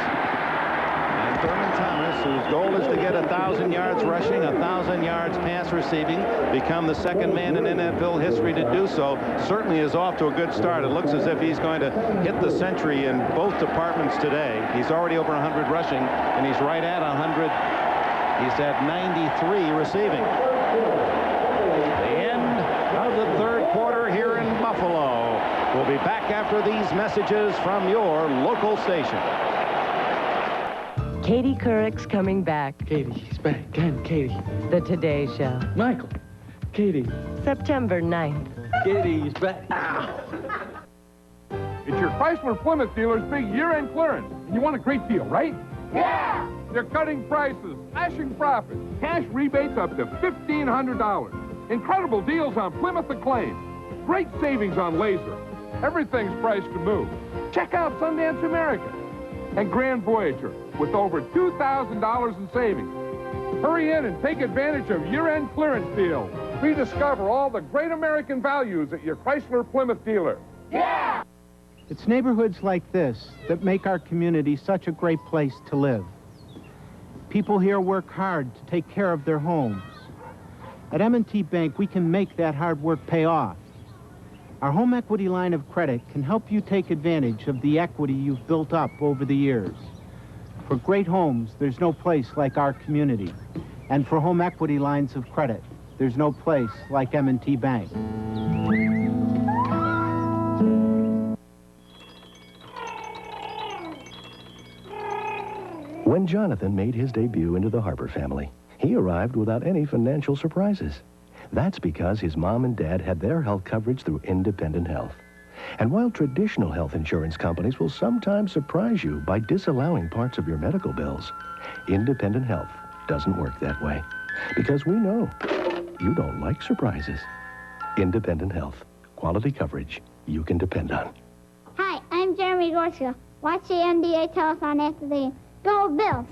And Thurman Thomas, whose goal is to get 1,000 yards rushing, 1,000 yards pass receiving, become the 2nd man in NFL history to do so, certainly is off to a good start. It looks as if he's going to hit the century in both departments today. He's already over 100 rushing, and he's right at 100. He's at 93 receiving. The end of be back after these messages from your local station. Katie Couric's coming back. Katie, he's back again, Katie. The Today Show. Michael, Katie. September 9th. Katie, he's back. It's your Chrysler Plymouth dealer's big year-end clearance. And you want a great deal, right? Yeah! They're cutting prices, slashing profits, cash rebates up to $1,500. Incredible deals on Plymouth Acclaim. Great savings on Laser. Everything's priced to move. Check out Sundance America and Grand Voyager with over $2,000 in savings. Hurry in and take advantage of year-end clearance deals. Rediscover all the great American values at your Chrysler Plymouth dealer. Yeah! It's neighborhoods like this that make our community such a great place to live. People here work hard to take care of their homes. At M&T Bank, we can make that hard work pay off. Our home equity line of credit can help you take advantage of the equity you've built up over the years. For great homes, there's no place like our community. And for home equity lines of credit, there's no place like M&T Bank. When Jonathan made his debut into the Harper family, he arrived without any financial surprises. That's because his mom and dad had their health coverage through Independent Health. And while traditional health insurance companies will sometimes surprise you by disallowing parts of your medical bills, Independent Health doesn't work that way. Because we know you don't like surprises. Independent Health. Quality coverage you can depend on. Hi, I'm Jeremy Gorska. Watch the NBA telethon after the game. Go Bills!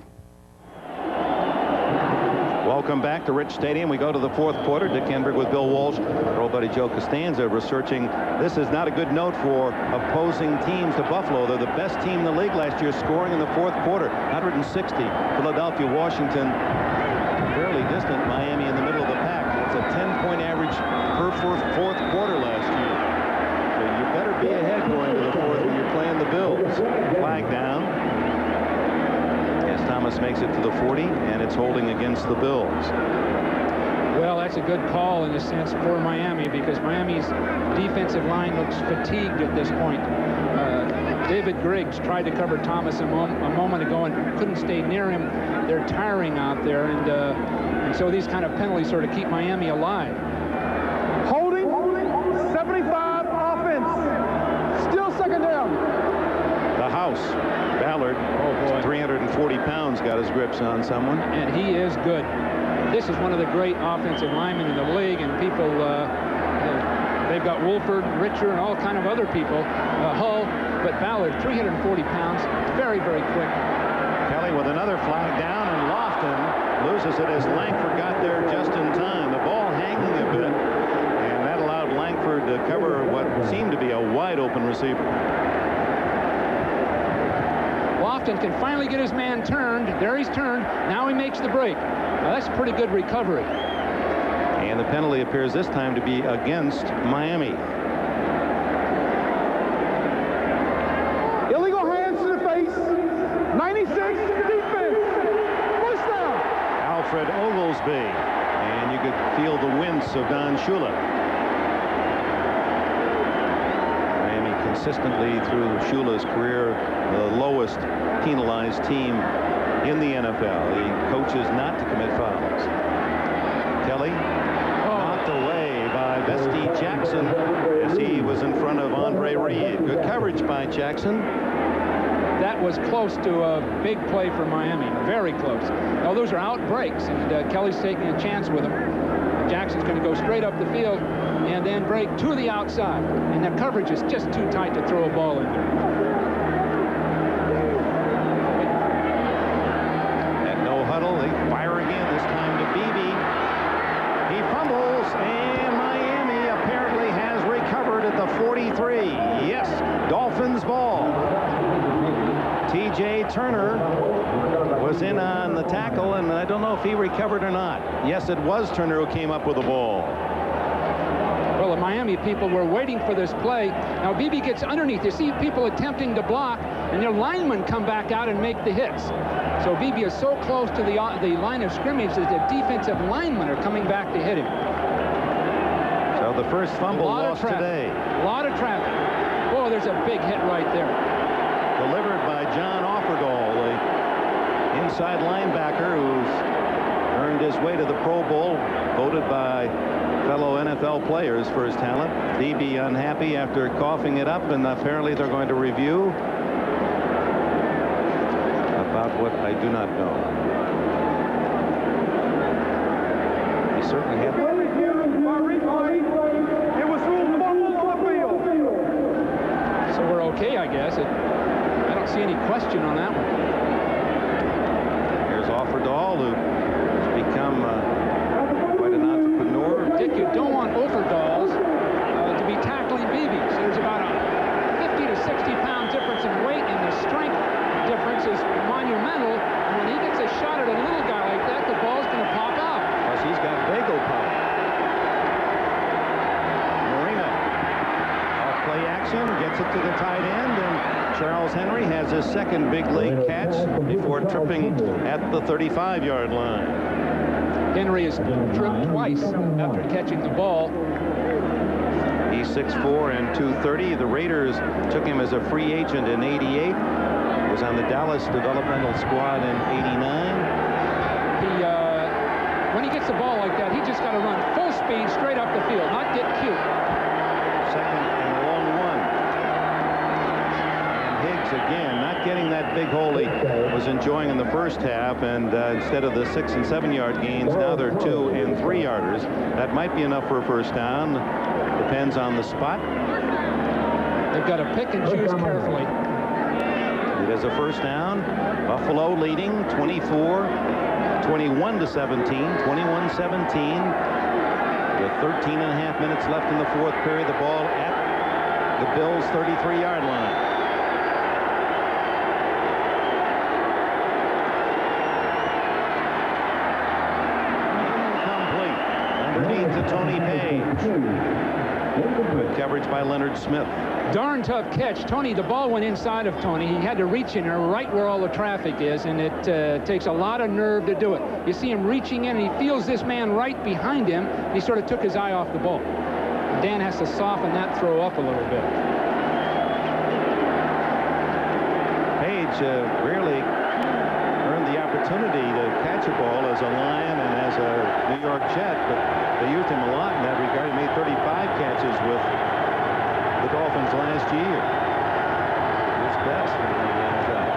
Welcome back to Rich Stadium. We go to the fourth quarter. Dick Enberg with Bill Walsh. Our old buddy Joe Costanza researching. This is not a good note for opposing teams to Buffalo. They're the best team in the league last year, scoring in the fourth quarter. 160. Philadelphia, Washington, fairly distant. Miami in the middle of the pack. It's a 10-point average per fourth quarter last year. So you better be ahead going to the fourth when you're playing the Bills. Flag down. Thomas makes it to the 40, and it's holding against the Bills. Well, that's a good call in a sense for Miami, because Miami's defensive line looks fatigued at this point. David Griggs tried to cover Thomas a moment ago and couldn't stay near him. They're tiring out there, and so these kind of penalties sort of keep Miami alive. Holding, 75 offense. Still second down. The house. Ballard, 340 pounds, got his grips on someone. And he is good. This is one of the great offensive linemen in the league, and people, they've got Wolford, Richer, and all kind of other people. Hull, but Ballard, 340 pounds, very, very quick. Kelly with another flag down, and Lofton loses it as Langford got there just in time. The ball hanging a bit, and that allowed Langford to cover what seemed to be a wide-open receiver. Lofton can finally get his man turned. There he's turned. Now he makes the break. Now that's a pretty good recovery. And the penalty appears this time to be against Miami. Illegal hands to the face. 96, defense. First down. Alfred Oglesby. And you could feel the wince of Don Shula. Miami consistently through Shula's career the lowest penalized team in the NFL. He coaches not to commit fouls. Kelly knocked away by Bestie Jackson as he was in front of Andre Reed. Good coverage by Jackson. That was close to a big play for Miami. Very close. Now those are out breaks, and Kelly's taking a chance with him. Jackson's going to go straight up the field and then break to the outside. And the coverage is just too tight to throw a ball in there. They fire again, this time to Beebe. He fumbles, and Miami apparently has recovered at the 43. Yes, Dolphins ball. T.J. Turner was in on the tackle, and I don't know if he recovered or not. Yes, it was Turner who came up with the ball. Well, the Miami people were waiting for this play. Now, Beebe gets underneath. You see people attempting to block, and their linemen come back out and make the hits. So Beebe is so close to the line of scrimmage that the defensive linemen are coming back to hit him. So the first fumble lost today. A lot of traffic. there's a big hit right there. Delivered by John Offerdahl, the inside linebacker who's earned his way to the Pro Bowl, voted by fellow NFL players for his talent. DB unhappy after coughing it up, and apparently they're going to review about what I do not know. He certainly had. It was ruled fumble on the field. So we're okay, I guess. I don't see any question on that one. Here's Offerdahl, who has become quite an entrepreneur. Dick, you don't want overdalls to be tackling BBs. There's about a 50 to 60 pound difference in weight, and the strength difference is monumental. And when he gets a shot at a little guy like that, the ball's going to pop out. Plus, he's got bagel power. Marino, off play action, gets it to the tight end, and Charles Henry has his second big league catch before tripping at the 35-yard line. Henry has tripped twice after catching the ball. He's 6'4" and 230. The Raiders took him as a free agent in '88. Was on the Dallas developmental squad in '89. When he gets the ball like that, he just got to run full speed straight up the field, not get cute. Second and a long one. And Higgs again, not getting that big hole he was enjoying in the first half, and instead of the 6- and 7-yard gains, now they're 2- and 3-yarders. That might be enough for a first down. Depends on the spot. They've got to pick and choose carefully. It is a first down. Buffalo leading 21 to 17, 21-17. With 13 and a half minutes left in the fourth period, the ball at the Bills' 33-yard line. Incomplete. Underneath to Tony Page. Good coverage by Leonard Smith. Darn tough catch. Tony, the ball went inside of Tony. He had to reach in there right where all the traffic is, and it takes a lot of nerve to do it. You see him reaching in, and he feels this man right behind him. He sort of took his eye off the ball. Dan has to soften that throw up a little bit. Page rarely earned the opportunity to catch a ball as a Lion and as a New York Jet, but they used him a lot in that regard. He made 35 catches with the Dolphins last year. His best in the NFL.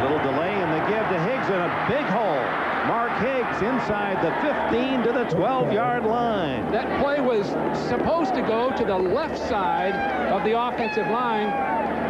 Little delay in the give to Higgs, and a big hole. Mark Higgs inside the 15 to the 12-yard line. That play was supposed to go to the left side of the offensive line,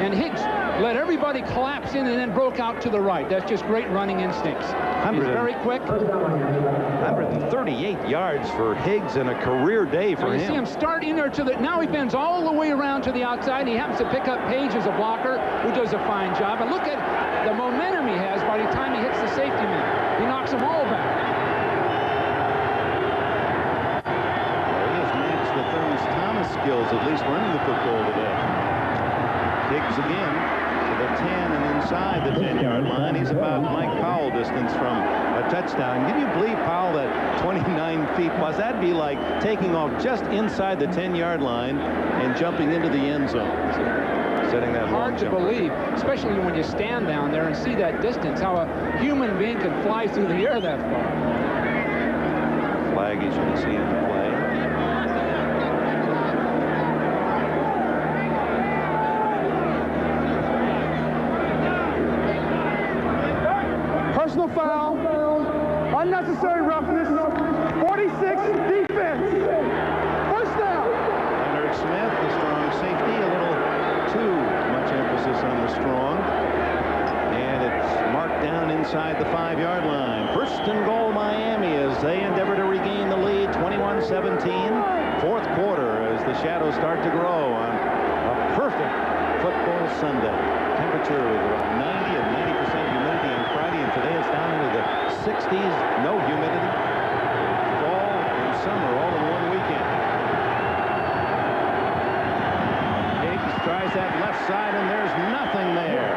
and Higgs let everybody collapse in and then broke out to the right. That's just great running instincts. He's very quick. 138 yards for Higgs and a career day for him. You see him start in there to the... Now he bends all the way around to the outside. He happens to pick up Page as a blocker, who does a fine job. And look at the momentum he has by the time he hits the safety man. He knocks them all back. Well, he has matched the Thurman Thomas skills, at least running the football today. Higgs again to the 10 and inside the 10-yard line. He's about Mike Powell distance from a touchdown. Can you believe Powell at 29 feet plus? That'd be like taking off just inside the 10-yard line and jumping into the end zone. Setting that hard to believe, especially when you stand down there and see that distance, how a human being could fly through the air that far. Flag, as you can see in the play. Personal foul, unnecessary roughness, 46 defense. First down. Leonard Smith, the strong safety, a little too much emphasis on the strong. And it's marked down inside the 5-yard line. First and goal, Miami, as they endeavor to regain the lead, 21-17. Fourth quarter as the shadows start to grow on a perfect football Sunday. Temperature was around 90 and 90% humidity on Friday, and today it's down into the 60s, no humidity. Fall and summer all in one weekend. Higgs tries that left side, and there's nothing there.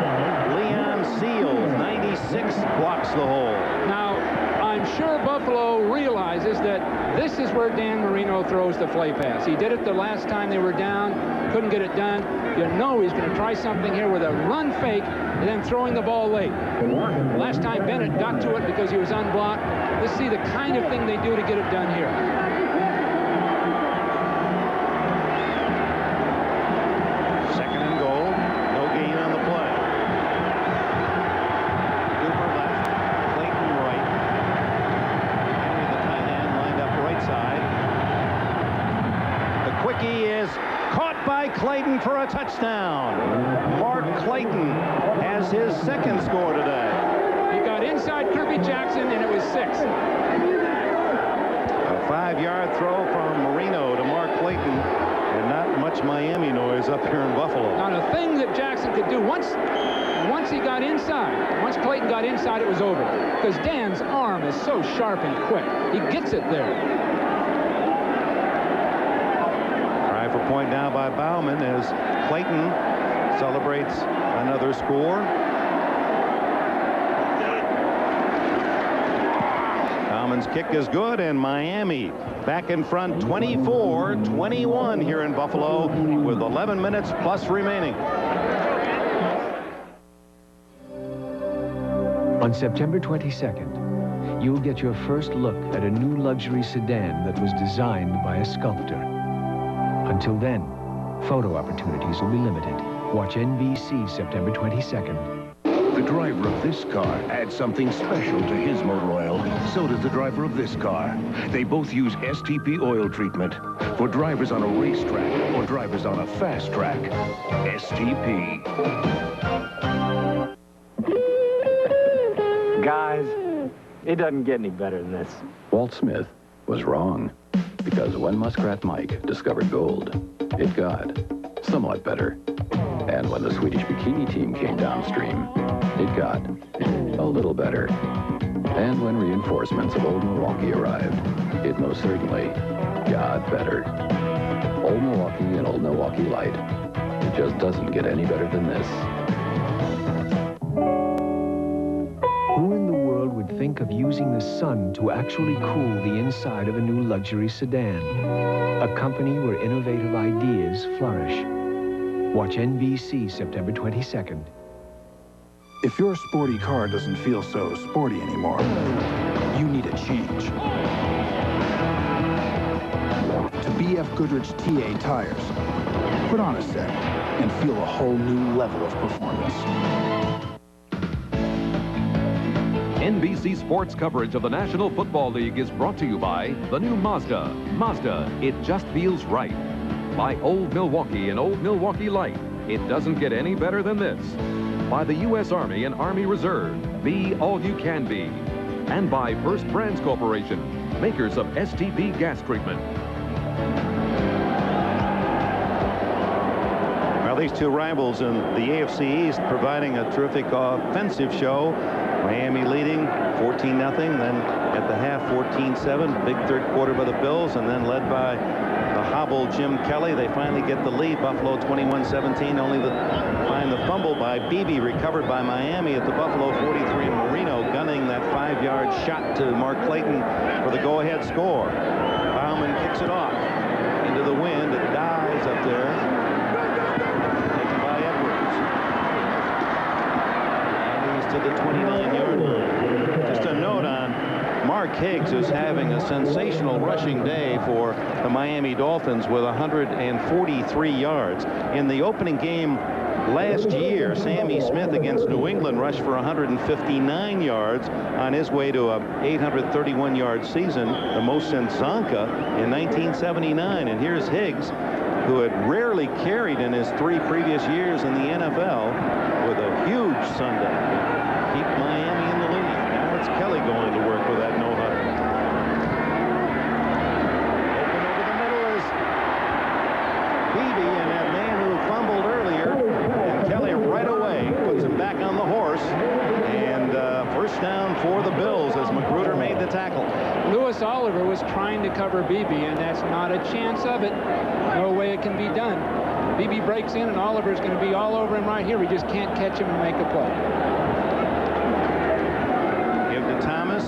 Leon Seals, 96, blocks the hole. Now, I'm sure Buffalo realizes that this is where Dan Marino throws the play pass. He did it the last time they were down. couldn't get it done. You know he's going to try something here with a run fake and then throwing the ball late. Last time Bennett got to it because he was unblocked. Let's see the kind of thing they do to get it done here. Second and goal. No gain on the play. Cooper left. Clayton right. Henry, the tight end, lined up right side. The quickie is caught by Clayton for a touchdown. Mark Clayton has his second score today. He got inside Kirby Jackson, and it was 6. A 5-yard throw from Marino to Mark Clayton, and not much Miami noise up here in Buffalo. Now, the thing that Jackson could do, once he got inside, once Clayton got inside, it was over. Because Dan's arm is so sharp and quick. He gets it there. Try for point now by Bauman as Clayton celebrates another score. Bauman's kick is good, and Miami back in front 24-21 here in Buffalo with 11 minutes plus remaining. On September 22nd, you'll get your first look at a new luxury sedan that was designed by a sculptor. Until then, photo opportunities will be limited. Watch NBC September 22nd. The driver of this car adds something special to his motor oil. So does the driver of this car. They both use STP oil treatment for drivers on a racetrack or drivers on a fast track. STP. Guys, it doesn't get any better than this. Walt Smith was wrong, because when Muskrat Mike discovered gold, it got somewhat better. And when the Swedish bikini team came downstream, it got a little better. And when reinforcements of Old Milwaukee arrived, it most certainly got better. Old Milwaukee and Old Milwaukee Light. It just doesn't get any better than this. Who in the world would think of using the sun to actually cool the inside of a new luxury sedan? A company where innovative ideas flourish. Watch NBC September 22nd. If your sporty car doesn't feel so sporty anymore, you need a change. To BF Goodrich TA tires, put on a set and feel a whole new level of performance. NBC Sports coverage of the National Football League is brought to you by the new Mazda. Mazda, it just feels right. By Old Milwaukee and Old Milwaukee Light. It doesn't get any better than this. By the U.S. Army and Army Reserve. Be all you can be. And by First Brands Corporation, makers of STP gas treatment. Well, these two rivals in the AFC East providing a terrific offensive show. Miami leading 14-0, then at the half 14-7. Big third quarter by the Bills, and then led by the hobble Jim Kelly. They finally get the lead. Buffalo 21-17. Only find the fumble by Beebe, recovered by Miami at the Buffalo 43, and Marino gunning that 5-yard shot to Mark Clayton for the go-ahead score. Bauman kicks it off into the wind. It dies up there. Taken by Edwards. And he's to the 29-yard line. Just a note on Mark Higgs, is having a sensational rushing day for the Miami Dolphins with 143 yards. In the opening game last year, Sammy Smith against New England rushed for 159 yards on his way to a 831-yard season, the most since Zonka in 1979. And here's Higgs, who had rarely carried in his 3 previous years in the NFL, with a huge Sunday. Keep Miami in the lead. Now it's Kelly going to work with that no-huddle. Open over the middle is Beebe, and that man who fumbled earlier, and Kelly right away puts him back on the horse, and first down for the Bills as Magruder made the tackle. Lewis Oliver was trying to cover Beebe, and that's not a chance of it. No way it can be done. Beebe breaks in, and Oliver's going to be all over him right here. We just can't catch him and make a play. Give to Thomas.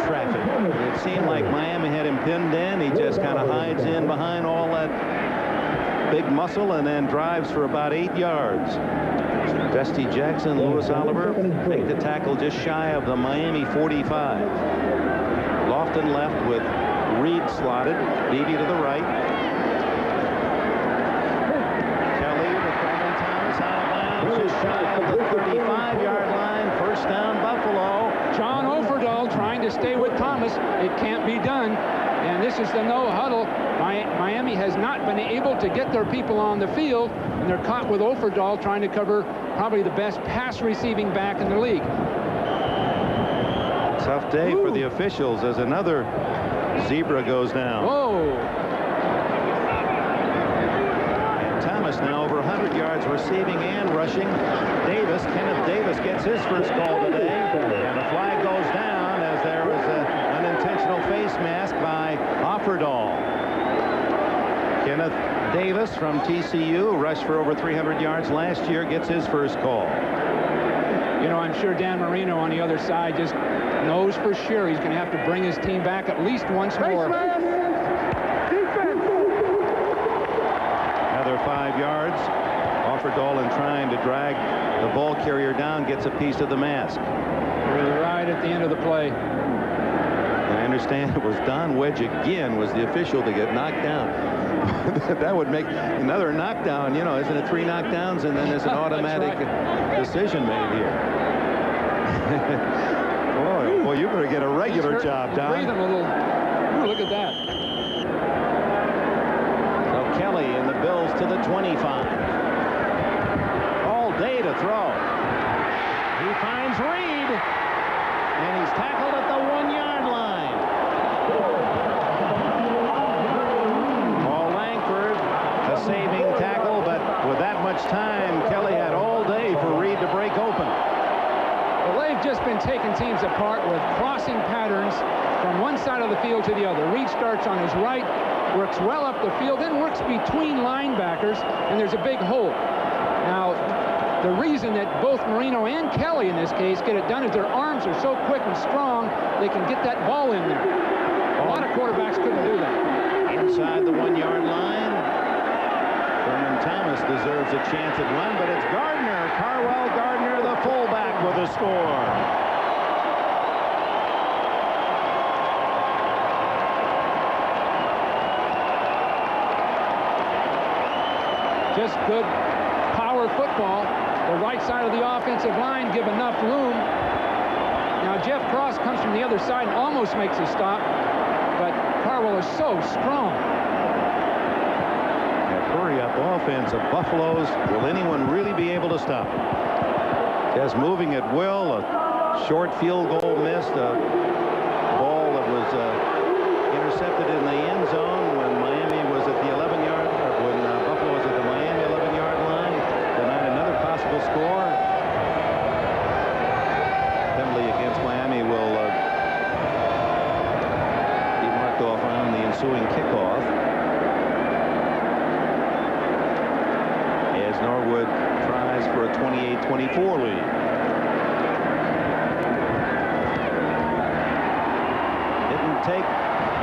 traffic. It seemed like Miami had him pinned in. He just kind of hides in behind all that big muscle and then drives for about 8 yards. Dusty Jackson, Lewis Oliver make the tackle just shy of the Miami 45. Lofton left with Reed slotted. Beebe to the right. Kelly with Brandon Thomas out of bounds just shy of the 35-yard line. First down, Buffalo. John Oferdal trying to stay with Thomas. It can't be done. And this is the no huddle. Miami has not been able to get their people on the field, and they're caught with Oferdal trying to cover probably the best pass receiving back in the league. Tough day for the officials as another zebra goes down. Whoa. And Thomas now over 100 yards receiving and rushing. Kenneth Davis gets his first call today, and the flag goes down as there was an unintentional face mask by Oferdal. Kenneth Davis from TCU, rushed for over 300 yards last year, gets his first call. You know, I'm sure Dan Marino on the other side just knows for sure he's going to have to bring his team back at least once more. Another 5 yards. Oferdal, in trying to drag the ball carrier down, gets a piece of the mask. Right at the end of the play. I understand it was Don Wedge again was the official to get knocked down. That would make another knockdown. You know, isn't it 3 knockdowns and then there's an automatic decision made here? boy, you better get a regular job, Don. Breathing a little. Ooh, look at that. So Kelly and the Bills to the 25. All day to throw. He finds Reed, and he's tackled at the 1-yard line. Paul Langford, a saving tackle, but with that much time, Kelly had all day for Reed to break open. Well, they've just been taking teams apart with crossing patterns from one side of the field to the other. Reed starts on his right, works well up the field, then works between linebackers, and there's a big hole. Now, the reason that both Marino and Kelly in this case get it done is their arms are so quick and strong, they can get that ball in there. A lot of quarterbacks couldn't do that. Inside the 1-yard line, Vernon Thomas deserves a chance at one, but it's Gardner, Carwell Gardner, the fullback, with a score. Just good power football. The right side of the offensive line give enough room. Now Jeff Cross comes from the other side and almost makes a stop, but Carwell is so strong. That hurry-up offense of Buffalo's, will anyone really be able to stop it? Just moving at will. A short field goal missed. A ball that was intercepted in the end zone when Miami was at the 11-yard, when Buffalo was at the Miami 11-yard line. Tonight another possible score. Penalty against Miami will be marked off on the ensuing kickoff. As Norwood tries for a 28-24 lead. Didn't take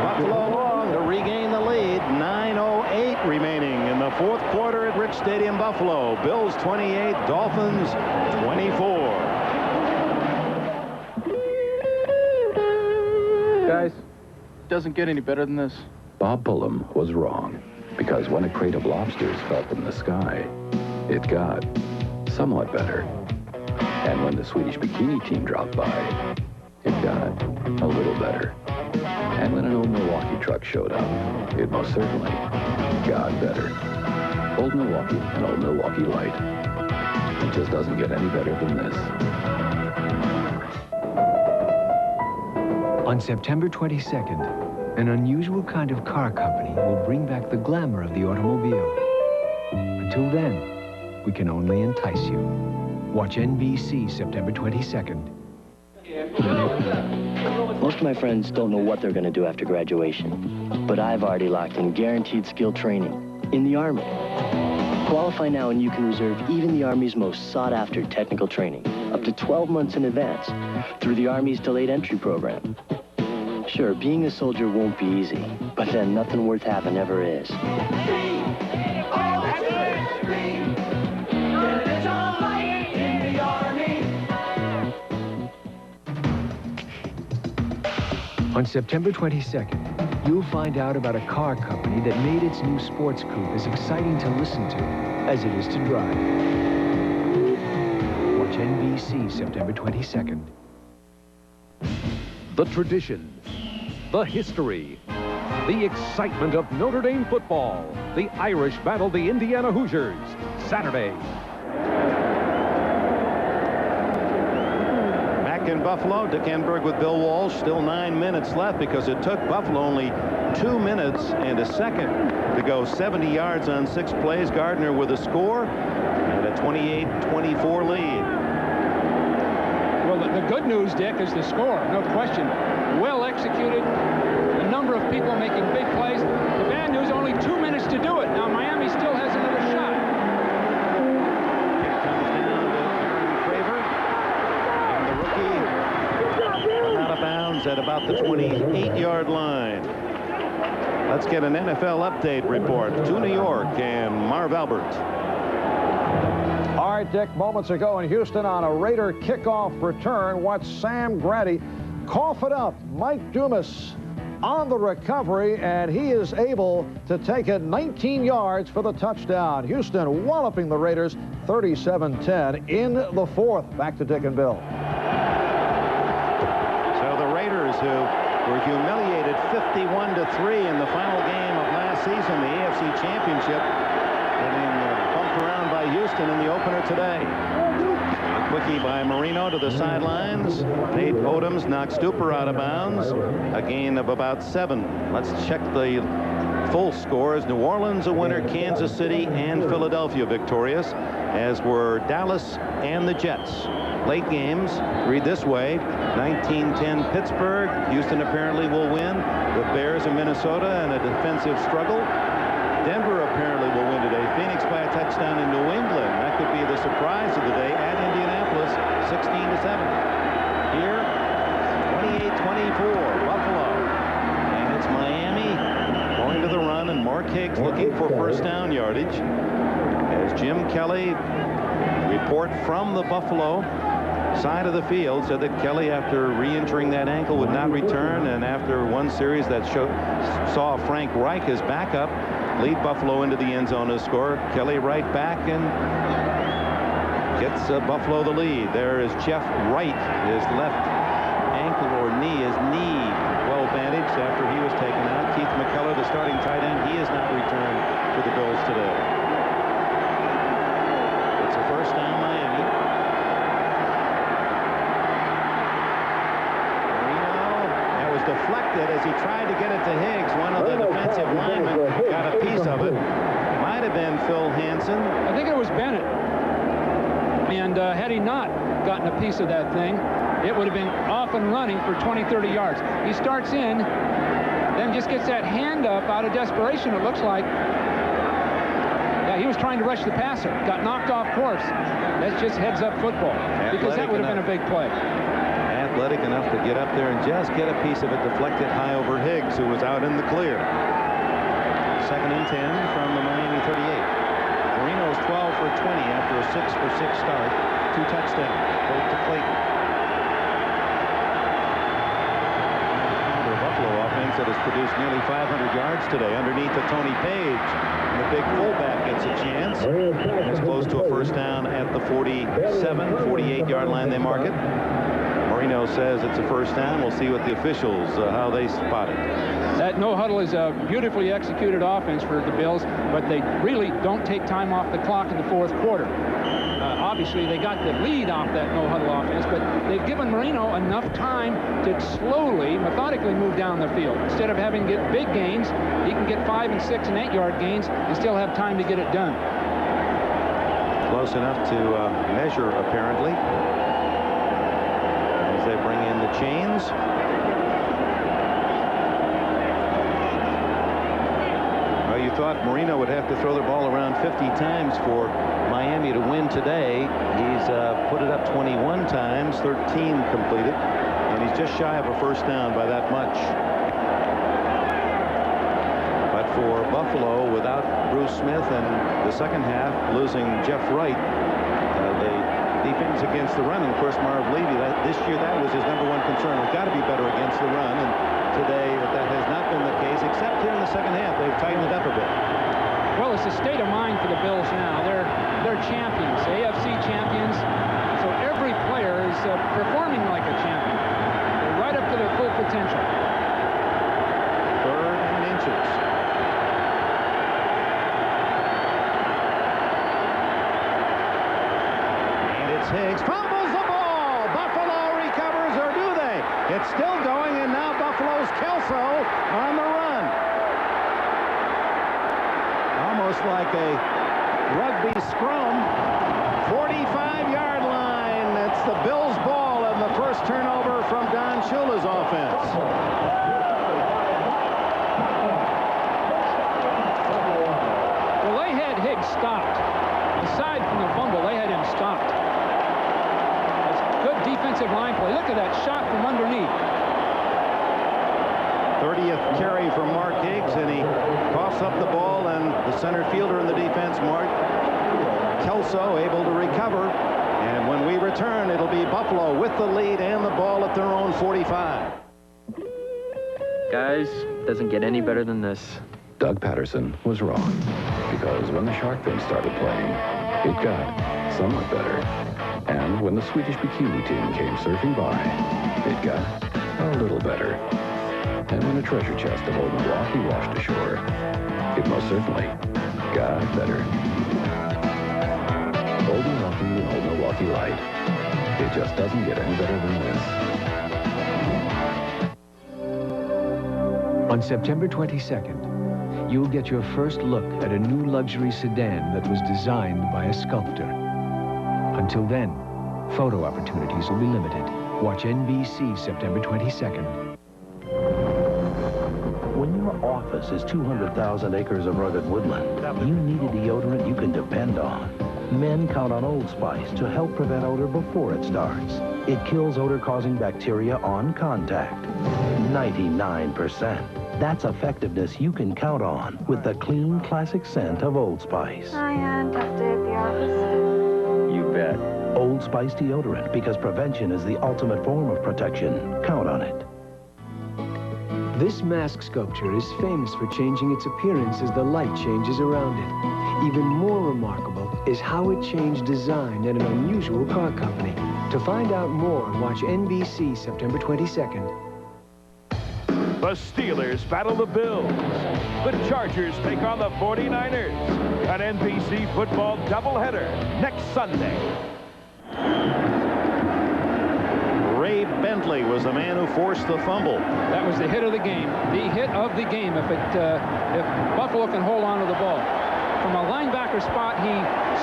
Buffalo long to regain the lead. 9:08 remaining in the fourth quarter at Rich Stadium, Buffalo. Bills 28, Dolphins 24. Guys, doesn't get any better than this. Bob Pullum was wrong, because when a crate of lobsters fell from the sky, it got somewhat better. And when the Swedish bikini team dropped by, it got a little better. And when an old Milwaukee truck showed up, it most certainly got better. Old Milwaukee and Old Milwaukee Light. It just doesn't get any better than this. On September 22nd, an unusual kind of car company will bring back the glamour of the automobile. Until then, we can only entice you. Watch NBC September 22nd. Most of my friends don't know what they're going to do after graduation, but I've already locked in guaranteed skill training in the Army. Qualify now and you can reserve even the Army's most sought-after technical training up to 12 months in advance through the Army's delayed entry program. Sure, being a soldier won't be easy, but then nothing worth having ever is. On September 22nd, you'll find out about a car company that made its new sports coupe as exciting to listen to as it is to drive. Watch NBC September 22nd. The tradition, the history, the excitement of Notre Dame football. The Irish battle the Indiana Hoosiers, Saturday. Back in Buffalo, Dick Enberg with Bill Walsh. Still 9 minutes left because it took Buffalo only 2 minutes and a second to go 70 yards on 6 plays. Gardner with a score and a 28-24 lead. Well, the good news, Dick, is the score. No question. Well executed. A number of people making big plays. The bad news, only 2 minutes to do it. Now, Miami still has another shot. It comes down to Aaron Craver. And the rookie run out of bounds at about the 28-yard line. Let's get an NFL update report to New York and Marv Albert. All right, Dick, moments ago in Houston on a Raider kickoff return, watch Sam Grady cough it up. Mike Dumas on the recovery, and he is able to take it 19 yards for the touchdown. Houston walloping the Raiders 37-10 in the fourth. Back to Dick and Bill. So the Raiders, who were humiliated 51-3 in the final game of last season, the AFC Championship, getting bumped around by Houston in the opener today. A quickie by Marino to the sidelines. Nate Odoms knocks Stuper out of bounds. A gain of about 7. Let's check the full scores. New Orleans a winner, Kansas City and Philadelphia victorious, as were Dallas and the Jets. Late games read this way: 19-10 Pittsburgh. Houston apparently will win. The Bears in Minnesota in a defensive struggle. Denver apparently will win today. Phoenix by a touchdown in New England. That could be the surprise of the day at Indianapolis, 16-7. Here, 28-24, Buffalo. And it's Miami going to the run, and Mark Higgs looking for first down yardage. As Jim Kelly report from the Buffalo side of the field said that Kelly, after re-injuring that ankle, would not return, and after one series that saw Frank Reich, his backup, lead Buffalo into the end zone to score. Kelly right back and gets Buffalo the lead. There is Jeff Wright. His left ankle or knee, his knee well bandaged after he was taken out. Keith McCullough, the starting tight end, he has not returned to the Bills today. It's a first down, Miami. Marino, that was deflected as he tried to get it to Higgs. One of the defensive linemen got a piece of it. Might have been Phil Hansen. I think it was Bennett. And had he not gotten a piece of that thing, it would have been off and running for 20-30 yards. He starts in, then just gets that hand up out of desperation, it looks like. Yeah, he was trying to rush the passer. Got knocked off course. That's just heads-up football. Because that would have been a big play. Athletic enough to get up there and just get a piece of it deflected high over Higgs, who was out in the clear. 2nd and 10 from the Miami 38. Marino's 12 for 20 after a 6-for-6 start. 2 touchdowns, both to Clayton. The Buffalo offense that has produced nearly 500 yards today underneath of Tony Page. And the big fullback gets a chance. And it's close to a first down at the 48-yard line. They mark it. Marino says it's a first down. We'll see what the officials, how they spot it. That no huddle is a beautifully executed offense for the Bills, but they really don't take time off the clock in the fourth quarter. Obviously, they got the lead off that no huddle offense, but they've given Marino enough time to slowly, methodically move down the field. Instead of having to get big gains, he can get 5 and 6 and 8 yard gains and still have time to get it done. Close enough to measure, apparently. As they bring in the chains. Well, you thought Marino would have to throw the ball around 50 times for Miami to win today. He's put it up 21 times, 13 completed, and he's just shy of a first down by that much. But for Buffalo, without Bruce Smith and the second half losing Jeff Wright, the defense against the run, and of course Marv Levy, this year that was his #1 concern. We've got to be better against the run, and today that has not been the case, except here in the second half. They've tightened it up a bit. Well, it's a state of mind for the Bills now. They're champions, AFC champions, so every player is performing like a champion. They're right up to their full potential. 3rd and inches. And it's Higgs. Fumbles the ball. Buffalo recovers, or do they? It's still going, and now Buffalo's Kelso on the run. Almost like a rugby scrum. 45-yard line. It's the Bills' ball, and the first turnover from Don Shula's offense. Well, they had Higgs stopped. Aside from the fumble, they had him stopped. It's good defensive line play. Look at that shot from underneath. 30th carry from Mark Higgs, and he coughs up the ball, and the center fielder in the defense, Mark Kelso, able to recover. And when we return, it'll be Buffalo with the lead and the ball at their own 45. Guys, doesn't get any better than this. Doug Patterson was wrong, because when the shark fin started playing, it got somewhat better. And when the Swedish bikini team came surfing by, it got a little better. And when a treasure chest of old Milwaukee washed ashore, it most certainly got better. Old Milwaukee and Old Milwaukee Light. It just doesn't get any better than this. On September 22nd, you'll get your first look at a new luxury sedan that was designed by a sculptor. Until then, photo opportunities will be limited. Watch NBC September 22nd. When your office is 200,000 acres of rugged woodland, you need a deodorant you can depend on. Men count on Old Spice to help prevent odor before it starts. It kills odor-causing bacteria on contact. 99%. That's effectiveness you can count on with the clean, classic scent of Old Spice. Hi, Aunt. Tough day at the office. You bet. Old Spice deodorant, because prevention is the ultimate form of protection. Count on it. This mask sculpture is famous for changing its appearance as the light changes around it. Even more remarkable is how it changed design at an unusual car company. To find out more, watch NBC September 22nd. The Steelers battle the Bills. The Chargers take on the 49ers. An NBC football doubleheader next Sunday. Ray Bentley was the man who forced the fumble. That was the hit of the game. The hit of the game. If Buffalo can hold on to the ball. From a linebacker spot, he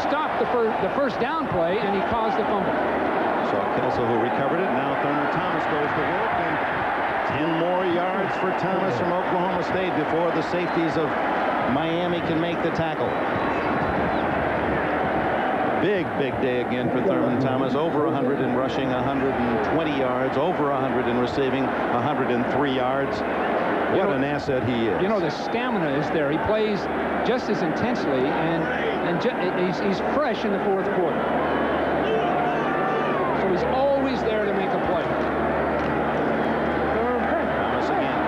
stopped the first down play, and he caused the fumble. So Kelso, who recovered it. Now Thurman Thomas goes to work, and 10 more yards for Thomas from Oklahoma State before the safeties of Miami can make the tackle. Big day again for Thurman Thomas. Over 100 in rushing, 120 yards, over 100 in receiving, 103 yards. What an asset he is. You know, the stamina is there. He plays just as intensely, and he's fresh in the fourth quarter. So he's always there to make a play. Thomas again.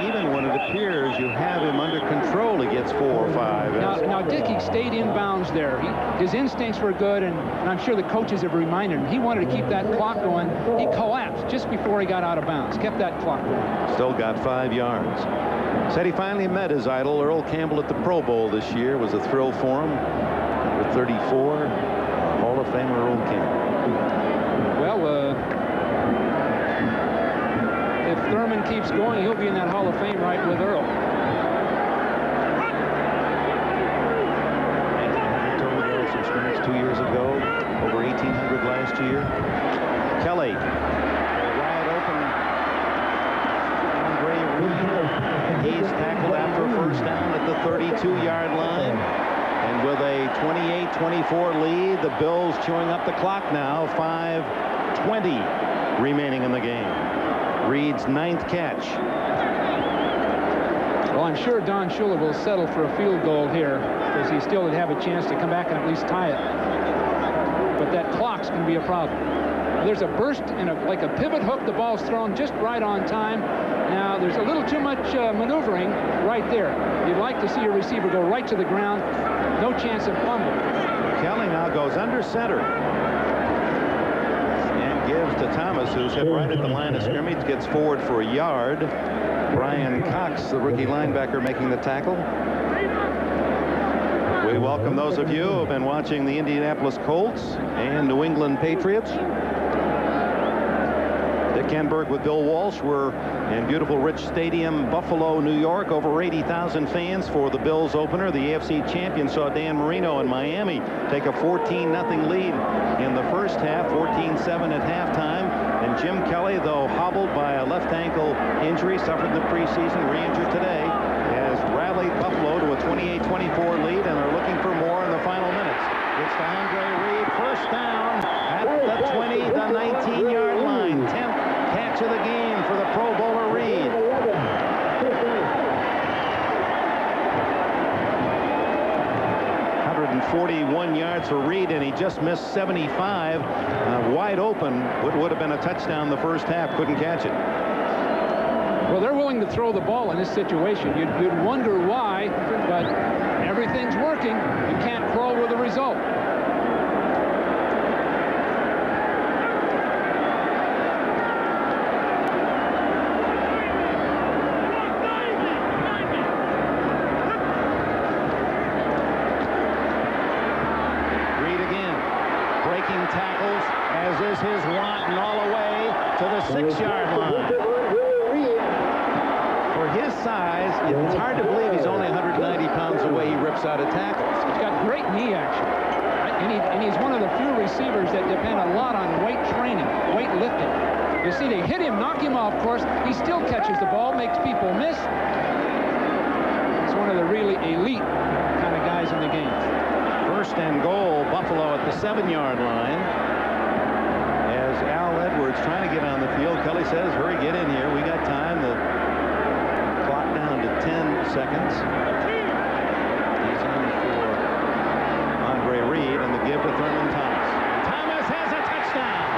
Even when it appears you have him under control, he gets 4 or 5. Now Dickey stayed in bounds there. His instincts were good, and I'm sure the coaches have reminded him. He wanted to keep that clock going. He collapsed just before he got out of bounds. Kept that clock going. Still got 5 yards. Said he finally met his idol, Earl Campbell, at the Pro Bowl this year. It was a thrill for him. Number 34, Hall of Famer Earl Campbell. Well, if Thurman keeps going, he'll be in that Hall of Fame right with Earl. Total yards from scrimmage 2 years ago, over 1,800 last year. Kelly, wide open. Andre Reed, he's tackled after a first down at the 32-yard line. And with a 28-24 lead, the Bills chewing up the clock now. 5:20 remaining in the game. Reed's 9th catch. Well, I'm sure Don Shula will settle for a field goal here because he still would have a chance to come back and at least tie it. But that clock's going to be a problem. There's a burst and like a pivot hook. The ball's thrown just right on time. Now, there's a little too much maneuvering right there. You'd like to see your receiver go right to the ground. No chance of fumble. Kelly now goes under center. And gives to Thomas, who's hit right at the line of scrimmage, gets forward for a yard. Brian Cox, the rookie linebacker, making the tackle. We welcome those of you who have been watching the Indianapolis Colts and New England Patriots. Dick Enberg with Bill Walsh. We're in beautiful Rich Stadium, Buffalo, New York. Over 80,000 fans for the Bills opener. The AFC champion saw Dan Marino in Miami take a 14-0 lead in the first half, 14-7 at halftime. And Jim Kelly, though hobbled by a left ankle injury, suffered in the preseason, re-injured today, has rallied Buffalo to a 28-24 lead, and they're looking for more in the final minutes. It's to Andre Reed, first down at the 20, the 19-yard line. 10th catch of the game for the Pro Bowler Reed. .141 yards for Reed, and he just missed 75. Wide open. Would have been a touchdown the first half. Couldn't catch it. Well, they're willing to throw the ball in this situation. You'd wonder why, but everything's working. You can't quarrel with the result. Tackles, as is his wont, and all the way to the 6-yard line. For his size, it's hard to believe he's only 190 pounds away. He rips out of tackles. He's got great knee action. And he's one of the few receivers that depend a lot on weight training, weight lifting. You see, they hit him, knock him off course. He still catches the ball, makes people miss. He's one of the really elite kind of guys in the game. First and goal, Buffalo at the 7-yard line. As Al Edwards trying to get on the field, Kelly says, hurry, get in here. We got time. The clock down to 10 seconds. He's in for Andre Reed, and the give to Thurman Thomas. Thomas has a touchdown.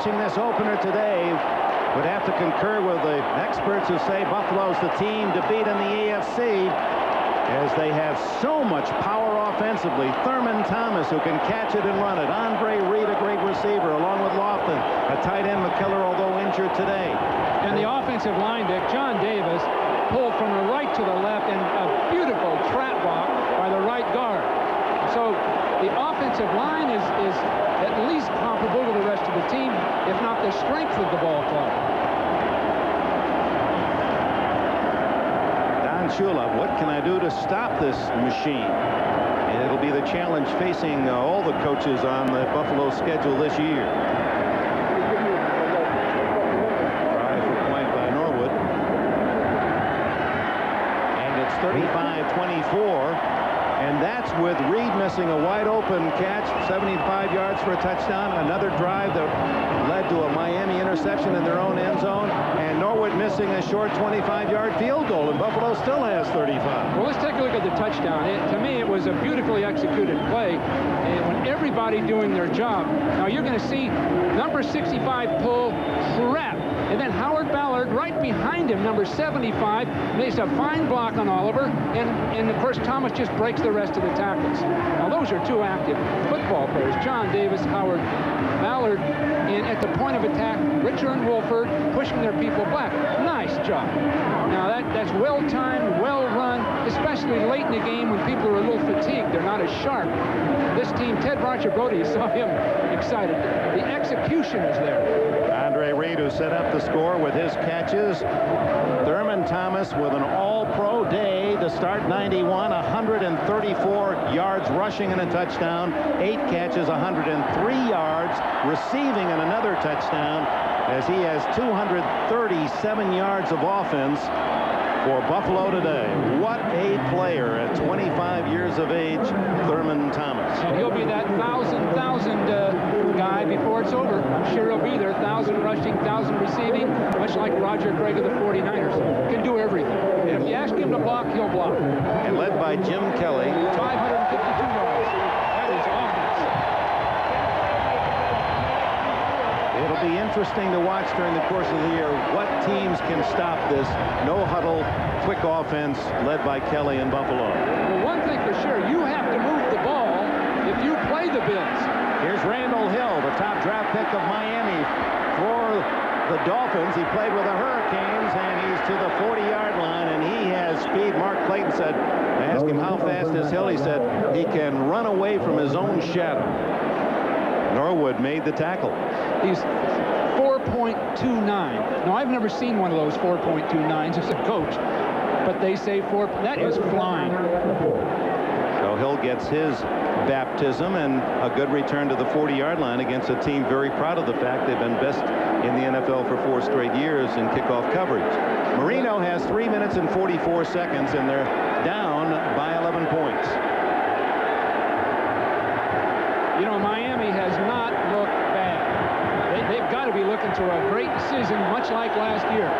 This opener today would have to concur with the experts who say Buffalo's the team to beat in the AFC, as they have so much power offensively. Thurman Thomas, who can catch it and run it. Andre Reed, a great receiver, along with Lofton. A tight end, McKellar, although injured today. And the offensive line, Dick, John Davis pulled from the right to the left, and a beautiful trap block by the right guard. So the offensive line is at least comparable to the rest of the team, if not the strength of the ball club. Don Shula, what can I do to stop this machine? And it'll be the challenge facing all the coaches on the Buffalo schedule this year. Try for point by Norwood. And it's 35-24. And that's with Reed missing a wide-open catch, 75 yards for a touchdown. Another drive that led to a Miami interception in their own end zone. And Norwood missing a short 25-yard field goal, and Buffalo still has 35. Well, let's take a look at the touchdown. To me, it was a beautifully executed play, and when everybody doing their job. Now, you're going to see number 65 pull, trap, and then Howard Ballard right behind him, number 75, makes a fine block on Oliver, and of course, Thomas just breaks the rest of the tackles. Now, those are two active football players, John Davis, Howard Ballard, and at the point of attack, Richard and Wolford pushing their people back. Nice job. Now, that's well-timed, well-run, especially late in the game when people are a little fatigued. They're not as sharp. This team, Ted Roger Brody, saw him excited. The execution is there. Andre Reed, who set up the score with his catches. Thurman Thomas with an all-pro day. to start 91, 134 yards rushing and a touchdown, 8 catches, 103 yards receiving and another touchdown, as he has 237 yards of offense for Buffalo today. What a player at 25 years of age, Thurman Thomas. And he'll be that 1,000 guy before it's over. I'm sure he'll be there. 1,000 rushing, 1,000 receiving, much like Roger Craig of the 49ers. Can do everything. And if you ask him to block, he'll block. And led by Jim Kelly. 552 yards. That is offense. It'll be interesting to watch during the course of the year what teams can stop this no-huddle, quick offense led by Kelly in Buffalo. Well, one thing for sure, you have to move the ball if you play the Bills. Here's Randall Hill, the top draft pick of Miami for the Dolphins. He played with the Hurricanes, and he's to the 40-yard line, and he has speed. Mark Clayton said, I asked him how fast is Hill. He said he can run away from his own shadow. Norwood made the tackle. He's 4.29. Now, I've never seen one of those 4.29s as a coach, but they say 4. That is flying. So Hill gets his baptism and a good return to the 40-yard line against a team very proud of the fact they've been best in the NFL for 4 straight years in kickoff coverage. Marino has 3 minutes and 44 seconds, and they're down by 11 points. You know, Miami has not looked bad. They've got to be looking to a great season, much like last year.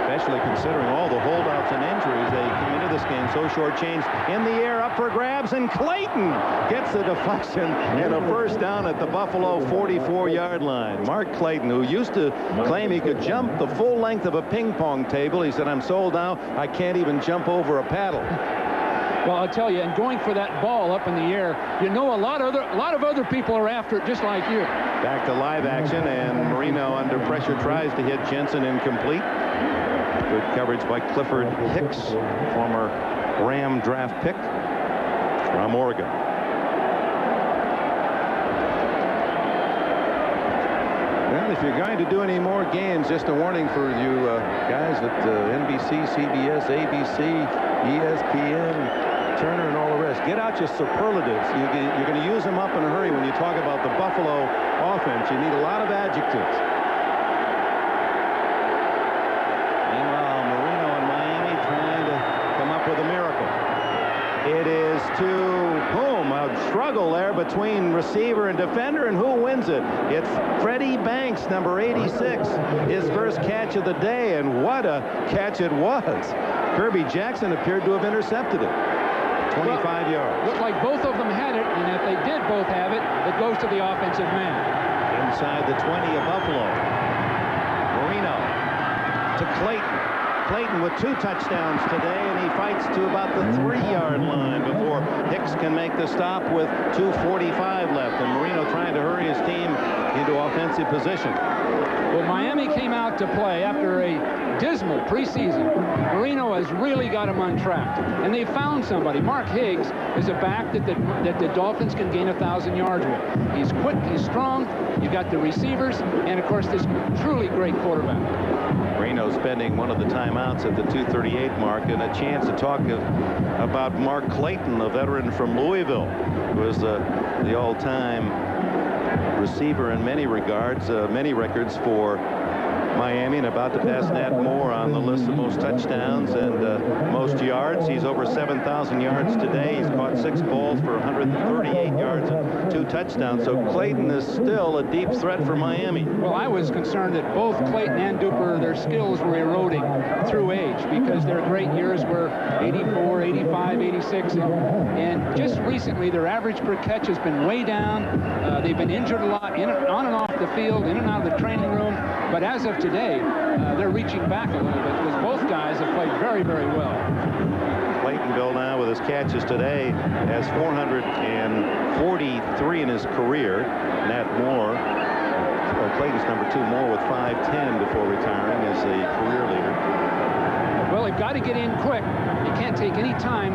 Especially considering all the holdouts and injuries. They came into this game so shortchanged. In the air, up for grabs, and Clayton gets the deflection and a first down at the Buffalo 44-yard line. Mark Clayton, who used to claim he could jump the full length of a ping pong table, he said, I'm sold now. I can't even jump over a paddle. Well, I'll tell you, and going for that ball up in the air, you know, a lot of other people are after it just like you. Back to live action, and Marino under pressure tries to hit Jensen, incomplete. Good coverage by Clifford Hicks, former Ram draft pick from Oregon. Well, if you're going to do any more games, just a warning for you guys at NBC, CBS, ABC, ESPN, Turner, and all the rest. Get out your superlatives. You're going to use them up in a hurry when you talk about the Buffalo offense. You need a lot of adjectives. Meanwhile, Marino and Miami trying to come up with a miracle. It is boom, a struggle there between receiver and defender, and who wins it? It's Freddie Banks, number 86, his first catch of the day, and what a catch it was. Kirby Jackson appeared to have intercepted it. 25 yards. Looked like both of them had it, and if they did both have it, it goes to the offensive man. Inside the 20 of Buffalo. Marino to Clayton. Clayton with 2 touchdowns today, and he fights to about the 3-yard line before Hicks can make the stop with 2:45 left, and Marino trying to hurry his team into offensive position. Well, Miami came out to play after a dismal preseason. Marino has really got him on track, and they found somebody. Mark Higgs is a back that the Dolphins can gain 1,000 yards with. He's quick, he's strong, you've got the receivers, and of course this truly great quarterback. Marino spending one of the timeouts at the 2:38 mark, and a chance to talk about Mark Clayton, a veteran from Louisville, who was the all-time receiver in many regards, many records for Miami, and about to pass Nat Moore on the list of most touchdowns and most yards. He's over 7,000 yards today. He's caught 6 balls for 138 yards and 2 touchdowns. So Clayton is still a deep threat for Miami. Well, I was concerned that both Clayton and Duper, their skills were eroding through age, because their great years were 84, 85, 86, and just recently their average per catch has been way down. They've been injured a lot, on and off the field, in and out of the training room. But as of today, they're reaching back a little bit, because both guys have played very, very well. Claytonville now with his catches today has 443 in his career. Nat Moore, Clayton's number 2, Moore with 510 before retiring as the career leader. Well, they've got to get in quick. You can't take any time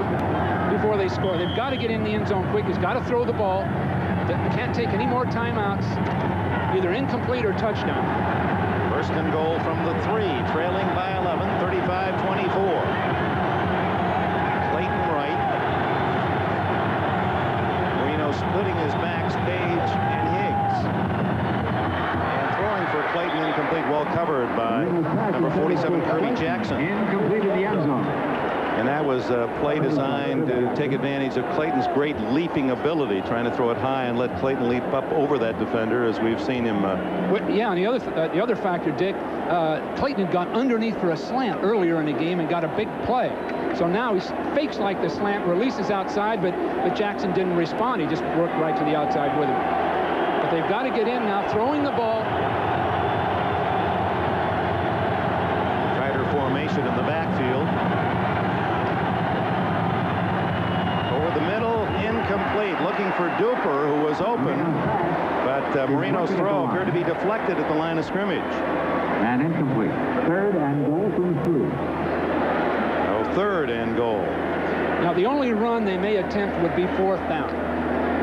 before they score. They've got to get in the end zone quick. He's got to throw the ball. They can't take any more timeouts, either incomplete or touchdown. First and goal from the 3, trailing by 11, 35-24. 27, Kirby Jackson. Incomplete in the end zone. And that was a play designed to take advantage of Clayton's great leaping ability, trying to throw it high and let Clayton leap up over that defender, as we've seen him. Yeah, and the other factor, Dick, Clayton had got underneath for a slant earlier in the game and got a big play. So now he fakes like the slant, releases outside, but Jackson didn't respond. He just worked right to the outside with him. But they've got to get in now, throwing the ball. Tighter formation in the backfield. Over the middle, incomplete. Looking for Duper, who was open. But Marino's throw appeared to be deflected at the line of scrimmage. And incomplete. 3rd and goal from 3. Oh, 3rd and goal. Now, the only run they may attempt would be 4th down,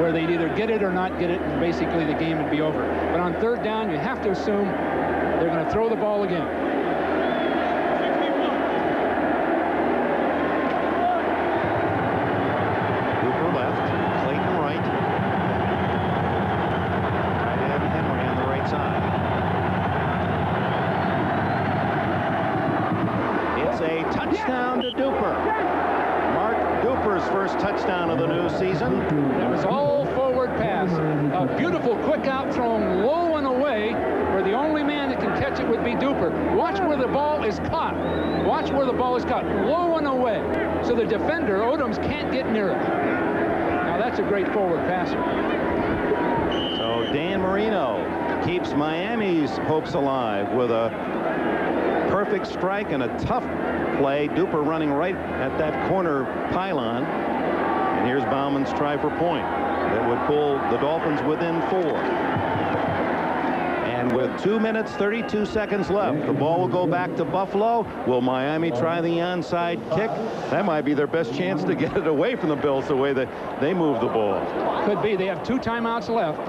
where they'd either get it or not get it, and basically the game would be over. But on 3rd down, you have to assume they're going to throw the ball again. Duper left, Clayton right. Tight end Henry on the right side. It's a touchdown to Duper. Mark Duper's first touchdown of the new season. It was all forward pass. A beautiful quick out thrown low and away, where the only man that can catch it would be Duper. Watch where the ball is caught. Watch where the ball is caught. Low and away. So the defender, Odoms, can't get near it. Now that's a great forward passer. So Dan Marino keeps Miami's hopes alive with a perfect strike and a tough play. Duper running right at that corner pylon. And here's Bauman's try for point. That would pull the Dolphins within 4. And with 2 minutes, 32 seconds left, the ball will go back to Buffalo. Will Miami try the onside kick? That might be their best chance to get it away from the Bills the way that they move the ball. Could be. They have 2 timeouts left.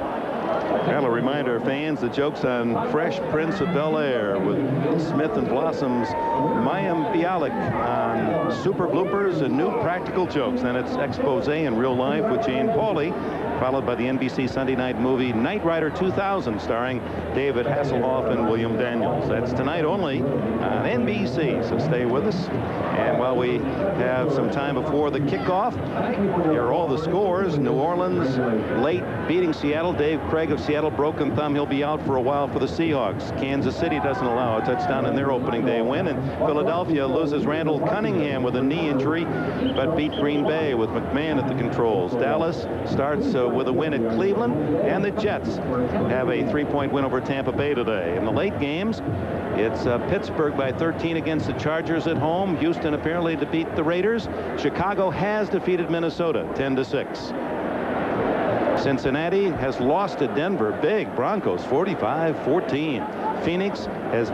Well, a reminder, fans, the joke's on Fresh Prince of Bel-Air with Smith and Blossom's Mayim Bialik on Super Bloopers and New Practical Jokes. Then it's Expose in Real Life with Jane Pauley, followed by the NBC Sunday night movie Knight Rider 2000, starring David Hasselhoff and William Daniels. That's tonight only on NBC, so stay with us. And while we have some time before the kickoff, here are all the scores. New Orleans late beating Seattle. Dave Craig of Seattle, broken thumb. He'll be out for a while for the Seahawks. Kansas City doesn't allow a touchdown in their opening day win. And Philadelphia loses Randall Cunningham with a knee injury, but beat Green Bay with McMahon at the controls. Dallas starts with a win at Cleveland, and the Jets have a 3-point win over Tampa Bay today. In the late games, it's Pittsburgh by 13 against the Chargers at home. Houston apparently to beat the Raiders. Chicago has defeated Minnesota 10-6. Cincinnati has lost to Denver big. Broncos 45-14. Phoenix has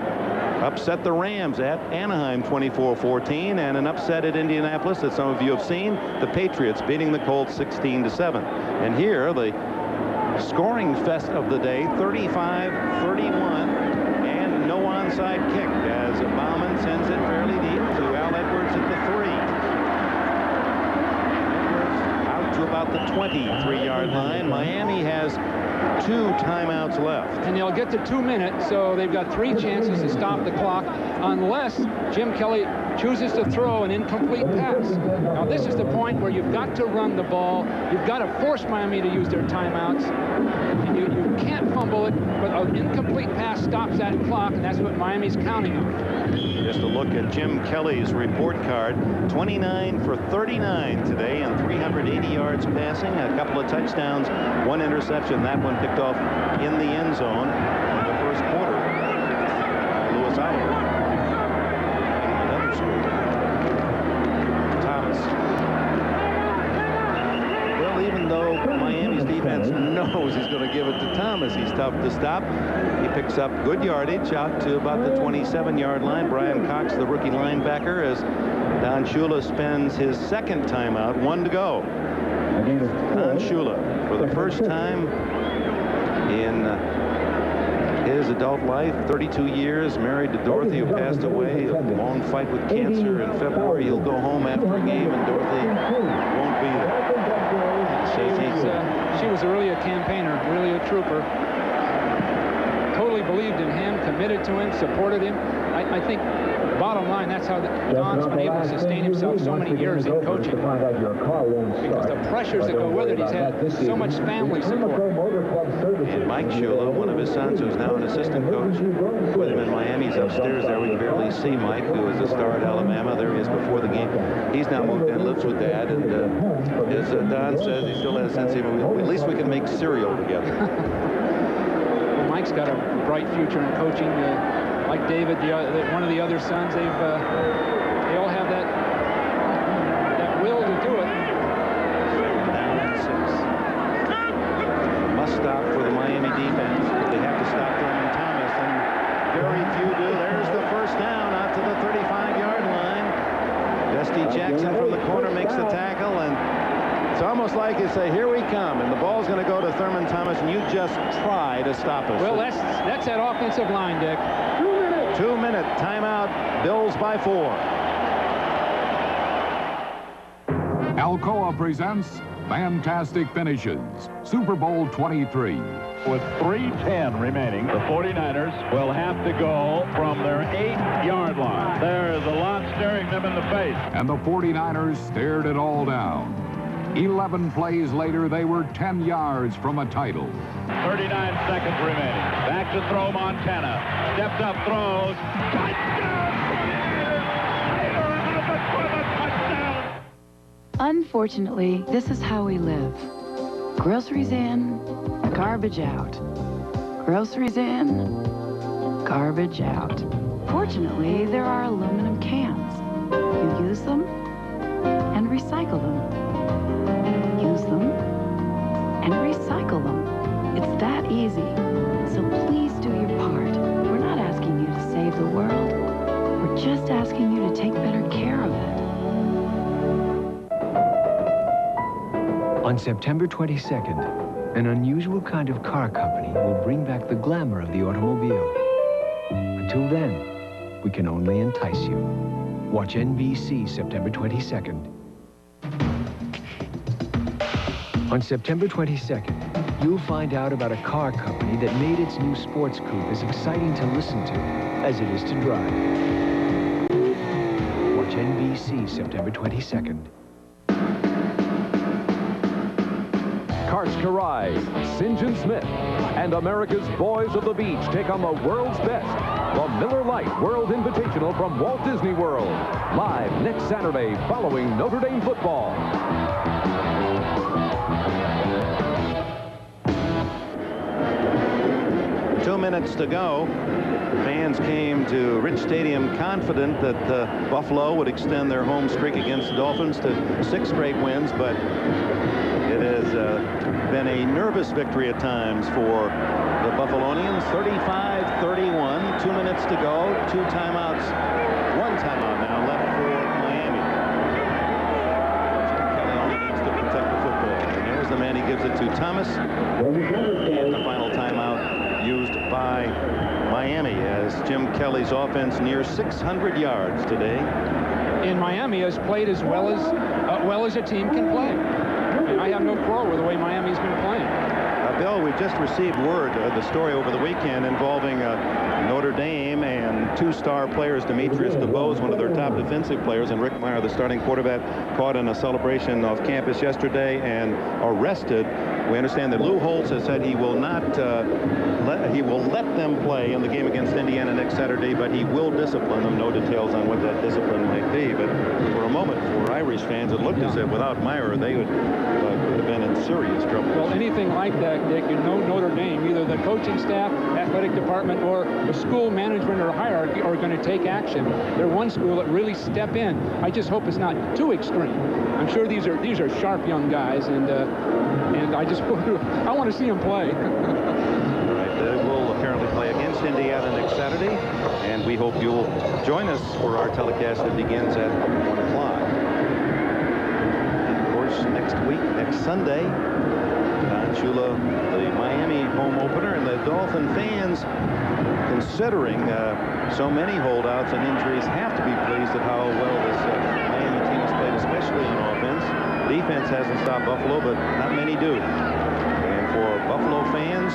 upset the Rams at Anaheim 24-14, and an upset at Indianapolis that some of you have seen. The Patriots beating the Colts 16-7. And here the scoring fest of the day, 35-31, and no onside kick as Bauman sends it fairly deep to Al Edwards at the 3. Edwards out to about the 23-yard line. Miami has 2 timeouts left. And they'll get to 2 minutes, so they've got 3 chances to stop the clock unless Jim Kelly chooses to throw an incomplete pass. Now, this is the point where you've got to run the ball. You've got to force Miami to use their timeouts. And you can't fumble it, but an incomplete pass stops that clock, and that's what Miami's counting on. Just a look at Jim Kelly's report card. 29 for 39 today and 380 yards passing, a couple of touchdowns, 1 interception. That one picked off in the end zone in the first quarter by Louis Oliver. Another score. Thomas. Well, even though Miami's defense knows he's going to give it to Thomas, he's tough to stop. He picks up good yardage out to about the 27-yard line. Brian Cox, the rookie linebacker, as Don Shula spends his second timeout. 1 to go. Don Shula, for the first time in his adult life, 32 years, married to Dorothy, who passed away. A long fight with cancer in February. He'll go home after a game, and Dorothy won't be there. She was really a campaigner, really a trooper. Totally believed in him, committed to him, supported him. I think Bottom line, that's how Don's been able to sustain himself so many years in coaching. Because the pressures that go with it, he's had so much family support. And Mike Shula, one of his sons, who's now an assistant coach with him in Miami, he's upstairs there. We can barely see Mike, who was a star at Alabama. There he is before the game. He's now moved in, lives with Dad, and as Don says, he still has a sense of, at least we can make cereal together. Well, Mike's got a bright future in coaching. Like David, one of the other sons, they all have that will to do it. Down at 6. A must stop for the Miami defense. They have to stop Thurman Thomas, and very few do. There's the first down out to the 35-yard line. Dusty Jackson from the corner makes the tackle, and it's almost like you say, here we come, and the ball's going to go to Thurman Thomas, and you just try to stop us. Well, that's that offensive line, Dick. 2-minute timeout, Bills by 4. Alcoa presents Fantastic Finishes, Super Bowl 23. With 3:10 remaining, the 49ers will have to go from their 8-yard line. There's a lot staring them in the face. And the 49ers stared it all down. 11 plays later, they were 10 yards from a title. 39 seconds remaining. Back to throw Montana. Stepped up, throws. Touchdown! Touchdown! Unfortunately, this is how we live. Groceries in, garbage out. Groceries in, garbage out. Fortunately, there are aluminum cans. You use them and recycle them. Use them and recycle them. It's that easy. So please do your part. We're not asking you to save the world. We're just asking you to take better care of it. On September 22nd, an unusual kind of car company will bring back the glamour of the automobile. Until then, we can only entice you. Watch NBC September 22nd. On September 22nd, you'll find out about a car company that made its new sports coupe as exciting to listen to as it is to drive. Watch NBC September 22nd. Karts Karai, St. John Smith, and America's Boys of the Beach take on the world's best. The Miller Lite World Invitational from Walt Disney World. Live next Saturday following Notre Dame football. 2 minutes to go. Fans came to Rich Stadium confident that Buffalo would extend their home streak against the Dolphins to 6 straight wins, but it has been a nervous victory at times for the Buffalonians. 35-31, 2 minutes to go, 2 timeouts, 1 timeout now left for Miami. Jim Kelly only needs to protect the football. And there's the man he gives it to, Thomas. And the final timeout used by Miami as Jim Kelly's offense nears 600 yards today. And Miami has played as well as a team can play. And I have no quarrel with the way Miami's been playing. Bill, we've just received word, the story over the weekend involving Notre Dame and 2-star players, Demetrius DeBose, one of their top defensive players, and Rick Meyer, the starting quarterback, caught in a celebration off campus yesterday and arrested. We understand that Lou Holtz has said he will not he will let them play in the game against Indiana next Saturday, but he will discipline them. No details on what that discipline might be. But for a moment, for Irish fans, it looked as if without Meyer, they would could have been in serious trouble. Well, anything like that, Dick, you know Notre Dame, either the coaching staff, athletic department, or the school management or hierarchy are going to take action. They're one school that really step in. I just hope it's not too extreme. I'm sure these are sharp young guys, and I just I want to see them play. Right, they will apparently play against Indiana next Saturday, and we hope you'll join us for our telecast that begins at 1 o'clock. And of course, next week, next Sunday, Don Shula, the Miami home opener, and the Dolphin fans, considering so many holdouts and injuries, have to be pleased at how well this Miami team has played, especially on offense. Defense hasn't stopped Buffalo, but not many do. And for Buffalo fans,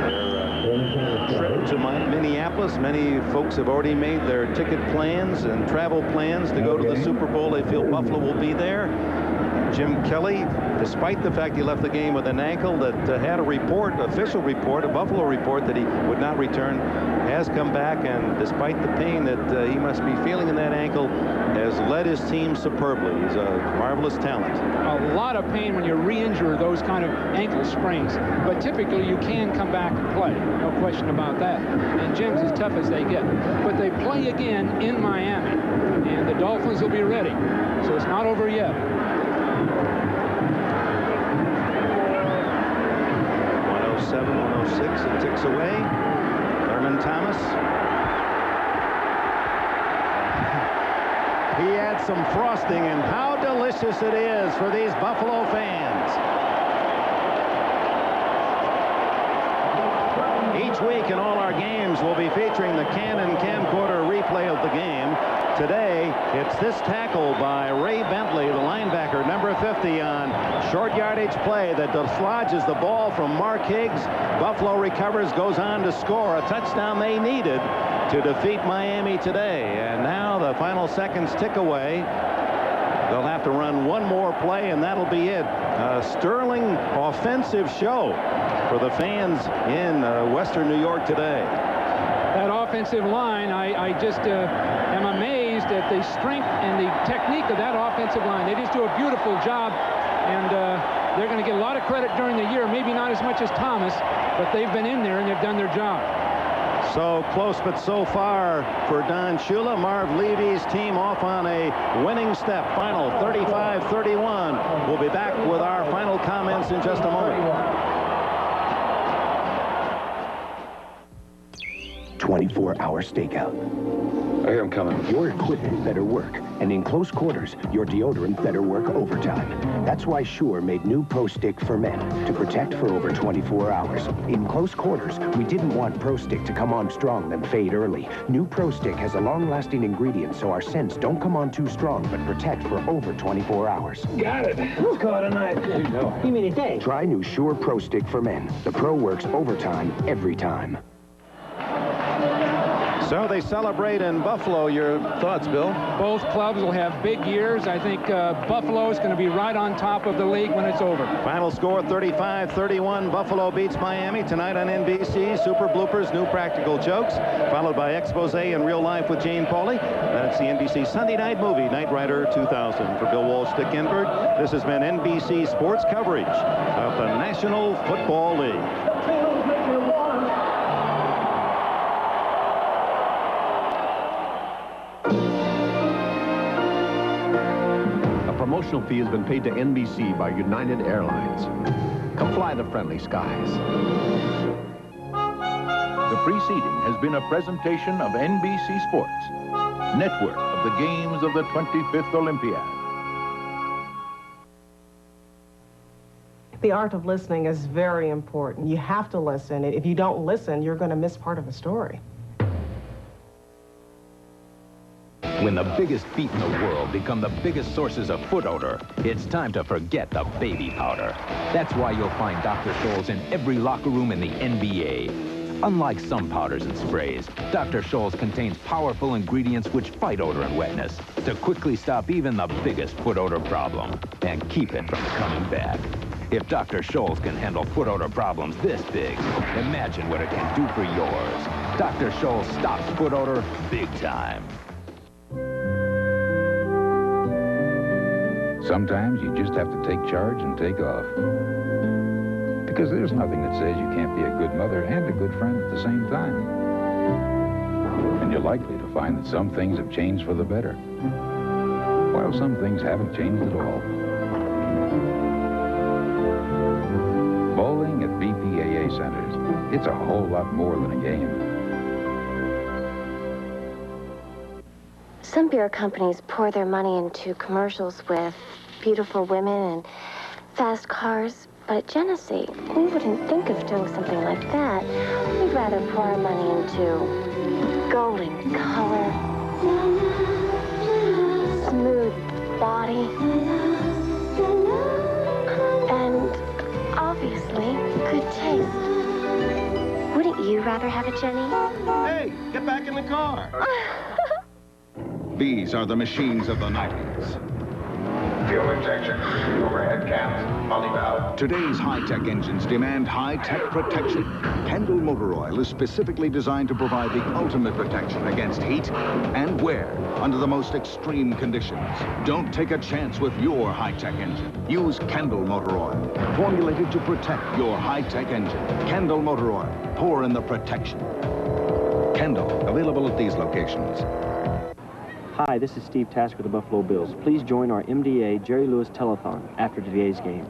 they're trip to Minneapolis. Many folks have already made their ticket plans and travel plans to go to the Super Bowl. They feel Buffalo will be there. Jim Kelly, despite the fact he left the game with an ankle that had a report, official report, a Buffalo report that he would not return, has come back, and despite the pain that he must be feeling in that ankle, has led his team superbly. He's a marvelous talent. A lot of pain when you re-injure those kind of ankle sprains, but typically you can come back and play. No question about that. And Jim's as tough as they get. But they play again in Miami, and the Dolphins will be ready. So it's not over yet. 107, 106, it ticks away. Thurman Thomas. He adds some frosting, and how delicious it is for these Buffalo fans. Each week in all our games, we'll be featuring the Canon camcorder replay of the game. Today, it's this tackle by Ray Bentley, the linebacker, number 50, on short yardage play that dislodges the ball from Mark Higgs. Buffalo recovers, goes on to score a touchdown they needed to defeat Miami today. And now the final seconds tick away. They'll have to run one more play, and that'll be it. A sterling offensive show for the fans in Western New York today. That offensive line, I just am amazed at the strength and the technique of that offensive line. They just do a beautiful job, and they're going to get a lot of credit during the year. Maybe not as much as Thomas, but they've been in there and they've done their job. So close, but so far for Don Shula. Marv Levy's team off on a winning step. Final 35-31. We'll be back with our final comments in just a moment. 24-hour stakeout. I hear him coming. Your equipment better work, and in close quarters, your deodorant better work overtime. That's why Sure made new Pro Stick for men to protect for over 24 hours. In close quarters, we didn't want Pro Stick to come on strong then fade early. New Pro Stick has a long-lasting ingredient so our scents don't come on too strong but protect for over 24 hours. Got it. Let's call it a night. There you go. You mean a day? Try new Sure Pro Stick for men. The Pro works overtime every time. So they celebrate in Buffalo. Your thoughts, Bill? Both clubs will have big years. I think Buffalo is going to be right on top of the league when it's over. Final score 35-31. Buffalo beats Miami tonight on NBC. Super bloopers, new practical jokes, followed by expose in real life with Jane Pauley. That's the NBC Sunday night movie, Knight Rider 2000. For Bill Walsh, Dick Enberg, this has been NBC Sports coverage of the National Football League. Promotional fee has been paid to NBC by United Airlines. Come fly the friendly skies. The preceding has been a presentation of NBC Sports, network of the games of the 25th Olympiad. The art of listening is very important. You have to listen. If you don't listen, you're going to miss part of the story. When the biggest feet in the world become the biggest sources of foot odor, it's time to forget the baby powder. That's why you'll find Dr. Scholl's in every locker room in the NBA. Unlike some powders and sprays, Dr. Scholl's contains powerful ingredients which fight odor and wetness to quickly stop even the biggest foot odor problem and keep it from coming back. If Dr. Scholl's can handle foot odor problems this big, imagine what it can do for yours. Dr. Scholl's stops foot odor big time. Sometimes you just have to take charge and take off. Because there's nothing that says you can't be a good mother and a good friend at the same time. And you're likely to find that some things have changed for the better, while some things haven't changed at all. Bowling at BPAA centers, it's a whole lot more than a game. Some beer companies pour their money into commercials with beautiful women and fast cars, but at Genesee, we wouldn't think of doing something like that. We'd rather pour our money into golden color, smooth body, and obviously good taste. Wouldn't you rather rather have it, Jenny? Hey, get back in the car. These are the machines of the 90s. Fuel injection, overhead cams, multi-valve. Today's high-tech engines demand high-tech protection. Kendall Motor Oil is specifically designed to provide the ultimate protection against heat and wear under the most extreme conditions. Don't take a chance with your high-tech engine. Use Kendall Motor Oil, formulated to protect your high-tech engine. Kendall Motor Oil, pour in the protection. Kendall, available at these locations. Hi, this is Steve Tasker of the Buffalo Bills. Please join our MDA Jerry Lewis Telethon after today's game.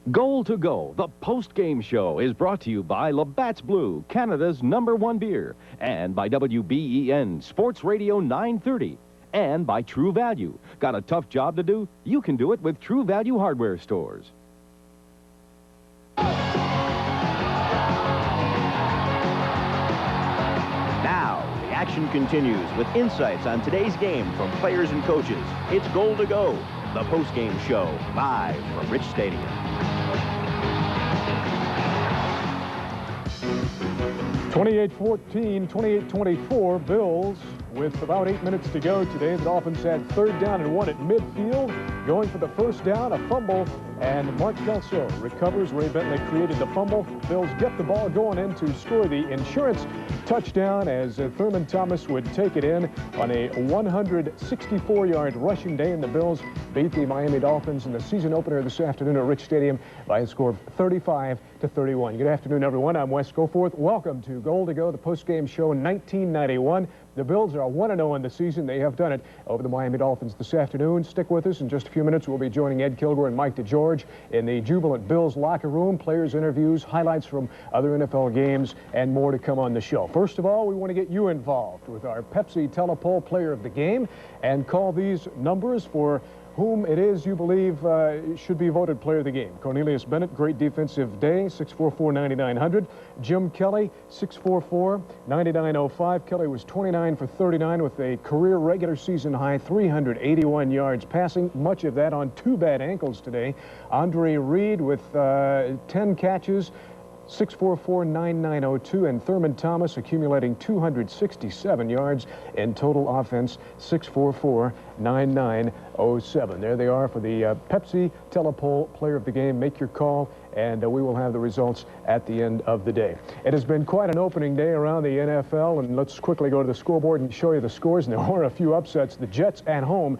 Goal to Go, the post-game show, is brought to you by Labatt's Blue, Canada's #1 beer, and by WBEN Sports Radio 930, and by True Value. Got a tough job to do? You can do it with True Value hardware stores. Action continues with insights on today's game from players and coaches. It's Goal to Go, the post-game show, live from Rich Stadium. (28-14), 28-24, Bills with about 8 minutes to go today. The Dolphins had 3rd down and 1 at midfield. Going for the 1st down, a fumble, and Mark Kelso recovers. Ray Bentley created the fumble. Bills get the ball going in to score the insurance touchdown as Thurman Thomas would take it in on a 164-yard rushing day, and the Bills beat the Miami Dolphins in the season opener this afternoon at Rich Stadium by a score of 35-31. Good afternoon, everyone. I'm Wes Goforth. Welcome to Goal to Go, the post-game show in 1991. The Bills are 1-0 in the season. They have done it over the Miami Dolphins this afternoon. Stick with us. In just a few minutes, we'll be joining Ed Kilgore and Mike DeGeorge in the jubilant Bills locker room. Players' interviews, highlights from other NFL games, and more to come on the show. First of all, we want to get you involved with our Pepsi Telepoll Player of the Game and call these numbers for whom it is you believe should be voted player of the game. Cornelius Bennett, great defensive day, 6'4", 9,900. Jim Kelly, 6'4", 9,905. Kelly was 29 for 39 with a career regular season high 381 yards passing, much of that on 2 bad ankles today. Andre Reed with 10 catches, 6'4", 9,902, and Thurman Thomas accumulating 267 yards in total offense, 6'4", 9,907. There they are for the Pepsi Telepoll Player of the Game. Make your call, and we will have the results at the end of the day. It has been quite an opening day around the NFL, and let's quickly go to the scoreboard and show you the scores. And there are a few upsets. The Jets at home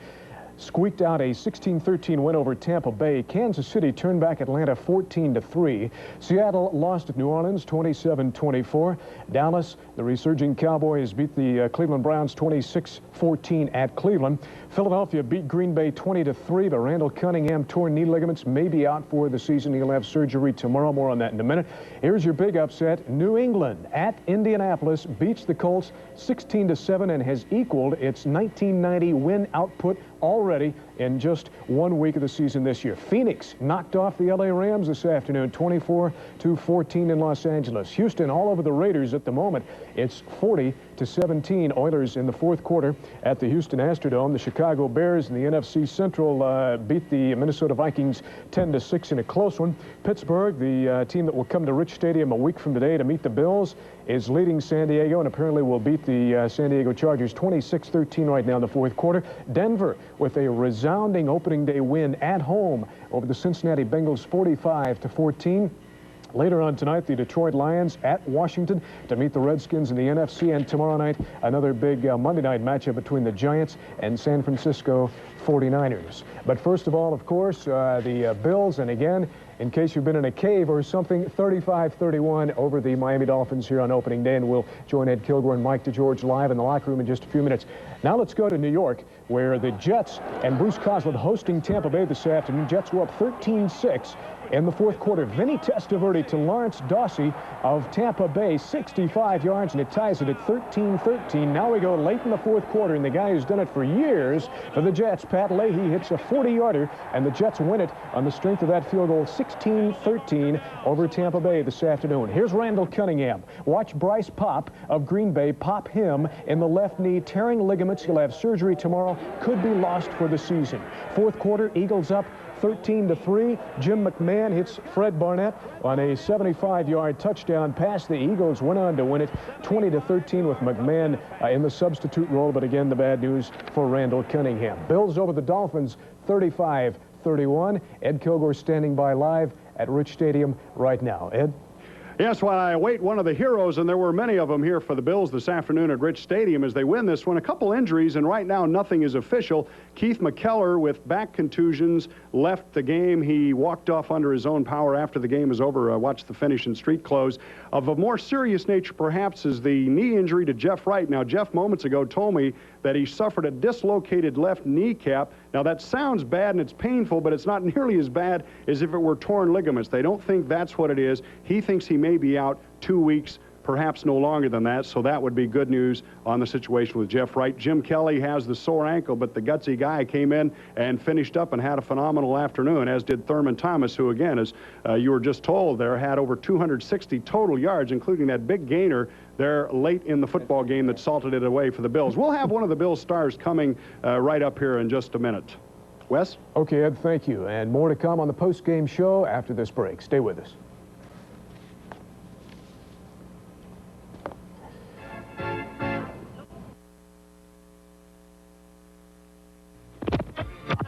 squeaked out a 16-13 win over Tampa Bay. Kansas City turned back Atlanta 14-3. Seattle lost at New Orleans 27-24. Dallas, the resurging Cowboys, beat the Cleveland Browns 26-14 at Cleveland. Philadelphia beat Green Bay 20-3, but Randall Cunningham torn knee ligaments, may be out for the season. He'll have surgery tomorrow. More on that in a minute. Here's your big upset. New England at Indianapolis beats the Colts 16-7 and has equaled its 1990 win output already in just 1 week of the season this year. Phoenix knocked off the LA Rams this afternoon, 24-14 in Los Angeles. Houston all over the Raiders at the moment. It's 40-17 Oilers in the 4th quarter at the Houston Astrodome. The Chicago Bears in the NFC Central beat the Minnesota Vikings 10-6 in a close one. Pittsburgh, the team that will come to Rich Stadium a week from today to meet the Bills, is leading San Diego and apparently will beat the San Diego Chargers 26-13 right now in the 4th quarter. Denver with a resounding opening day win at home over the Cincinnati Bengals 45-14. Later on tonight, the Detroit Lions at Washington to meet the Redskins in the NFC. And tomorrow night, another big Monday night matchup between the Giants and San Francisco 49ers. But first of all, of course, the Bills, and again, in case you've been in a cave or something, 35-31 over the Miami Dolphins here on opening day. And we'll join Ed Kilgore and Mike DeGeorge live in the locker room in just a few minutes. Now let's go to New York, where the Jets and Bruce Coslet hosting Tampa Bay this afternoon. Jets go up 13-6. In the 4th quarter, Vinny Testaverde to Lawrence Dawsey of Tampa Bay, 65 yards, and it ties it at 13-13. Now we go late in the 4th quarter, and the guy who's done it for years for the Jets, Pat Leahy, hits a 40-yarder, and the Jets win it on the strength of that field goal, 16-13 over Tampa Bay this afternoon. Here's Randall Cunningham. Watch Bryce Pop of Green Bay pop him in the left knee, tearing ligaments. He'll have surgery tomorrow. Could be lost for the season. 4th quarter, Eagles up 13-3. Jim McMahon hits Fred Barnett on a 75-yard touchdown pass. The Eagles went on to win it 20-13 with McMahon in the substitute role. But again, the bad news for Randall Cunningham. Bills over the Dolphins 35-31. Ed Kilgore standing by live at Rich Stadium right now. Ed? Yes, while I await one of the heroes, and there were many of them here for the Bills this afternoon at Rich Stadium as they win this one. A couple injuries, and right now nothing is official. Keith McKellar with back contusions left the game. He walked off under his own power after the game was over. Watched the finish in street clothes. Of a more serious nature, perhaps, is the knee injury to Jeff Wright. Now, Jeff moments ago told me that he suffered a dislocated left kneecap. Now, that sounds bad and it's painful, but it's not nearly as bad as if it were torn ligaments. They don't think that's what it is. He thinks he may be out 2 weeks, perhaps no longer than that, so that would be good news on the situation with Jeff Wright. Jim Kelly has the sore ankle, but the gutsy guy came in and finished up and had a phenomenal afternoon, as did Thurman Thomas, who, again, as you were just told there, had over 260 total yards, including that big gainer there late in the football game that salted it away for the Bills. We'll have one of the Bills stars coming right up here in just a minute. Wes? Okay, Ed, thank you. And more to come on the post-game show after this break. Stay with us.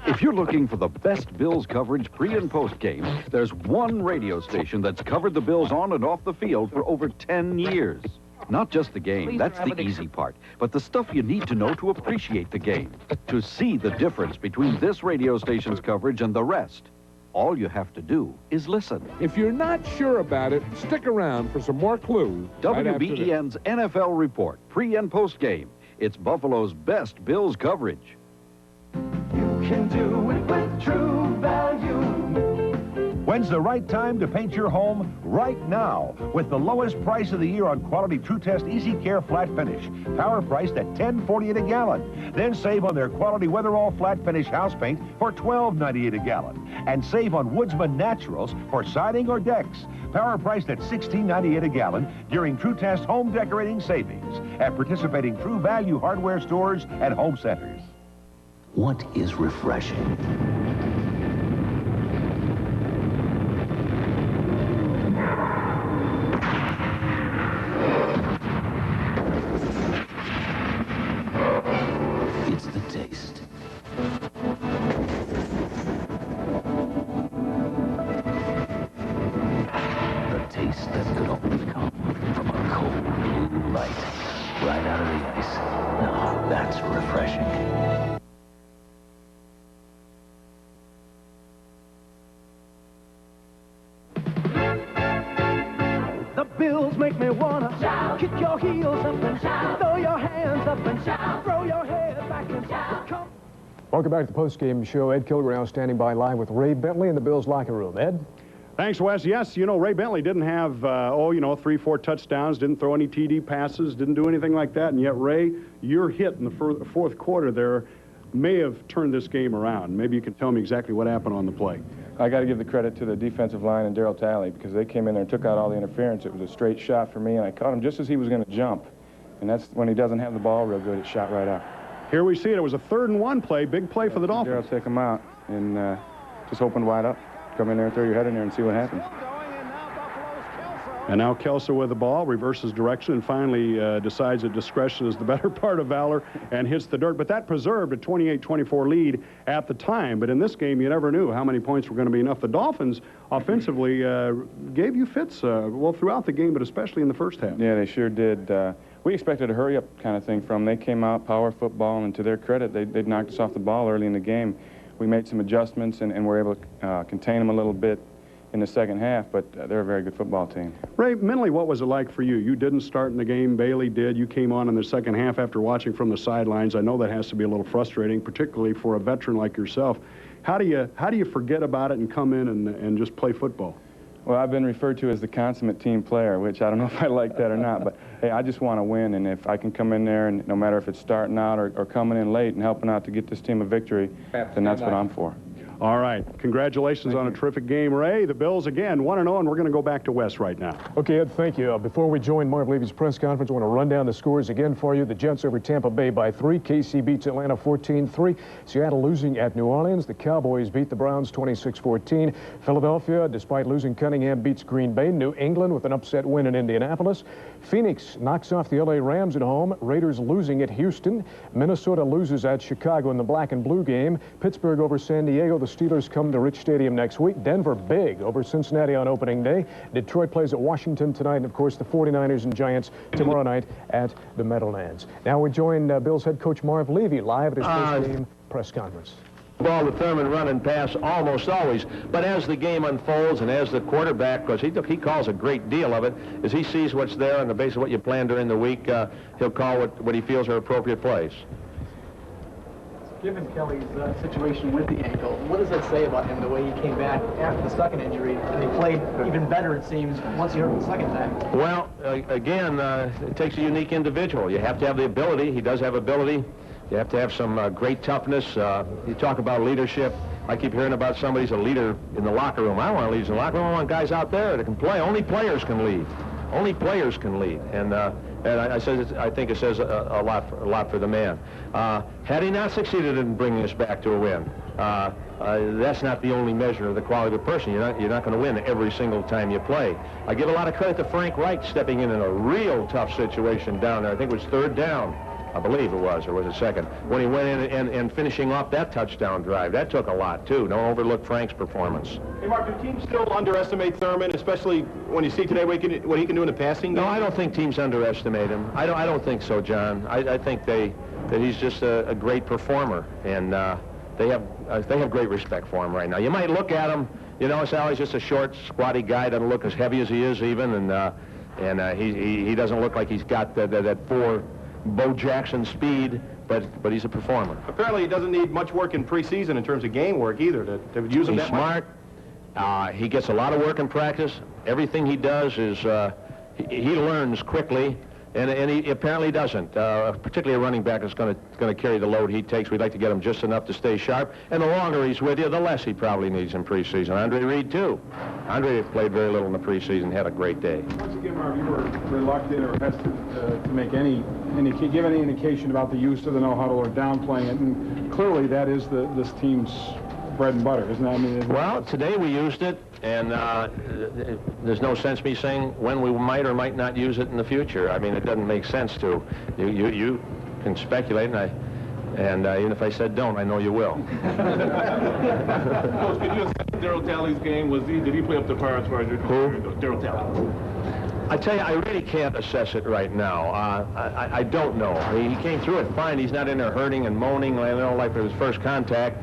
If you're looking for the best Bills coverage pre- and post-game, there's one radio station that's covered the Bills on and off the field for over 10 years. Not just the game, that's the easy part, but the stuff you need to know to appreciate the game, to see the difference between this radio station's coverage and the rest. All you have to do is listen. If you're not sure about it, stick around for some more clues. WBEN's NFL Report, pre- and post-game. It's Buffalo's best Bills coverage. Can do it with True Value. When's the right time to paint your home? Right now, with the lowest price of the year on quality True Test Easy Care Flat Finish. Power priced at $10.48 a gallon. Then save on their quality Weatherall Flat Finish house paint for $12.98 a gallon. And save on Woodsman Naturals for siding or decks. Power priced at $16.98 a gallon during True Test home decorating savings at participating True Value hardware stores and home centers. What is refreshing? It's the taste. The taste that could only come from a cold blue light right out of the ice. Now, that's refreshing. Bills make me wanna shout, kick your heels up and shout, throw your hands up and shout, throw your head back and shout. Come. Welcome back to the post-game show. Ed Kilgore now standing by live with Ray Bentley in the Bills locker room. Ed? Thanks, Wes. Yes, you know, Ray Bentley didn't have, 3-4 touchdowns, didn't throw any TD passes, didn't do anything like that, and yet, Ray, your hit in the fourth quarter there may have turned this game around. Maybe you can tell me exactly what happened on the play. I got to give the credit to the defensive line and Darryl Talley because they came in there and took out all the interference. It was a straight shot for me, and I caught him just as he was going to jump. And that's when he doesn't have the ball real good, it shot right out. Here we see it. It was a 3rd-and-1 play, big play for the Dolphins. Darryl take him out and just opened wide up. Come in there and throw your head in there and see what happens. And now Kelso with the ball, reverses direction, and finally decides that discretion is the better part of valor and hits the dirt. But that preserved a 28-24 lead at the time. But in this game, you never knew how many points were going to be enough. The Dolphins offensively gave you fits, throughout the game, but especially in the first half. Yeah, they sure did. We expected a hurry-up kind of thing from them. They came out power football, and to their credit, they knocked us off the ball early in the game. We made some adjustments and were able to contain them a little bit in the second half, but they're a very good football team. Ray, mentally, what was it like for you? You didn't start in the game. Bailey did. You came on in the second half after watching from the sidelines. I know that has to be a little frustrating, particularly for a veteran like yourself. How do you forget about it and come in and just play football? Well, I've been referred to as the consummate team player, which I don't know if I like that or not, but hey, I just want to win, and if I can come in there and no matter if it's starting out or coming in late and helping out to get this team a victory, then that's what I'm for. All right. Congratulations on a terrific game, Ray. The Bills, again, 1-0, and we're going to go back to Wes right now. Okay, Ed, thank you. Before we join Marv Levy's press conference, I want to run down the scores again for you. The Jets over Tampa Bay by 3. KC beats Atlanta 14-3. Seattle losing at New Orleans. The Cowboys beat the Browns 26-14. Philadelphia, despite losing Cunningham, beats Green Bay. New England with an upset win in Indianapolis. Phoenix knocks off the LA Rams at home. Raiders losing at Houston. Minnesota loses at Chicago in the black and blue game. Pittsburgh over San Diego. The Steelers come to Rich Stadium next week. Denver big over Cincinnati on opening day. Detroit plays at Washington tonight. And, of course, the 49ers and Giants tomorrow night at the Meadowlands. Now we join Bills head coach Marv Levy live at his post-game press conference. Ball to Thurman, run and pass almost always, but as the game unfolds and as the quarterback, because he calls a great deal of it, as he sees what's there on the basis of what you plan during the week, he'll call what he feels are appropriate plays. Given Kelly's situation with the ankle, what does that say about him, the way he came back after the second injury, and he played even better, it seems, once he hurt him the second time? Well, again, it takes a unique individual. You have to have the ability. He does have ability. You have to have some great toughness. You talk about leadership. I keep hearing about somebody's a leader in the locker room. I don't want leaders in the locker room. I want guys out there that can play. Only players can lead. Only players can lead. And I think it says a lot for the man. Had he not succeeded in bringing us back to a win, that's not the only measure of the quality of a person. You're not going to win every single time you play. I give a lot of credit to Frank Reich stepping in a real tough situation down there. I think it was third down. I believe it was, or was it second, when he went in and finishing off that touchdown drive. That took a lot, too. Don't overlook Frank's performance. Hey, Mark, do teams still underestimate Thurman, especially when you see today what he can do in the passing game? No, I don't think teams underestimate him. I don't think so, John. I think that he's just a great performer, and they have great respect for him right now. You might look at him, you know, Sally's just a short, squatty guy, doesn't look as heavy as he is even, and he doesn't look like he's got that Bo Jackson speed, but he's a performer. Apparently he doesn't need much work in preseason in terms of game work either to use him He's that smart. He gets a lot of work in practice. Everything he does is he learns quickly, and he apparently doesn't. Particularly a running back is going to carry the load he takes. We'd like to get him just enough to stay sharp. And the longer he's with you, the less he probably needs in preseason. Andre Reed too. Andre played very little in the preseason. Had a great day. Once again, Marv, you were reluctant or hesitant to make give any indication about the use of the no huddle or downplaying it, and clearly that is this team's bread and butter, isn't that? I mean, well, today we used it, and there's no sense me saying when we might or might not use it in the future. I mean, it doesn't make sense to. You can speculate, and even if I said don't, I know you will. Coach, could you assess Darryl Talley's game? Did he play up to par as far as your Darryl Talley? I tell you, I really can't assess it right now. I don't know. He came through it fine. He's not in there hurting and moaning, like for his first contact.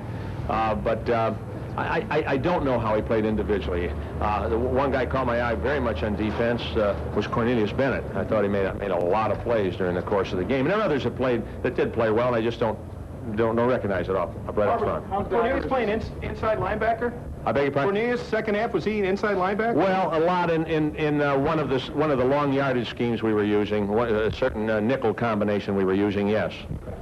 But I don't know how he played individually. The one guy caught my eye very much on defense was Cornelius Bennett. I thought he made a lot of plays during the course of the game. And there are others that did play well, and I just don't recognize it up right up front. Cornelius playing inside linebacker? I beg your pardon? Cornelius, second half, was he an inside linebacker? Well, a lot in one of the long yardage schemes we were using, a certain nickel combination we were using, yes.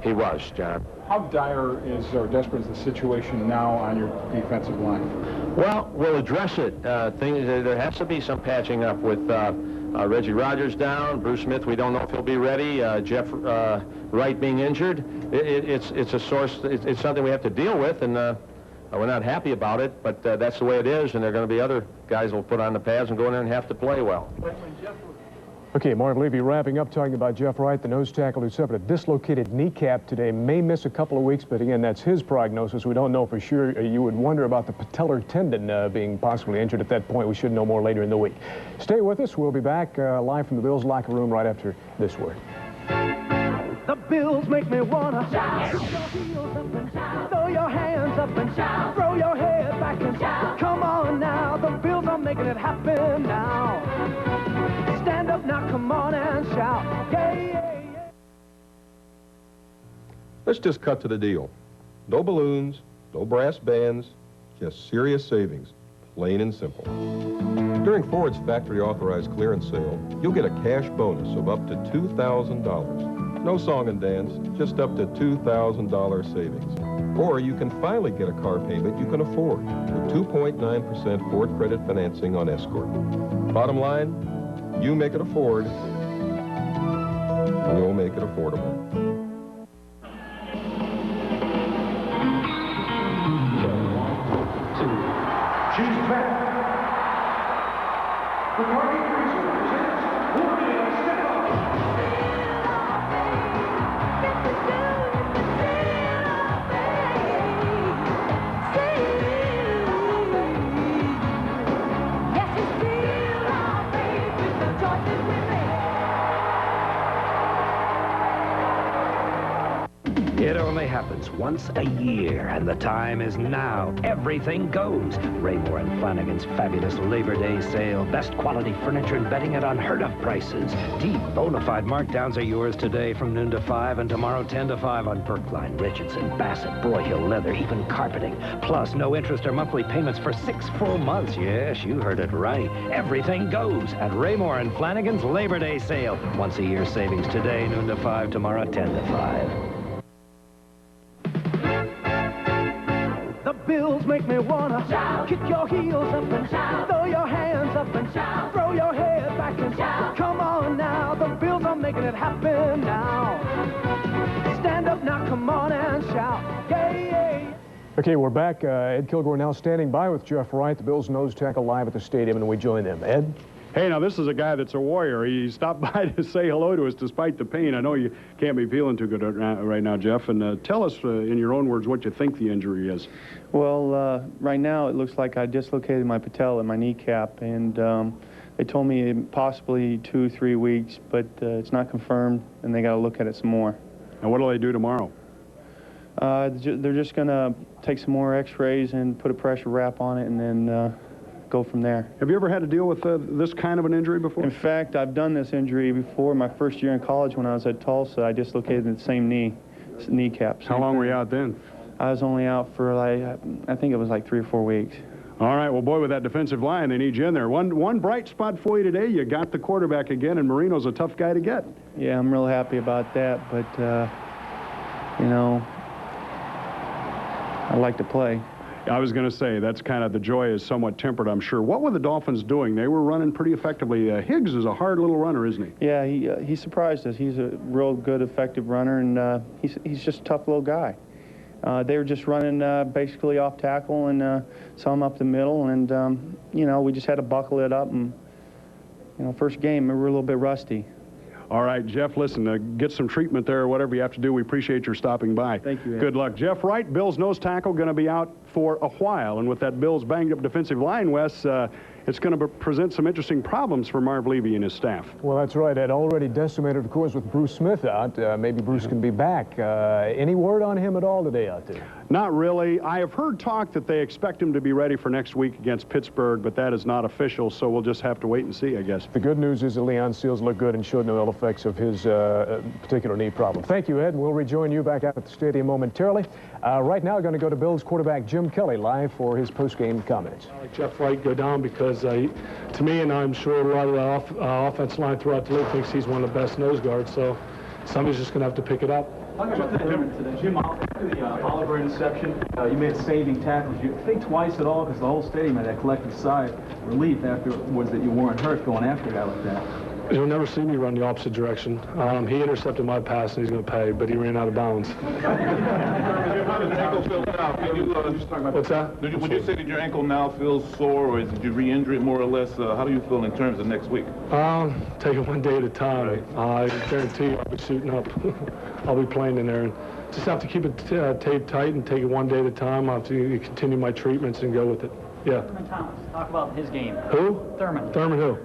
He was, John. How dire or desperate is the situation now on your defensive line? Well, we'll address it. There has to be some patching up with Reggie Rogers down, Bruce Smith, we don't know if he'll be ready, Jeff Wright being injured. It's a source, it's something we have to deal with, and we're not happy about it, but that's the way it is, and there are going to be other guys who will put on the pads and go in there and have to play well. Okay, Marv Levy wrapping up, talking about Jeff Wright, the nose tackle who suffered a dislocated kneecap today, may miss a couple of weeks, but again, that's his prognosis. We don't know for sure. You would wonder about the patellar tendon being possibly injured at that point. We should know more later in the week. Stay with us. We'll be back live from the Bills locker room right after this word. The Bills make me wanna shout. Throw your heels up and shout. Throw your hands up and shout. Throw your head back and shout. Come on now, the Bills are making it happen now. Stand up now, come on and shout. Yeah, yeah, yeah. Let's just cut to the deal. No balloons, no brass bands, just serious savings, plain and simple. During Ford's factory-authorized clearance sale, you'll get a cash bonus of up to $2,000. No song and dance, just up to $2,000 savings. Or you can finally get a car payment you can afford with 2.9% Ford credit financing on Escort. Bottom line, you make it afford, we'll make it affordable. She's back. The party presents Gloria Stefan. It only happens once a year, and the time is now. Everything goes. Raymore and Flanagan's fabulous Labor Day sale. Best quality furniture and bedding at unheard of prices. Deep, bona fide markdowns are yours today from noon to 5, and tomorrow 10 to 5 on Brookline, Richardson, Bassett, Broyhill leather, even carpeting. Plus, no interest or monthly payments for 6 full months. Yes, you heard it right. Everything goes at Raymore and Flanagan's Labor Day sale. Once a year savings today, noon to 5, tomorrow 10 to 5. The bills make me wanna shout, kick your heels up and shout, throw your hands up and shout, throw your head back and shout. Come on now, the bills are making it happen now. Stand up now, come on and shout, yeah, yeah. Okay, we're back. Ed Kilgore now standing by with Jeff Wright, the Bills nose tackle, live at the stadium, and we join them. Ed? Hey, now this is a guy that's a warrior. He stopped by to say hello to us despite the pain. I know you can't be feeling too good right now, Jeff. And tell us, in your own words, what you think the injury is. Well, right now it looks like I dislocated my patella, my kneecap, and they told me possibly 2-3 weeks, but it's not confirmed, and they got to look at it some more. And what do they do tomorrow? They're just going to take some more x-rays and put a pressure wrap on it, and then go from there. Have you ever had to deal with this kind of an injury before? In fact, I've done this injury before. My first year in college when I was at Tulsa, I dislocated the same kneecap. How long were you out then? I was only out for I think it was like 3 or 4 weeks. All right, well, boy, with that defensive line, they need you in there. One bright spot for you today, you got the quarterback again, and Marino's a tough guy to get. Yeah, I'm real happy about that, but, you know, I like to play. I was going to say, that's kind of, the joy is somewhat tempered, I'm sure. What were the Dolphins doing? They were running pretty effectively. Higgs is a hard little runner, isn't he? Yeah, he surprised us. He's a real good, effective runner, and he's just a tough little guy. They were just running basically off tackle and some up the middle, and, you know, we just had to buckle it up. And, you know, first game, we were a little bit rusty. All right, Jeff, listen, get some treatment there or whatever you have to do. We appreciate your stopping by. Thank you, Ed. Good luck. Jeff Wright, Bills nose tackle, going to be out for a while. And with that Bills banged-up defensive line, Wes, it's going to present some interesting problems for Marv Levy and his staff. Well, that's right, Ed. Already decimated, of course, with Bruce Smith out. Maybe Bruce can be back. Any word on him at all today out there? Not really. I have heard talk that they expect him to be ready for next week against Pittsburgh, but that is not official, so we'll just have to wait and see, I guess. The good news is that Leon Seals looked good and showed no ill effects of his particular knee problem. Thank you, Ed. We'll rejoin you back out at the stadium momentarily. Right now, going to go to Bills quarterback Jim Kelly live for his post-game comments. I like Jeff Wright go down because, to me, and I'm sure a lot of the offensive line throughout the league thinks he's one of the best nose guards, so somebody's just going to have to pick it up. Talking about the difference today, Jim, after the Oliver interception, you made saving tackles. Did you think twice at all, because the whole stadium had that collective sigh of relief afterwards that you weren't hurt going after a guy like that? You'll never see me run the opposite direction. He intercepted my pass, and he's going to pay, but he ran out of bounds. How does the ankle feel now? What's that? Would you say that your ankle now feels sore, or did you re-injure it more or less? How do you feel in terms of next week? Take it one day at a time. Right. I guarantee you I'll be suiting up. I'll be playing in there. And just have to keep it taped tight and take it one day at a time. I'll have to continue my treatments and go with it. Yeah. Thurman Thomas, talk about his game. Who? Thurman. Thurman who?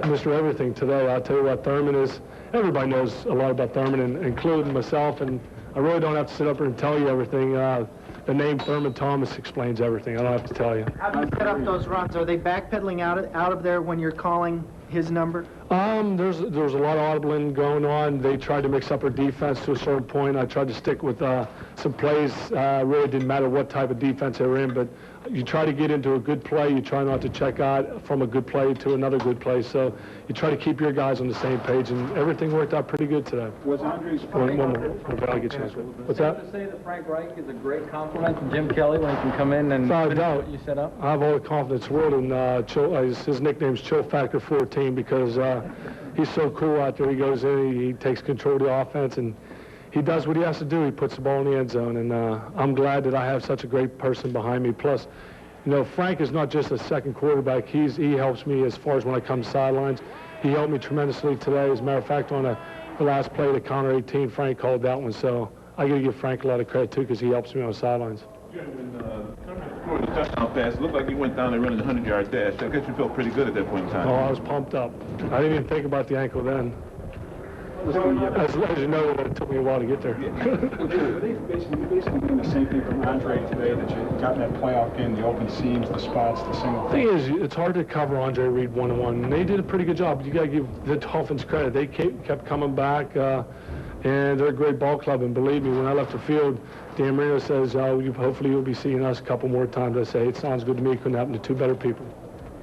Mr. Everything today. I'll tell you what Thurman is. Everybody knows a lot about Thurman, including myself, and I really don't have to sit up here and tell you everything. The name Thurman Thomas explains everything. I don't have to tell you. How do you set up those runs? Are they backpedaling out of there when you're calling his number? There's a lot of audibling going on. They tried to mix up our defense to a certain point. I tried to stick with some plays. Really didn't matter what type of defense they were in, but you try to get into a good play. You try not to check out from a good play to another good play. So you try to keep your guys on the same page, and everything worked out pretty good today. Was Andre's one more. Okay, I'll get you. What's that? To say that Frank Reich is a great compliment to Jim Kelly when he can come in and Without a finish doubt. what you set up? I have all the confidence in the world, and his nickname's Chill Factor 14 because he's so cool out there. He goes in, he takes control of the offense, and he does what he has to do. He puts the ball in the end zone, and I'm glad that I have such a great person behind me. Plus, you know, Frank is not just a second quarterback. He helps me as far as when I come sidelines. He helped me tremendously today. As a matter of fact, on the last play, the counter 18, Frank called that one. So I got to give Frank a lot of credit, too, because he helps me on the sidelines. When the touchdown pass, it looked like you went down there running a 100-yard dash. I guess you felt pretty good at that point in time. Oh, I was pumped up. I didn't even think about the ankle then. As you know, it took me a while to get there. They basically doing the same thing from Andre today, that you got in that playoff game, the open seams, the spots, the single. The thing is, it's hard to cover Andre Reed one-on-one, and they did a pretty good job. You got to give the Dolphins credit. They kept coming back, and they're a great ball club. And believe me, when I left the field, Dan Marino says, hopefully you'll be seeing us a couple more times. I say, it sounds good to me. Couldn't happen to two better people.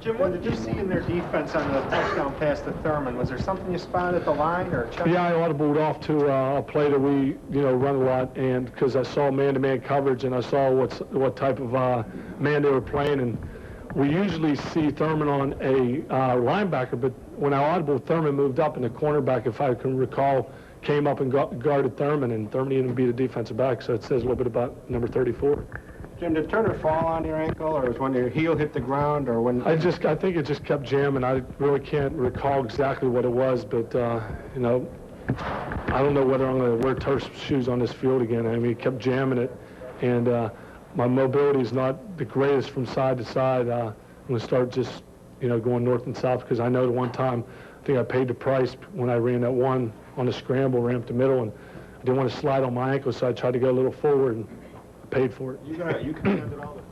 Jim, what did you see in their defense on the touchdown pass to Thurman? Was there something you spotted at the line or check? Yeah, I audibled off to a play that we, run a lot, and because I saw man-to-man coverage and I saw what type of man they were playing, and we usually see Thurman on a linebacker, but when I audibled, Thurman moved up, and the cornerback, if I can recall, came up and guarded Thurman, and Thurman didn't beat a defensive back, so it says a little bit about number 34. Jim, did Turner fall on your ankle, or was when your heel hit the ground, or when? I think it just kept jamming. I really can't recall exactly what it was, but I don't know whether I'm going to wear turf shoes on this field again. I mean, it kept jamming it, and my mobility is not the greatest from side to side. I'm going to start just going north and south, because I know the one time I think I paid the price when I ran that one on the scramble, ran up the middle, and I didn't want to slide on my ankle, so I tried to go a little forward and paid for it. You commanded all the...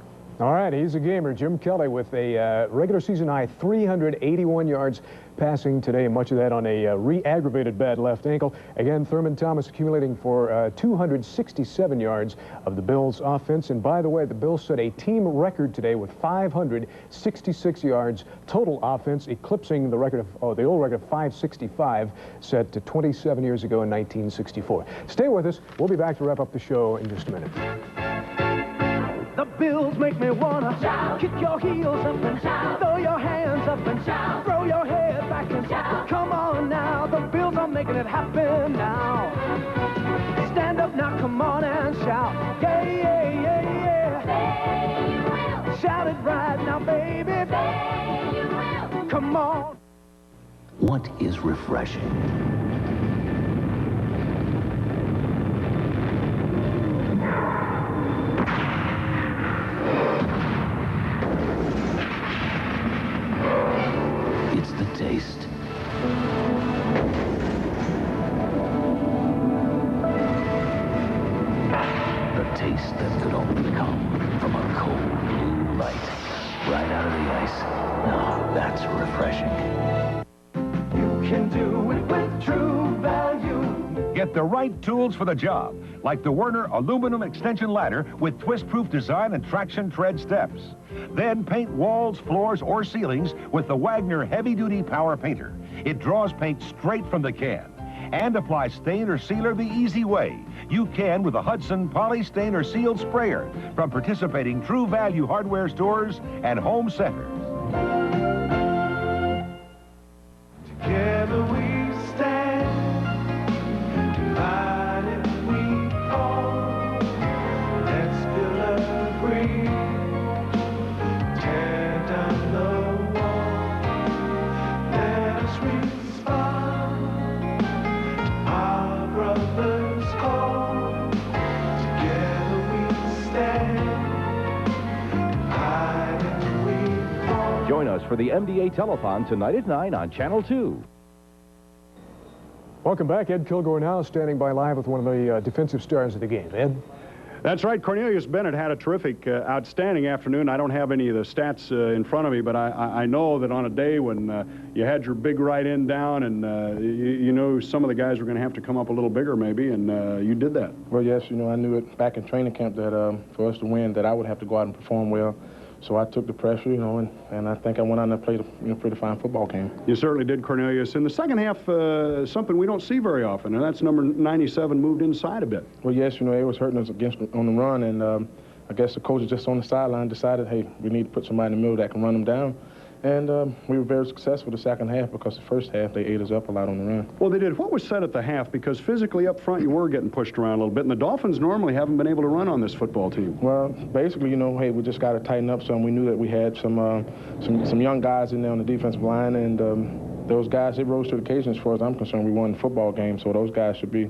All right, he's a gamer. Jim Kelly with a regular season high 381 yards passing today, much of that on a re-aggravated bad left ankle. Again, Thurman Thomas accumulating for 267 yards of the Bills' offense. And by the way, the Bills set a team record today with 566 yards total offense, eclipsing the record of the old record of 565 set to 27 years ago in 1964. Stay with us. We'll be back to wrap up the show in just a minute. The Bills make me wanna shout, kick your heels up and shout, throw your hands up and shout, throw your head back and shout. Come on now, the Bills are making it happen now. Stand up now, come on and shout, yeah, yeah, yeah, yeah. Say you will. Shout it right now, baby. Say you will. Come on. What is refreshing? It's the taste. The taste that could only come from a cold blue light right out of the ice. Now that's refreshing. You can do it with True Value. Get the right tools for the job, like the Werner aluminum extension ladder with twist-proof design and traction tread steps. Then paint walls, floors, or ceilings with the Wagner heavy-duty power painter. It draws paint straight from the can. And applies stain or sealer the easy way. You can with a Hudson Poly Stain or Sealed Sprayer from participating True Value hardware stores and home centers. Together we stand, divided we fall. Let's still agree, tear down the wall. Let us respond, our brothers call. Together we stand, divided we fall. Join us for the MDA Telethon tonight at 9 on Channel 2. Welcome back. Ed Kilgore now standing by live with one of the defensive stars of the game. Ed? That's right. Cornelius Bennett had a terrific, outstanding afternoon. I don't have any of the stats in front of me, but I know that on a day when you had your big right end down and you know some of the guys were going to have to come up a little bigger maybe, and you did that. Well, yes, you know, I knew it back in training camp that for us to win that I would have to go out and perform well. So I took the pressure, you know, and I think I went out and played a pretty fine football game. You certainly did, Cornelius. In the second half, something we don't see very often, and that's number 97 moved inside a bit. Well, yes, you know, it was hurting us on the run, and I guess the coaches just on the sideline decided, hey, we need to put somebody in the middle that can run them down. And we were very successful the second half because the first half they ate us up a lot on the run. Well, they did. What was said at the half? Because physically up front you were getting pushed around a little bit, and the Dolphins normally haven't been able to run on this football team. Well, basically, you know, hey, we just got to tighten up some. We knew that we had some young guys in there on the defensive line, and those guys, they rose to the occasion as far as I'm concerned. We won the football game, so those guys should be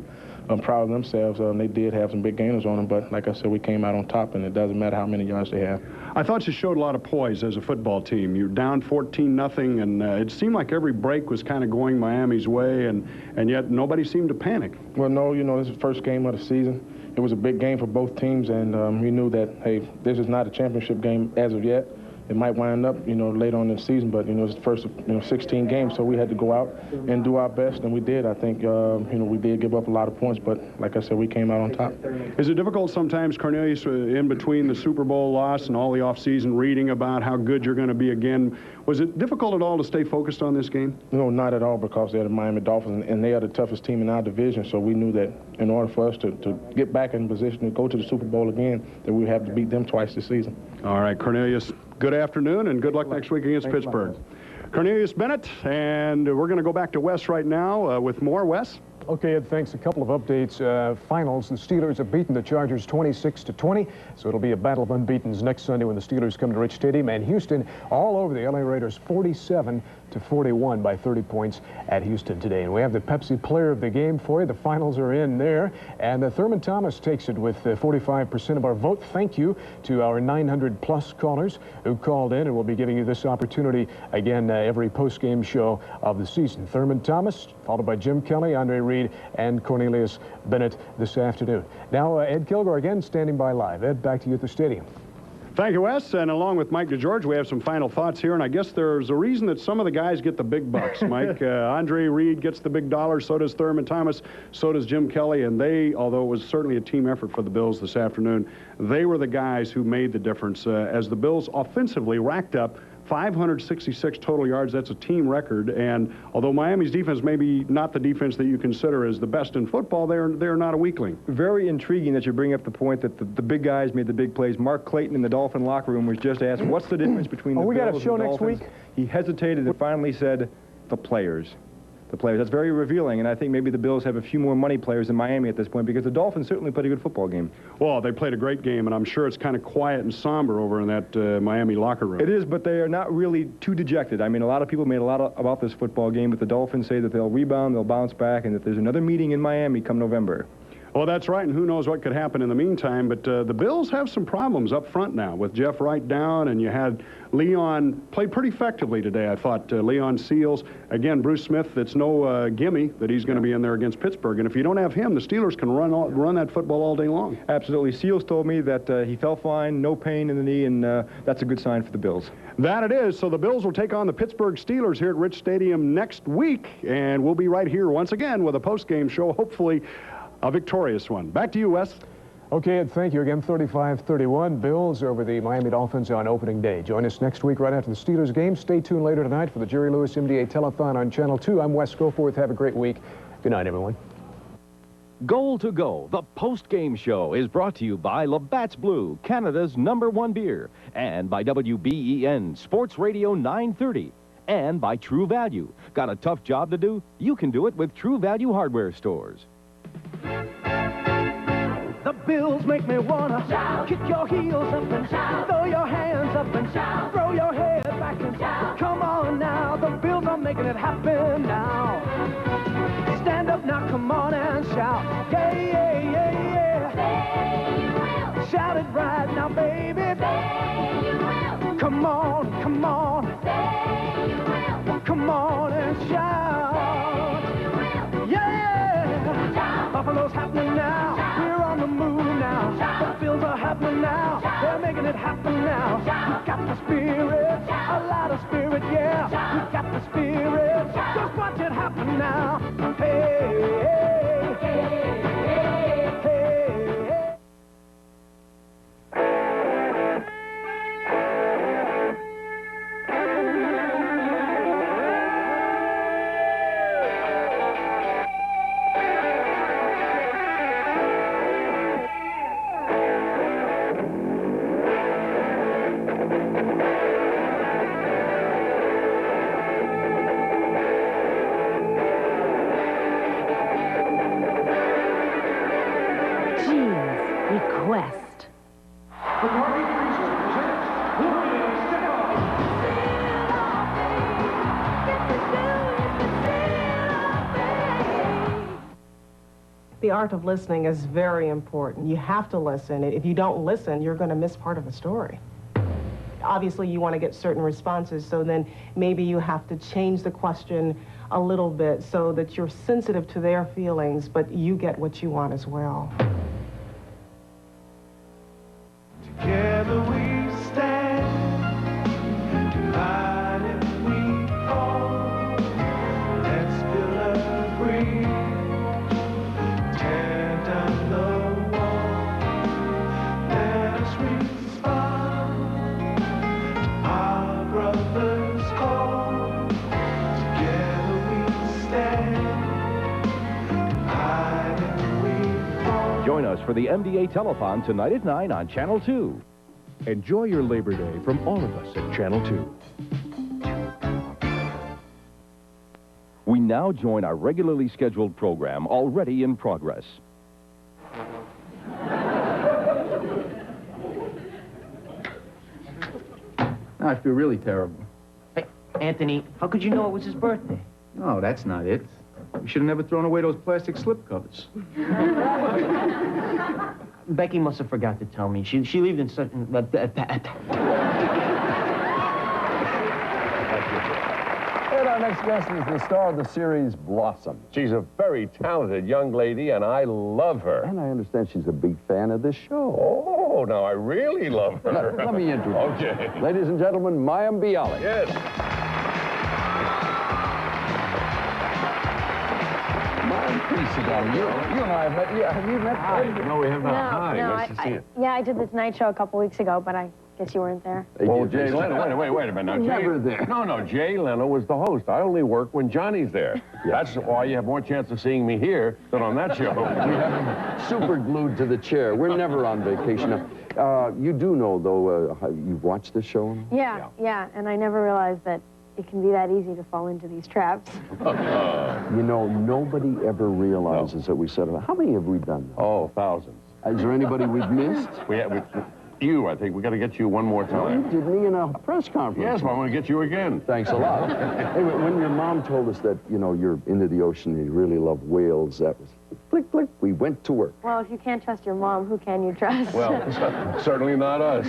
proud of themselves. They did have some big gainers on them, but like I said, we came out on top, and it doesn't matter how many yards they have. I thought you showed a lot of poise as a football team. You're down 14-0, and it seemed like every break was kind of going Miami's way, and yet nobody seemed to panic. Well, no, you know, this is the first game of the season. It was a big game for both teams, and we knew that, hey, this is not a championship game as of yet. It might wind up, you know, later on in the season, but, you know, it's the first, 16 games, so we had to go out and do our best, and we did. I think, we did give up a lot of points, but like I said, we came out on top. Is it difficult sometimes, Cornelius, in between the Super Bowl loss and all the offseason reading about how good you're going to be again? Was it difficult at all to stay focused on this game? No, not at all, because they're the Miami Dolphins, and they are the toughest team in our division, so we knew that in order for us to get back in position to go to the Super Bowl again, that we would have to beat them twice this season. All right, Cornelius, good afternoon, and good luck next week against Pittsburgh. Cornelius Bennett, and we're going to go back to Wes right now with more. Wes? Okay, Ed, thanks. A couple of updates. Finals, the Steelers have beaten the Chargers 26-20, so it'll be a battle of unbeatens next Sunday when the Steelers come to Rich Stadium. And Houston, all over the LA Raiders, 47-41 by 30 points at Houston today. And we have the Pepsi Player of the Game for you. The finals are in there, and Thurman Thomas takes it with 45% of our vote. Thank you to our 900-plus callers who called in, and we'll be giving you this opportunity again every post-game show of the season. Thurman Thomas, followed by Jim Kelly, Andre Reed, and Cornelius Bennett this afternoon. Now, Ed Kilgore again standing by live. Ed, back to you at the stadium. Thank you, Wes. And along with Mike DeGeorge, we have some final thoughts here. And I guess there's a reason that some of the guys get the big bucks. Mike, Andre Reed gets the big dollar. So does Thurman Thomas. So does Jim Kelly. And they, although it was certainly a team effort for the Bills this afternoon, they were the guys who made the difference as the Bills offensively racked up 566 total yards. That's a team record. And although Miami's defense may be not the defense that you consider as the best in football, they're not a weakling. Very intriguing that you bring up the point that the big guys made the big plays. Mark Clayton in the Dolphin locker room was just asked, what's the difference between the Bills and the Dolphins? We got a show next week? He hesitated and finally said, the players. The players. That's very revealing, and I think maybe the Bills have a few more money players in Miami at this point because the Dolphins certainly played a good football game. Well, they played a great game, and I'm sure it's kind of quiet and somber over in that Miami locker room. It is, but they are not really too dejected. I mean, a lot of people made a lot about this football game, but the Dolphins say that they'll rebound, they'll bounce back, and that there's another meeting in Miami come November. Well, that's right, and who knows what could happen in the meantime, but the Bills have some problems up front now with Jeff Wright down, and you had Leon played pretty effectively today, I thought. Leon Seals, again, Bruce Smith, it's no gimme that he's going to be in there against Pittsburgh, and if you don't have him, the Steelers can run that football all day long. Absolutely. Seals told me that he felt fine, no pain in the knee, and that's a good sign for the Bills. That it is. So the Bills will take on the Pittsburgh Steelers here at Rich Stadium next week, and we'll be right here once again with a post-game show, hopefully a victorious one. Back to you, Wes. Okay, Ed, thank you again. 35-31, Bills over the Miami Dolphins on opening day. Join us next week right after the Steelers game. Stay tuned later tonight for the Jerry Lewis MDA Telethon on Channel 2. I'm Wes Goforth. Have a great week. Good night, everyone. Goal to Go, the post-game show, is brought to you by Labatt's Blue, Canada's #1 beer, and by WBEN Sports Radio 930, and by True Value. Got a tough job to do? You can do it with True Value hardware stores. The Bills make me wanna shout, kick your heels up and shout, throw your hands up and shout, throw your head back and shout. Come on now, the Bills are making it happen now. Stand up now, come on and shout. Yeah, yeah, yeah, yeah. Say you will. Shout it right now, baby. Say you will. Come on, come on. Say you will. Come on and shout. Say you will. Yeah. Shout. Buffalo's happening now. Shout. We're on the move now. Shout. The Bills happening now. They're making it happen now. We got the spirit, a lot of spirit, yeah. We got the spirit, just watch it happen now. Hey, hey, hey, hey, hey, hey. Request. The art of listening is very important. You have to listen. If you don't listen, you're going to miss part of the story. Obviously, you want to get certain responses, so then maybe you have to change the question a little bit so that you're sensitive to their feelings, but you get what you want as well. Together we stand, divided we fall. Let's build a bridge, tear down the wall. Let us respond, our brothers call. Together we stand, divided we fall. Join us for the MDA Telethon tonight at 9 on Channel 2. Enjoy your Labor Day from all of us at Channel 2. We now join our regularly scheduled program, already in progress. I feel really terrible. Hey, Anthony, how could you know it was his birthday? No, that's not it. We should have never thrown away those plastic slip covers. Becky must have forgot to tell me. She lived in such... And our next guest is the star of the series Blossom. She's a very talented young lady, and I love her. And I understand she's a big fan of this show. Oh, now I really love her. Let me introduce Okay. Ladies and gentlemen, Mayim Bialik. Yes. Please sit down. You and I have met. Yeah, have you met? Hi. No, we have not. Hi, No, nice to see you. Yeah, I did the Tonight Show a couple weeks ago, but I guess you weren't there. Well, Jay Leno, wait a minute. Now, Never there. No, Jay Leno was the host. I only work when Johnny's there. That's why you have more chance of seeing me here than on that show. We have him super glued to the chair. We're never on vacation. You do know, though, you've watched this show? Yeah, and I never realized that it can be that easy to fall into these traps. You know, nobody ever realizes that we set it up. How many have we done? Oh, thousands. Is there anybody we've missed? You, I think. We got to get you one more time. You did me in a press conference. Yes, well, I'm going to get you again. Thanks a lot. Anyway, when your mom told us that, you know, you're into the ocean and you really love whales, that was click, click. We went to work. Well, if you can't trust your mom, who can you trust? Well, certainly not us.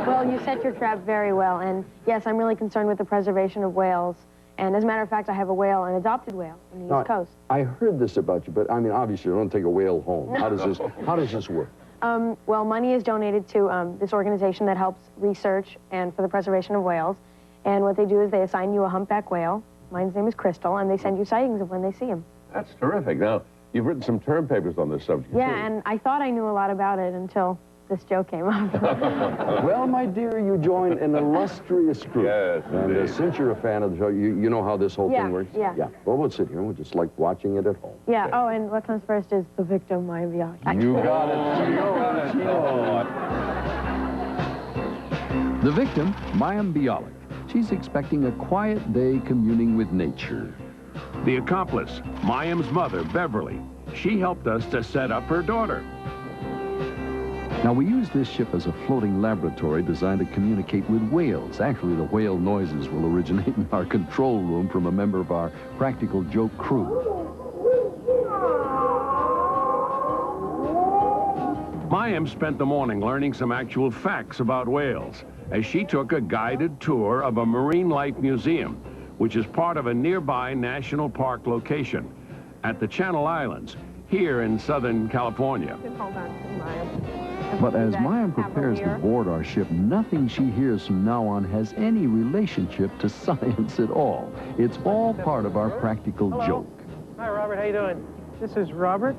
Well, you set your trap very well, and yes, I'm really concerned with the preservation of whales. And as a matter of fact, I have a whale, an adopted whale, on the East Coast. I heard this about you, but I mean, obviously, you don't take a whale home. No. How does this work? Well, money is donated to this organization that helps research and for the preservation of whales. And what they do is they assign you a humpback whale. Mine's name is Crystal, and they send you sightings of when they see him. That's terrific. Now, you've written some term papers on this subject, Yeah, too. and I thought I knew a lot about it until this joke came up. Well, my dear, you join an illustrious group. Yes, and indeed. since you're a fan of the show, you know how this whole Yeah, thing works? yeah. Well, we'll sit here and we'll just like watching it at home. Yeah, oh, and what comes first is the victim, Mayim Bialik. You got it. You got it. The victim, Mayim Bialik. She's expecting a quiet day communing with nature. The accomplice, Mayim's mother, Beverly. She helped us to set up her daughter. Now, we use this ship as a floating laboratory designed to communicate with whales. Actually, the whale noises will originate in our control room from a member of our practical joke crew. Mayim spent the morning learning some actual facts about whales as she took a guided tour of a marine life museum, which is part of a nearby national park location at the Channel Islands, here in Southern California. Hold on, Mayim. But as Mayim prepares to board our ship, nothing she hears from now on has any relationship to science at all. It's all part of our practical joke. Hi, Robert. How you doing? This is Robert.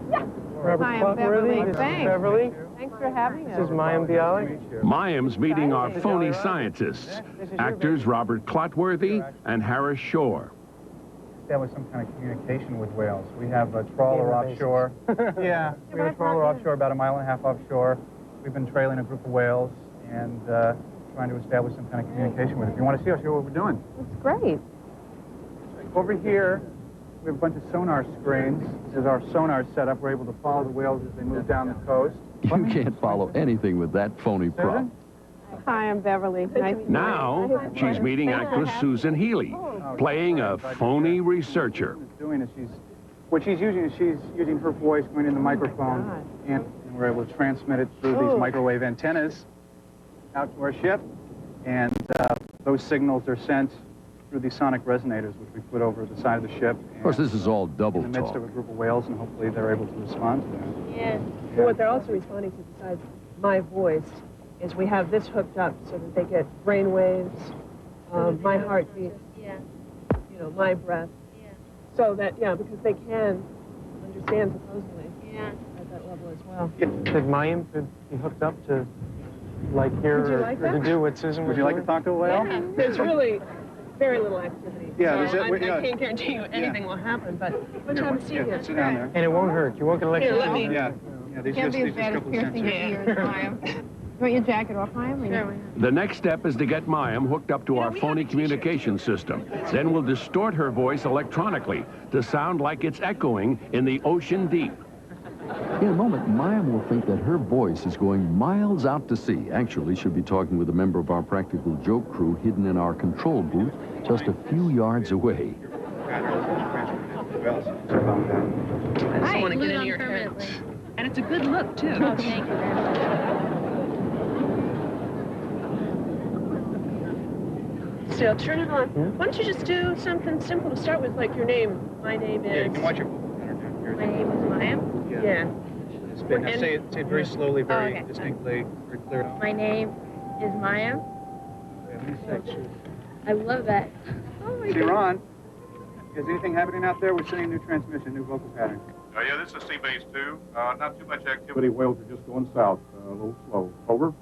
Robert Hi, I'm Beverly. Clotworthy. This is Thanks. Beverly. Thanks for having us. This is Mayim Bialik. Mayim's meeting our phony scientists, actors Robert Clotworthy and Harris Shore. Establish some kind of communication with whales. We have a trawler offshore. Yeah, we have a trawler offshore, about 1.5 miles offshore. We've been trailing a group of whales and trying to establish some kind of communication with it. If you want to see, I'll show you what we're doing. It's great. Over here, we have a bunch of sonar screens. This is our sonar setup. We're able to follow the whales as they move down the coast. You can't follow anything with that phony prop. Hi, I'm Beverly. Nice to meet you. Now, she's meeting actress Susan Healy, playing a phony researcher. What she's using is she's using her voice going in the microphone, and we're able to transmit it through these microwave antennas out to our ship, and those signals are sent through these sonic resonators, which we put over the side of the ship. Of course, this is all double in the midst talk. of a group of whales, and hopefully they're able to respond to that. Yeah. Well, what they're also responding to, besides my voice, is we have this hooked up so that they get brain waves, my heartbeat, you know, my breath. So that, because they can understand supposedly at that level as well. Did Mayim be hooked up to, like, hear Would you like or to that? do what Susan was Would you like to talk to a whale? There's really very little activity. Yeah, so there's I can't guarantee you anything will happen, but let's have a seat here. Sit down there. And it won't hurt. You won't get Here, let me. Yeah, these Can't just, be as these just bad as couple of piercing your sensors. ears, Mayim. You want your jacket off, Mayim? Sure. The next step is to get Mayim hooked up to our phony communication system. Then we'll distort her voice electronically to sound like it's echoing in the ocean deep. In a moment, Mayim will think that her voice is going miles out to sea. Actually, she'll be talking with a member of our practical joke crew hidden in our control booth just a few yards away. I just want to get in your head. And it's a good look, too. Oh, thank you. So turn it on. Why don't you just do something simple to start with, like your name? My name is... Yeah, you can watch your... My name is Mayim. Yeah. Now say it very slowly, very okay. distinctly, very clear. My name is Mayim. I love that. Oh my See, God. Ron, is anything happening out there? We're sending a new transmission, new vocal pattern. Yeah, this is Seabase 2. Not too much activity. Whales are just going south, a little slow. Over.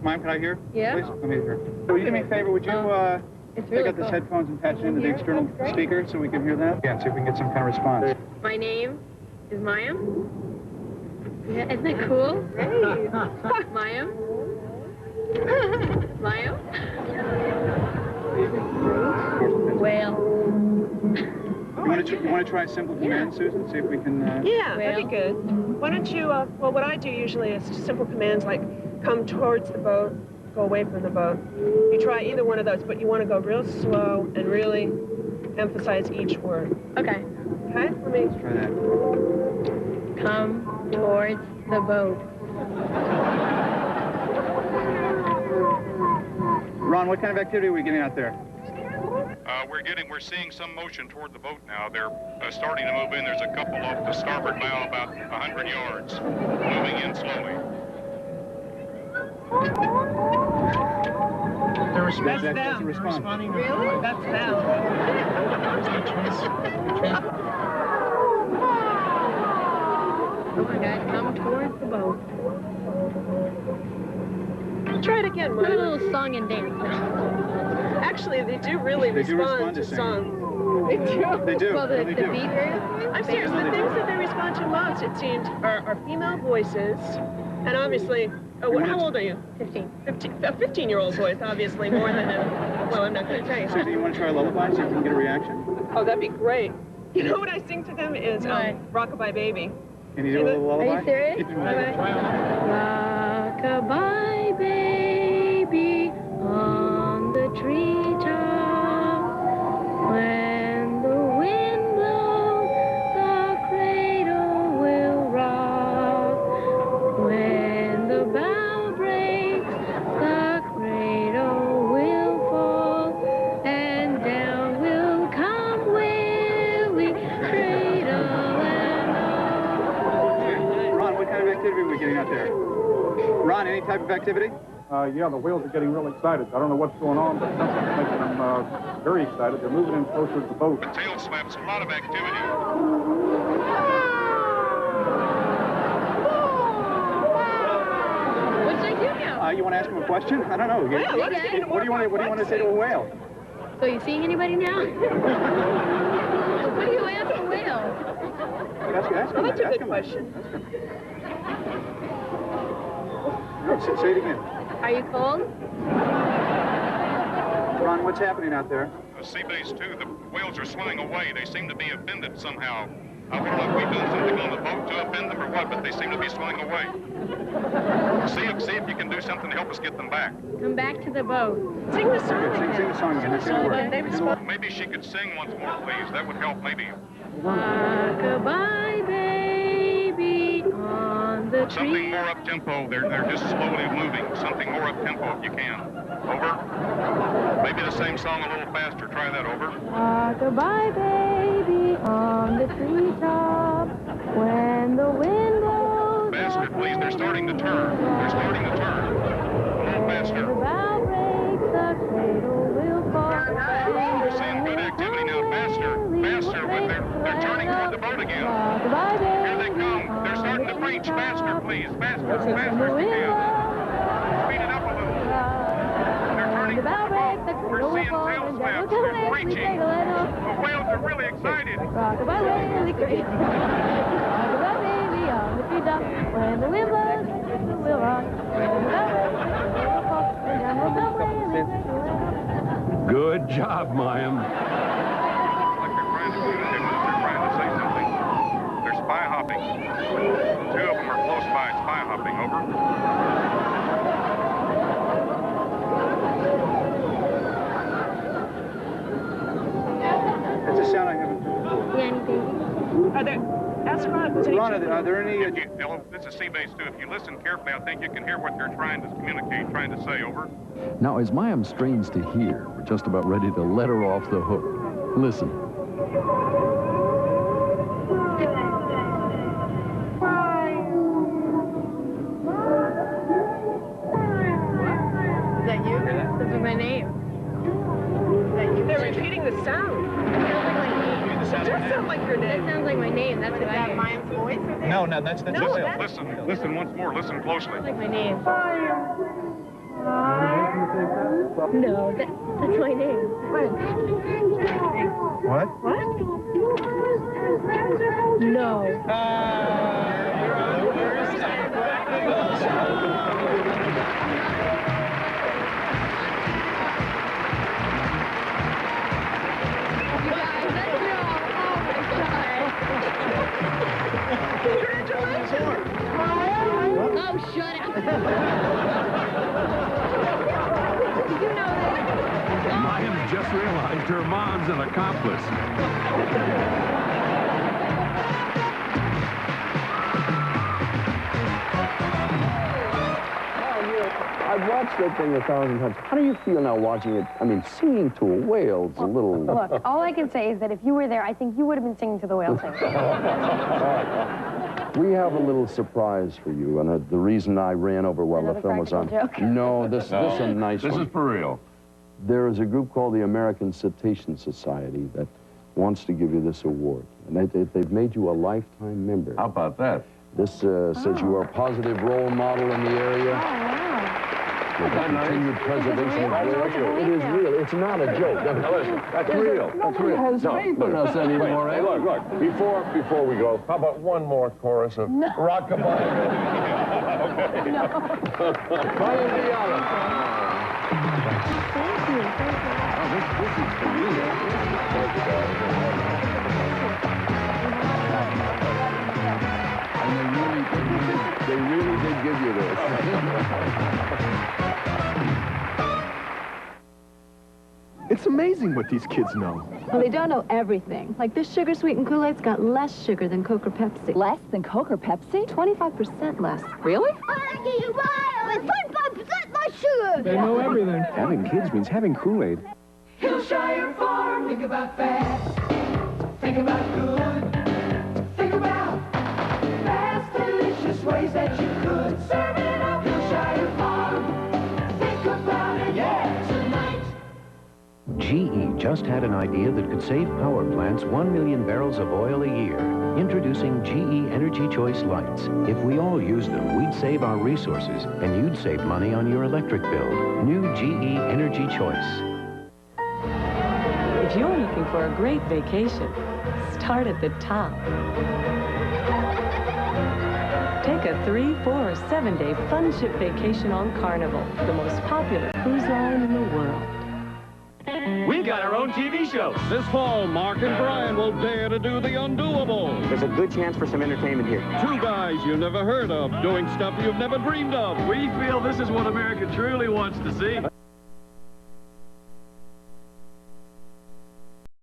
Ma'am, can I hear? Yeah. Please, let me hear. So will you do me a favor? Would you It's take really out this cool. headphones and patch it into the Here? external That's great. speaker so we can hear that? Yeah, see if we can get some kind of response. My name is Mayim. Yeah, isn't that cool? Great. Mayim. Mayim. Whale. You want to try a simple command, Susan? See if we can... Yeah, that'd be good. Why don't you, well, what I do usually is just simple commands like come towards the boat, go away from the boat. You try either one of those, but you want to go real slow and really emphasize each word. Okay. Okay? Let me... Let's try that. Come towards the boat. Ron, what kind of activity are we getting out there? We're seeing some motion toward the boat now. They're starting to move in. There's a couple off the starboard bow about 100 yards, moving in slowly. That's That's a them. response. Really? That's them. Oh my God, come towards the boat. Try it again, Do a Mike. little song and dance now. Actually, they do really They do respond respond to to singing. song. They do. They do. Well, the they beat do. very I'm serious. The things that they respond to most, it seems, are female voices, and obviously, how old are you? 15. A 15-year-old voice, obviously, more than a, well, I'm not going to tell you. Susan, you want to try a lullaby, see if we can get a reaction? Oh, that'd be great. You know what I sing to them is What? Rockabye Baby. Can you do a little lullaby? Are you serious? Rockabye baby on the treetop. When the wind blows, the cradle will rock. When the bow breaks, the cradle will fall, and down will come Willie, cradle and all. Ron, what kind of activity are we getting out there? Ron, any type of activity? Yeah, the whales are getting real excited. I don't know what's going on, but something's making them very excited. They're moving in closer to the boat. The tail slaps, a lot of activity. What should I do now? You want to ask him a question? I don't know. Yeah, what do you want to say to a whale? So you seeing anybody now? What do you ask a whale? Ask him. That's a Ask good him. question. Say it again. Are you cold? Ron, what's happening out there? Sea base 2, the whales are swimming away. They seem to be offended somehow. I don't know if we've done something on the boat to offend them or what, but they seem to be swimming away. See if you can do something to help us get them back. Come back to the boat. Sing the song again. Sing the song again. Let's hear the word. Maybe she could sing once more, please. That would help, maybe. Goodbye, baby, on the tree. Something more up-tempo. They're just slowly moving. Something more up-tempo if you can. Over. Maybe the same song a little faster. Try that. Over. Goodbye, baby, on the treetop, when the wind blows. Faster, please. They're starting to turn. They're starting to turn. A little faster. The bow breaks, the cradle will fall. We're seeing good activity now. Faster. When they're turning toward the boat again. Here they come. They're starting to preach. Faster, please. Faster if you can. Speed it up a little. They're turning toward the boat. We're seeing tail slaps. They're preaching. The whales are really excited. Goodbye, baby, on the treetop, when the wind blows, we'll rock. Good job, Mayim. They're spy hopping. 2 of them are close by, spy hopping. Over. That's a sound I haven't. Yeah, anything? Are there... Ask Ron. Ron, are there any... This is sea base 2. If you listen carefully, I think you can hear what they're trying to communicate, trying to say. Over. Now, as Mayim strains to hear, we're just about ready to let her off the hook. Listen. Is that you? This is my name. Is that you? They're repeating the sound. It does sound like your name. That sounds like my name. That's what I hear. Mayim's voice? No, that's Listen once more. Listen closely. That's like my name. No, that's my name. What? What? No. Oh, shut up. You know that. Mayim just realized her mom's an accomplice. I've watched that thing 1,000 times. How do you feel now watching it? I mean, singing to a whale is a little... Look, all I can say is that if you were there, I think you would have been singing to the whale too. We have a little surprise for you, and the reason I ran over while Another the film was on... practical joke? No, this is a nice one. This is for real. There is a group called the American Cetacean Society that wants to give you this award. And they've made you a lifetime member. How about that? This says you are a positive role model in the area. For the continued preservation of whales. It is real. It's not a joke. That's real. That's real. Has faith in us anymore, Hey, look. Before we go, how about one more chorus of Rockabye? Okay. No. Fire the olive. Thank you. This is for you. And they really did give you this. It's amazing what these kids know. Well, they don't know everything. Like this sugar-sweetened Kool-Aid's got less sugar than Coke or Pepsi. Less than Coke or Pepsi? 25% less. Really? It's 25% less sugar! They know everything. Having kids means having Kool-Aid. Hillshire Farm. Think about fast. Think about good. Think about fast, delicious ways that you could serve it up. Hillshire just had an idea that could save power plants 1 million barrels of oil a year. Introducing GE Energy Choice lights. If we all used them, we'd save our resources, and you'd save money on your electric bill. New GE Energy Choice. If you're looking for a great vacation, start at the top. Take a 3, 4, or 7-day fun ship vacation on Carnival, the most popular cruise line in the world. We've got our own TV show. This fall, Mark and Brian will dare to do the undoable. There's a good chance for some entertainment here. 2 guys you never heard of doing stuff you've never dreamed of. We feel this is what America truly wants to see.